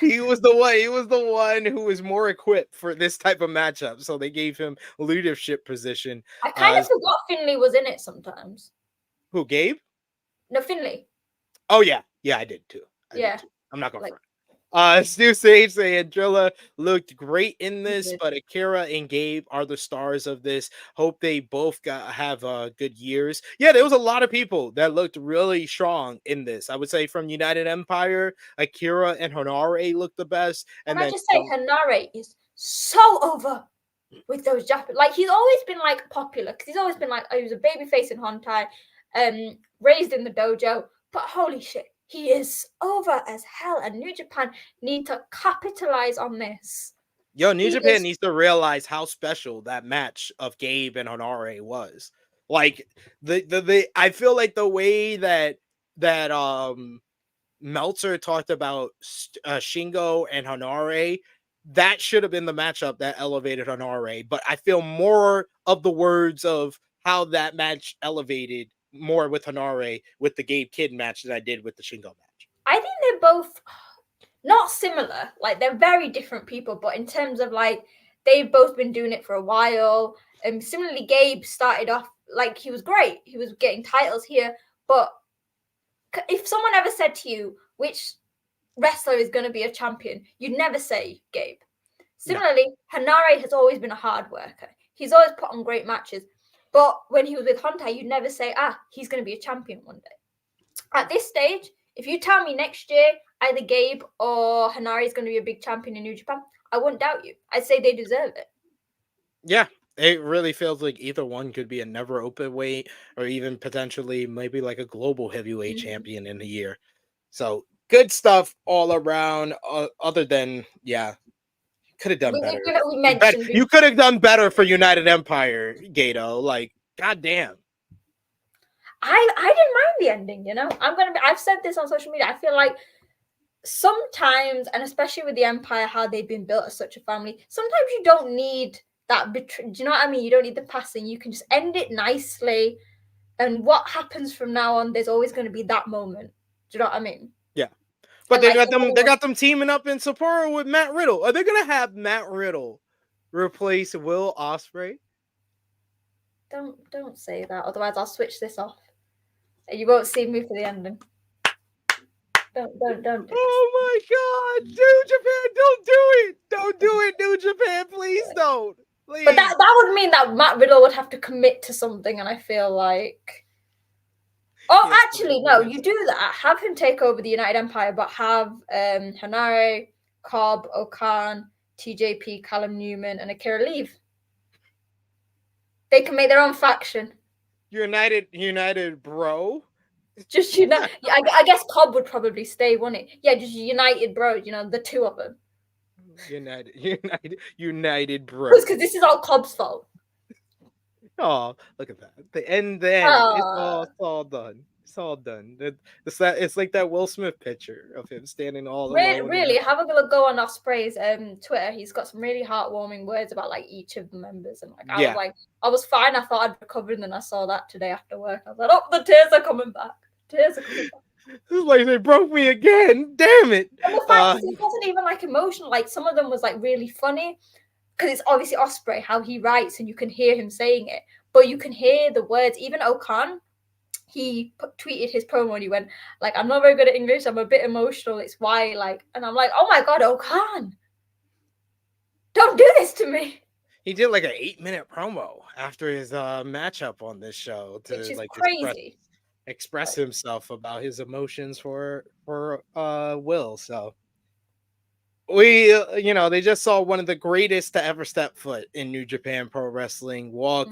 He was the one who was more equipped for this type of matchup. So they gave him a leadership position. I kind of forgot Finlay was in it sometimes. Who, Gabe? No, Finlay. Oh, yeah. Yeah, I did too. I'm not going to front. Stu Sage saying Drilla looked great in this, but Akira and Gabe are the stars of this. Hope they both have good years. Yeah, there was a lot of people that looked really strong in this. I would say from United Empire, Akira and Hanare looked the best. And I just say Hanare is so over with those Japanese. Like, he's always been like popular because he's always been like, he was a babyface in Hontai, raised in the dojo, but holy shit. He is over as hell, and New Japan need to capitalize on this. New Japan needs to realize how special that match of Gabe and Hanare was. Like I feel like the way that Meltzer talked about Shingo and Hanare, that should have been the matchup that elevated Hanare. But I feel more of the words of how that match elevated more with Hanare with the Gabe Kidd match than I did with the Shingo match. I think they're both not similar. Like, they're very different people, but in terms of like, they've both been doing it for a while. And similarly, Gabe started off like he was great. He was getting titles here, but if someone ever said to you which wrestler is going to be a champion, you'd never say Gabe. Similarly, no. Hanare has always been a hard worker. He's always put on great matches. But when he was with Hontai, you'd never say, he's going to be a champion one day. At this stage, if you tell me next year either Gabe or Hanare is going to be a big champion in New Japan, I wouldn't doubt you. I'd say they deserve it. Yeah, it really feels like either one could be a never open weight or even potentially maybe like a global heavyweight champion in a year. So good stuff all around. Other than, could have done better. We mentioned you could have done better for United Empire, Gato. Like, goddamn. I didn't mind the ending, you know. I've said this on social media. I feel like sometimes, and especially with the Empire, how they've been built as such a family, sometimes you don't need that do you know what I mean? You don't need the passing. You can just end it nicely. And what happens from now on, there's always going to be that moment. Do you know what I mean? Yeah. But they got them teaming up in Sapporo with Matt Riddle. Are they gonna have Matt Riddle replace Will Ospreay? Don't say that. Otherwise I'll switch this off. You won't see me for the ending. Don't. Oh my God, New Japan, don't do it! Don't do it, New Japan, please don't. Please. But that would mean that Matt Riddle would have to commit to something, and I feel like. Oh, actually, no, you do that. Have him take over the United Empire, but have Hanare, Cobb, Okan, TJP, Callum Newman, and Akira leave. They can make their own faction. United, bro. Just United. I guess Cobb would probably stay, wouldn't it? Yeah, just United, bro. You know, the two of them. United, bro. Because this is all Cobb's fault. Oh, look at that. The end. It's all done. It's all done. It's like that Will Smith picture of him standing all alone. Really, have a go on Ospreay's Twitter. He's got some really heartwarming words about like each of the members, and like I was fine. I thought I'd recovered, and then I saw that today after work. I was like, oh, the tears are coming back. It's like they broke me again. Damn it! And the fact it wasn't even like emotional. Like some of them was like really funny. Because it's obviously Ospreay, how he writes, and you can hear him saying it. But you can hear the words. Even Okan, he tweeted his promo and he went, like, I'm not very good at English. I'm a bit emotional. It's why, like, and I'm like, oh my God, Okan. Don't do this to me. He did like an 8-minute promo after his matchup on this show to which is like crazy. Express himself about his emotions for Will. So we, they just saw one of the greatest to ever step foot in New Japan Pro Wrestling walk.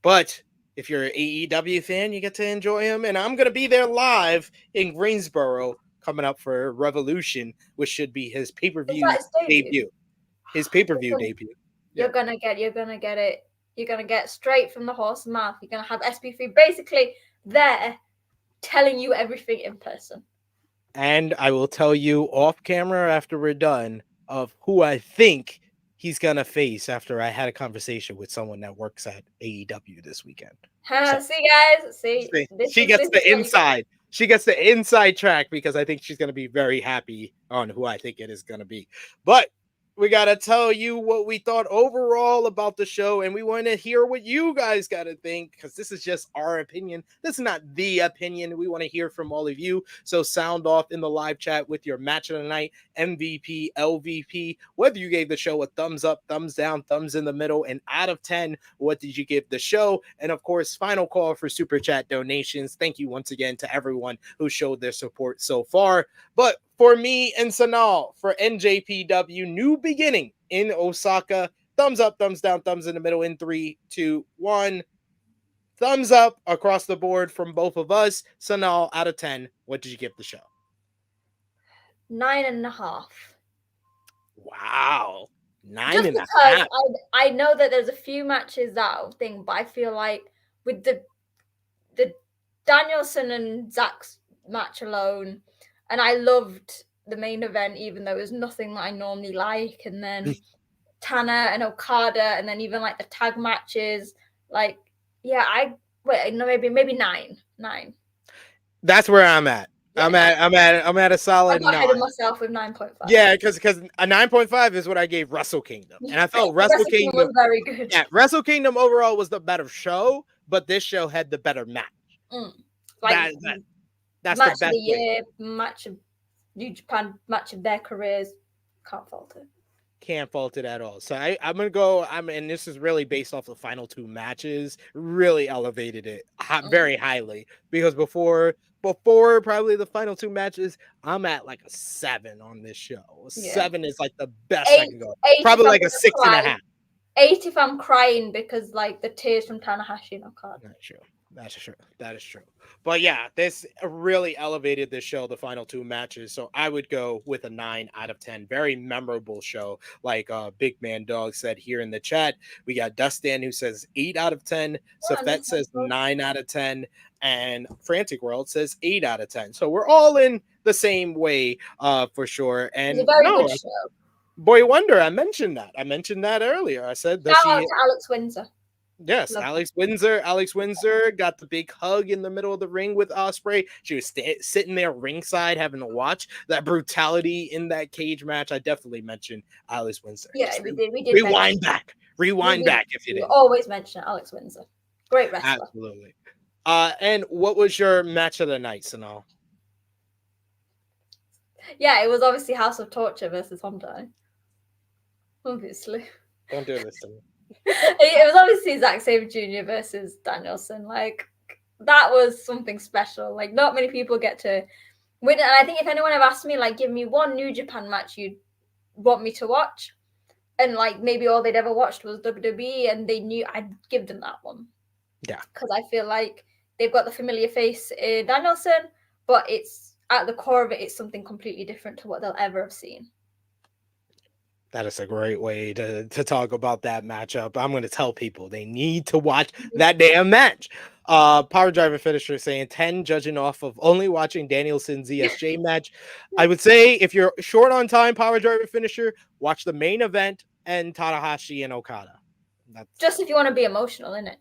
But if you're an AEW fan, you get to enjoy him. And I'm going to be there live in Greensboro coming up for Revolution, which should be his pay-per-view debut. His pay-per-view debut. You're going to get it. You're going to get straight from the horse's mouth. You're going to have SB3 basically there telling you everything in person. And I will tell you off camera after we're done of who I think he's going to face after I had a conversation with someone that works at AEW this weekend. See, guys. She gets the inside. She gets the inside track because I think she's going to be very happy on who I think it is going to be. But we got to tell you what we thought overall about the show, and we want to hear what you guys got to think because this is just our opinion. This is not the opinion. We want to hear from all of you. So sound off in the live chat with your match of the night, MVP, LVP, whether you gave the show a thumbs up, thumbs down, thumbs in the middle, and out of 10, what did you give the show? And of course, final call for super chat donations. Thank you once again to everyone who showed their support so far. But for me and Sonal, for NJPW, new beginning in Osaka. Thumbs up, thumbs down, thumbs in the middle in 3, 2, 1. Thumbs up across the board from both of us. Sonal, out of 10, what did you give the show? 9.5. Wow. 9.5. Just because I know that there's a few matches that I think, but I feel like with the Danielson and Zack's match alone, and I loved the main event, even though it was nothing that I normally like. And then Tanner and Okada, and then even like the tag matches, like maybe nine. That's where I'm at. Yeah. I'm at a solid 9. I got ahead of myself with 9.5. Yeah, because a 9.5 is what I gave Wrestle Kingdom, and I felt Wrestle Kingdom was very good. Yeah, Wrestle Kingdom overall was the better show, but this show had the better match. Like that's match the best of the year, match of New Japan, match of their careers. Can't fault it. Can't fault it at all. So I'm gonna go. And this is really based off the final 2 matches. Really elevated it very highly, because before probably the final 2 matches, I'm at like a 7 on this show. 7 is like the best I can go. Probably like a 6.5. 8 if I'm crying because like the tears from Tanahashi and Okada. That's true. That is true. But yeah, this really elevated this show, the final 2 matches. So I would go with a 9 out of 10. Very memorable show. Like Big Man Dog said here in the chat. We got Dustin who says 8 out of 10. Safet says 9 out of 10. And Frantic World says 8 out of 10. So we're all in the same way for sure. And it's a very good show. Boy Wonder, I mentioned that earlier. I said shout out to Alex Windsor. Yes, Alex Windsor got the big hug in the middle of the ring with Ospreay. She was sitting there ringside having to watch that brutality in that cage match. I definitely mentioned Alex Windsor. Yeah, we did. Rewind back if you did. Always mention Alex Windsor. Great wrestler. Absolutely. And what was your match of the night, Sonal? Yeah, it was obviously House of Torture versus Honda. Obviously. Don't do this to me. It was obviously Zack Sabre Jr. versus Danielson. Like, that was something special. Like, not many people get to win it. And I think if anyone ever asked me, like, give me one New Japan match you'd want me to watch, and like maybe all they'd ever watched was WWE, and they knew, I'd give them that one. Yeah. Because I feel like they've got the familiar face in Danielson, but it's at the core of it, it's something completely different to what they'll ever have seen. That is a great way to talk about that matchup. I'm going to tell people they need to watch that damn match. Power Driver Finisher saying 10, judging off of only watching Danielson's ZSJ match. I would say if you're short on time, Power Driver Finisher, watch the main event and Tanahashi and Okada. That's just if you want to be emotional, innit?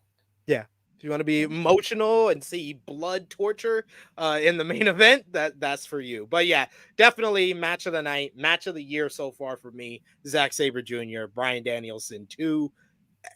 Yeah. If you want to be emotional and see blood torture in the main event, that's for you. But yeah, definitely match of the night, match of the year so far for me. Zack Sabre Jr., Bryan Danielson 2,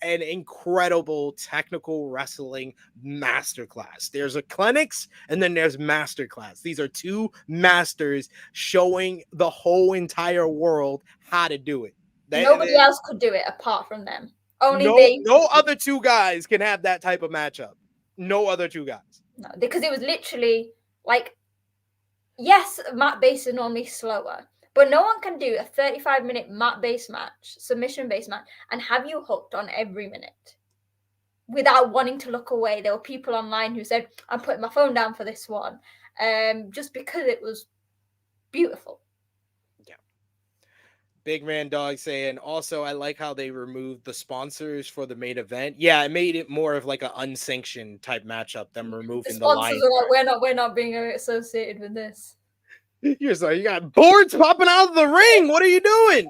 an incredible technical wrestling masterclass. There's a clinics and then there's masterclass. These are 2 masters showing the whole entire world how to do it. Nobody else could do it apart from them. No other 2 guys can have that type of matchup. No other 2 guys. No, because it was literally like, yes, mat-based is normally slower, but no one can do a 35-minute mat-based match, submission-based match, and have you hooked on every minute without wanting to look away. There were people online who said, I'm putting my phone down for this one, just because it was beautiful. Big Man Dog saying, also, I like how they removed the sponsors for the main event. Yeah, it made it more of like an unsanctioned type matchup than removing the line. Are like, we're not being associated with this. You got boards popping out of the ring. What are you doing?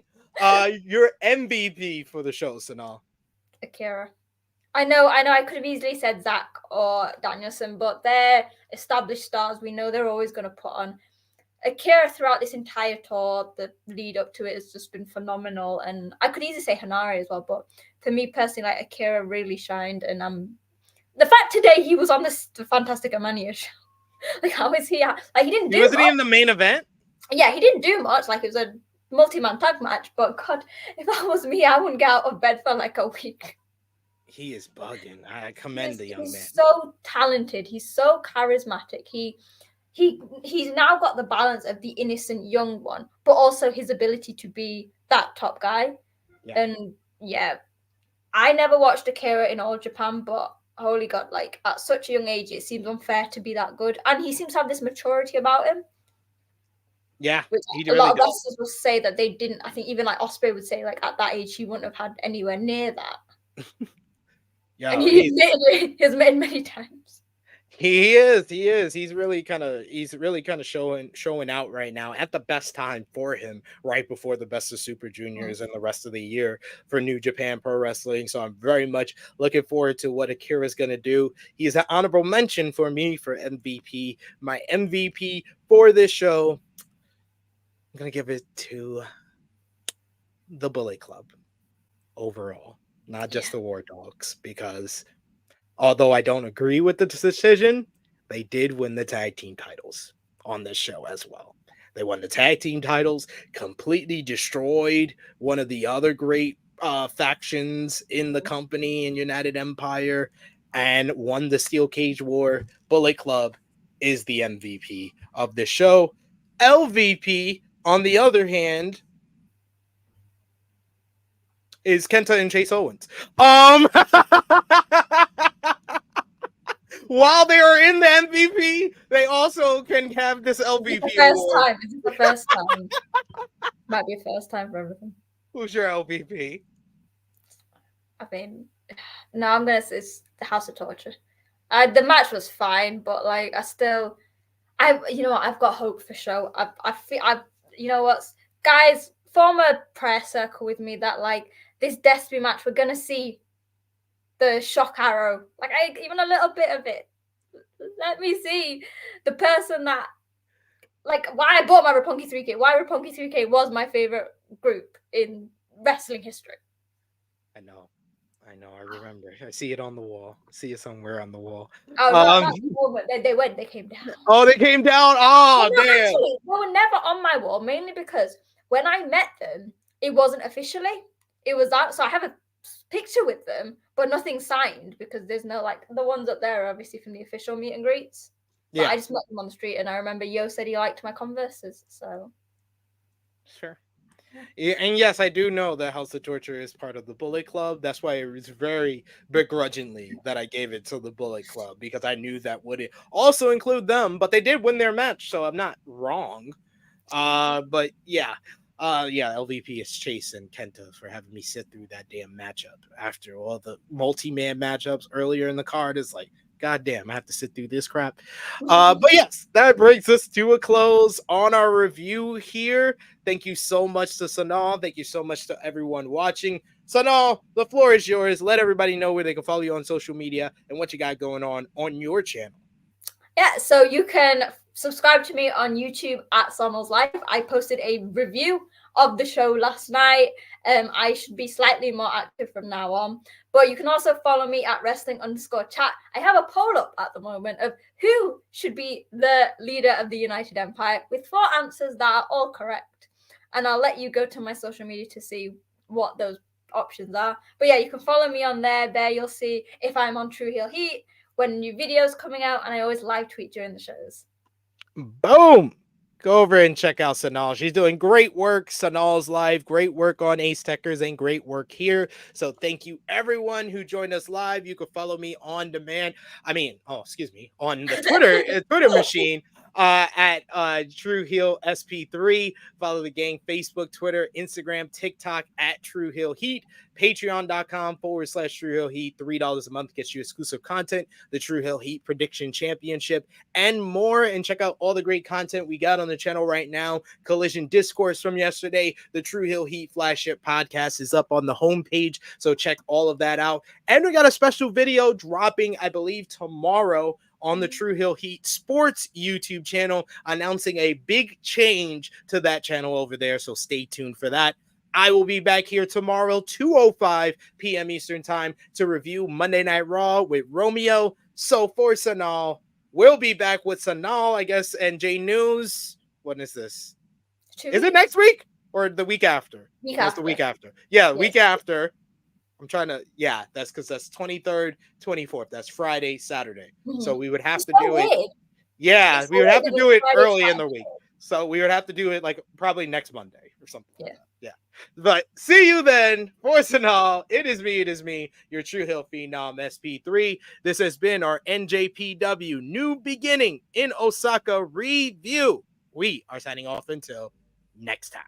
Your MVP for the show, Sonal. Akira. I know. I could have easily said Zack or Danielson, but they're established stars. We know they're always going to put on. Akira throughout this entire tour, the lead up to it has just been phenomenal. And I could easily say Hanare as well, but for me personally, like, Akira really shined. And the fact today he was on the Fantastic Mania show. Like, how is he? Like, he didn't do. Wasn't he in the main event? Yeah, he didn't do much. Like, it was a multi-man tag match. But God, if that was me, I wouldn't get out of bed for like a week. He is bugging. I commend the young man. He's so talented. He's so charismatic. He's now got the balance of the innocent young one, but also his ability to be that top guy. Yeah. And yeah, I never watched Akira in All Japan, but holy God, like, at such a young age, it seems unfair to be that good. And he seems to have this maturity about him. Yeah, which a lot of wrestlers will say that they didn't. I think even like Ospreay would say, like, at that age, he wouldn't have had anywhere near that. Yeah, and he has admitted many times. He is. He's really kind of showing out right now at the best time for him, right before the Best of Super Juniors and the rest of the year for New Japan Pro Wrestling. So I'm very much looking forward to what Akira's gonna do. He's an honorable mention for me for MVP. My MVP for this show, I'm gonna give it to the Bullet Club overall, not just the War Dogs, because although I don't agree with the decision, they did win the tag team titles on this show as well. They won the tag team titles, completely destroyed one of the other great factions in the company in United Empire, and won the Steel Cage War. Bullet Club is the MVP of the show. LVP, on the other hand, is Kenta and Chase Owens. While they are in the MVP, they also can have this LVP award. Is it the first time? Might be a first time for everything. Who's your LVP? I mean, no, I'm gonna say it's the House of Torture. The match was fine, but like I've got hope for show. I feel you know what, guys, form a prayer circle with me that like this Destiny match we're gonna see the shock arrow, like even a little bit of it. Let me see the person that, like, why I bought my Roppongi 3K. Why Roppongi 3K was my favorite group in wrestling history. I know. I remember. I see it on the wall. I see it somewhere on the wall. Oh, not the wall, but they came down. Oh, they came down. Oh, damn. Actually, they were never on my wall, mainly because when I met them, it wasn't officially. It was that. So I have a picture with them, but nothing signed because there's no, like, the ones up there are obviously from the official meet and greets. But yeah, I just met them on the street, and I remember Yo said he liked my Converses. So sure. Yeah, and yes, I do know that House of Torture is part of the Bullet Club. That's why it was very begrudgingly that I gave it to the Bullet Club, because I knew that would also include them. But they did win their match, so I'm not wrong. But yeah. LVP is Chase and Kenta for having me sit through that damn matchup after all the multi-man matchups earlier in the card. Is like, God damn, I have to sit through this crap. But yes, that brings us to a close on our review here. Thank you so much to Sonal. Thank you so much to everyone watching. Sonal, the floor is yours. Let everybody know where they can follow you on social media and what you got going on your channel. Yeah, so you can subscribe to me on YouTube at Sonal's Life. I posted a review of the show last night. I should be slightly more active from now on. But you can also follow me at wrestling_chat. I have a poll up at the moment of who should be the leader of the United Empire, with 4 answers that are all correct. And I'll let you go to my social media to see what those options are. But yeah, you can follow me on there. There you'll see if I'm on True Heel Heat, when new videos coming out, and I always live tweet during the shows. Boom! Go over and check out Sonal. She's doing great work. Sonal's Live, great work on Ace Techers, and great work here. So thank you everyone who joined us live. You can follow me on demand. On the Twitter machine. At True Heel SP3. Follow the gang Facebook, Twitter, Instagram, TikTok at True Heel Heat. Patreon.com/True Heel Heat. $3 a month gets you exclusive content, the True Heel Heat Prediction Championship, and more. And check out all the great content we got on the channel right now. Collision Discourse from yesterday. The True Heel Heat Flagship podcast is up on the homepage, so check all of that out. And we got a special video dropping, I believe, tomorrow on the True Heel Heat Sports YouTube channel, announcing a big change to that channel over there. So stay tuned for that. I will be back here tomorrow, 2:05 p.m. Eastern Time, to review Monday Night Raw with Romeo. So for Sonal, we'll be back with Sonal, I guess, and J News. When is this? Is it next week or the week after? The week after. Yeah, the week after. I'm trying to, that's because that's 23rd, 24th. That's Friday, Saturday. Mm-hmm. So we would have to do it. Yeah, we would have to do it early in the week. So we would have to do it like probably next Monday or something. Yeah. But see you then. For Sonal, it is me, your True Heel Phenom SP3. This has been our NJPW New Beginning in Osaka review. We are signing off until next time.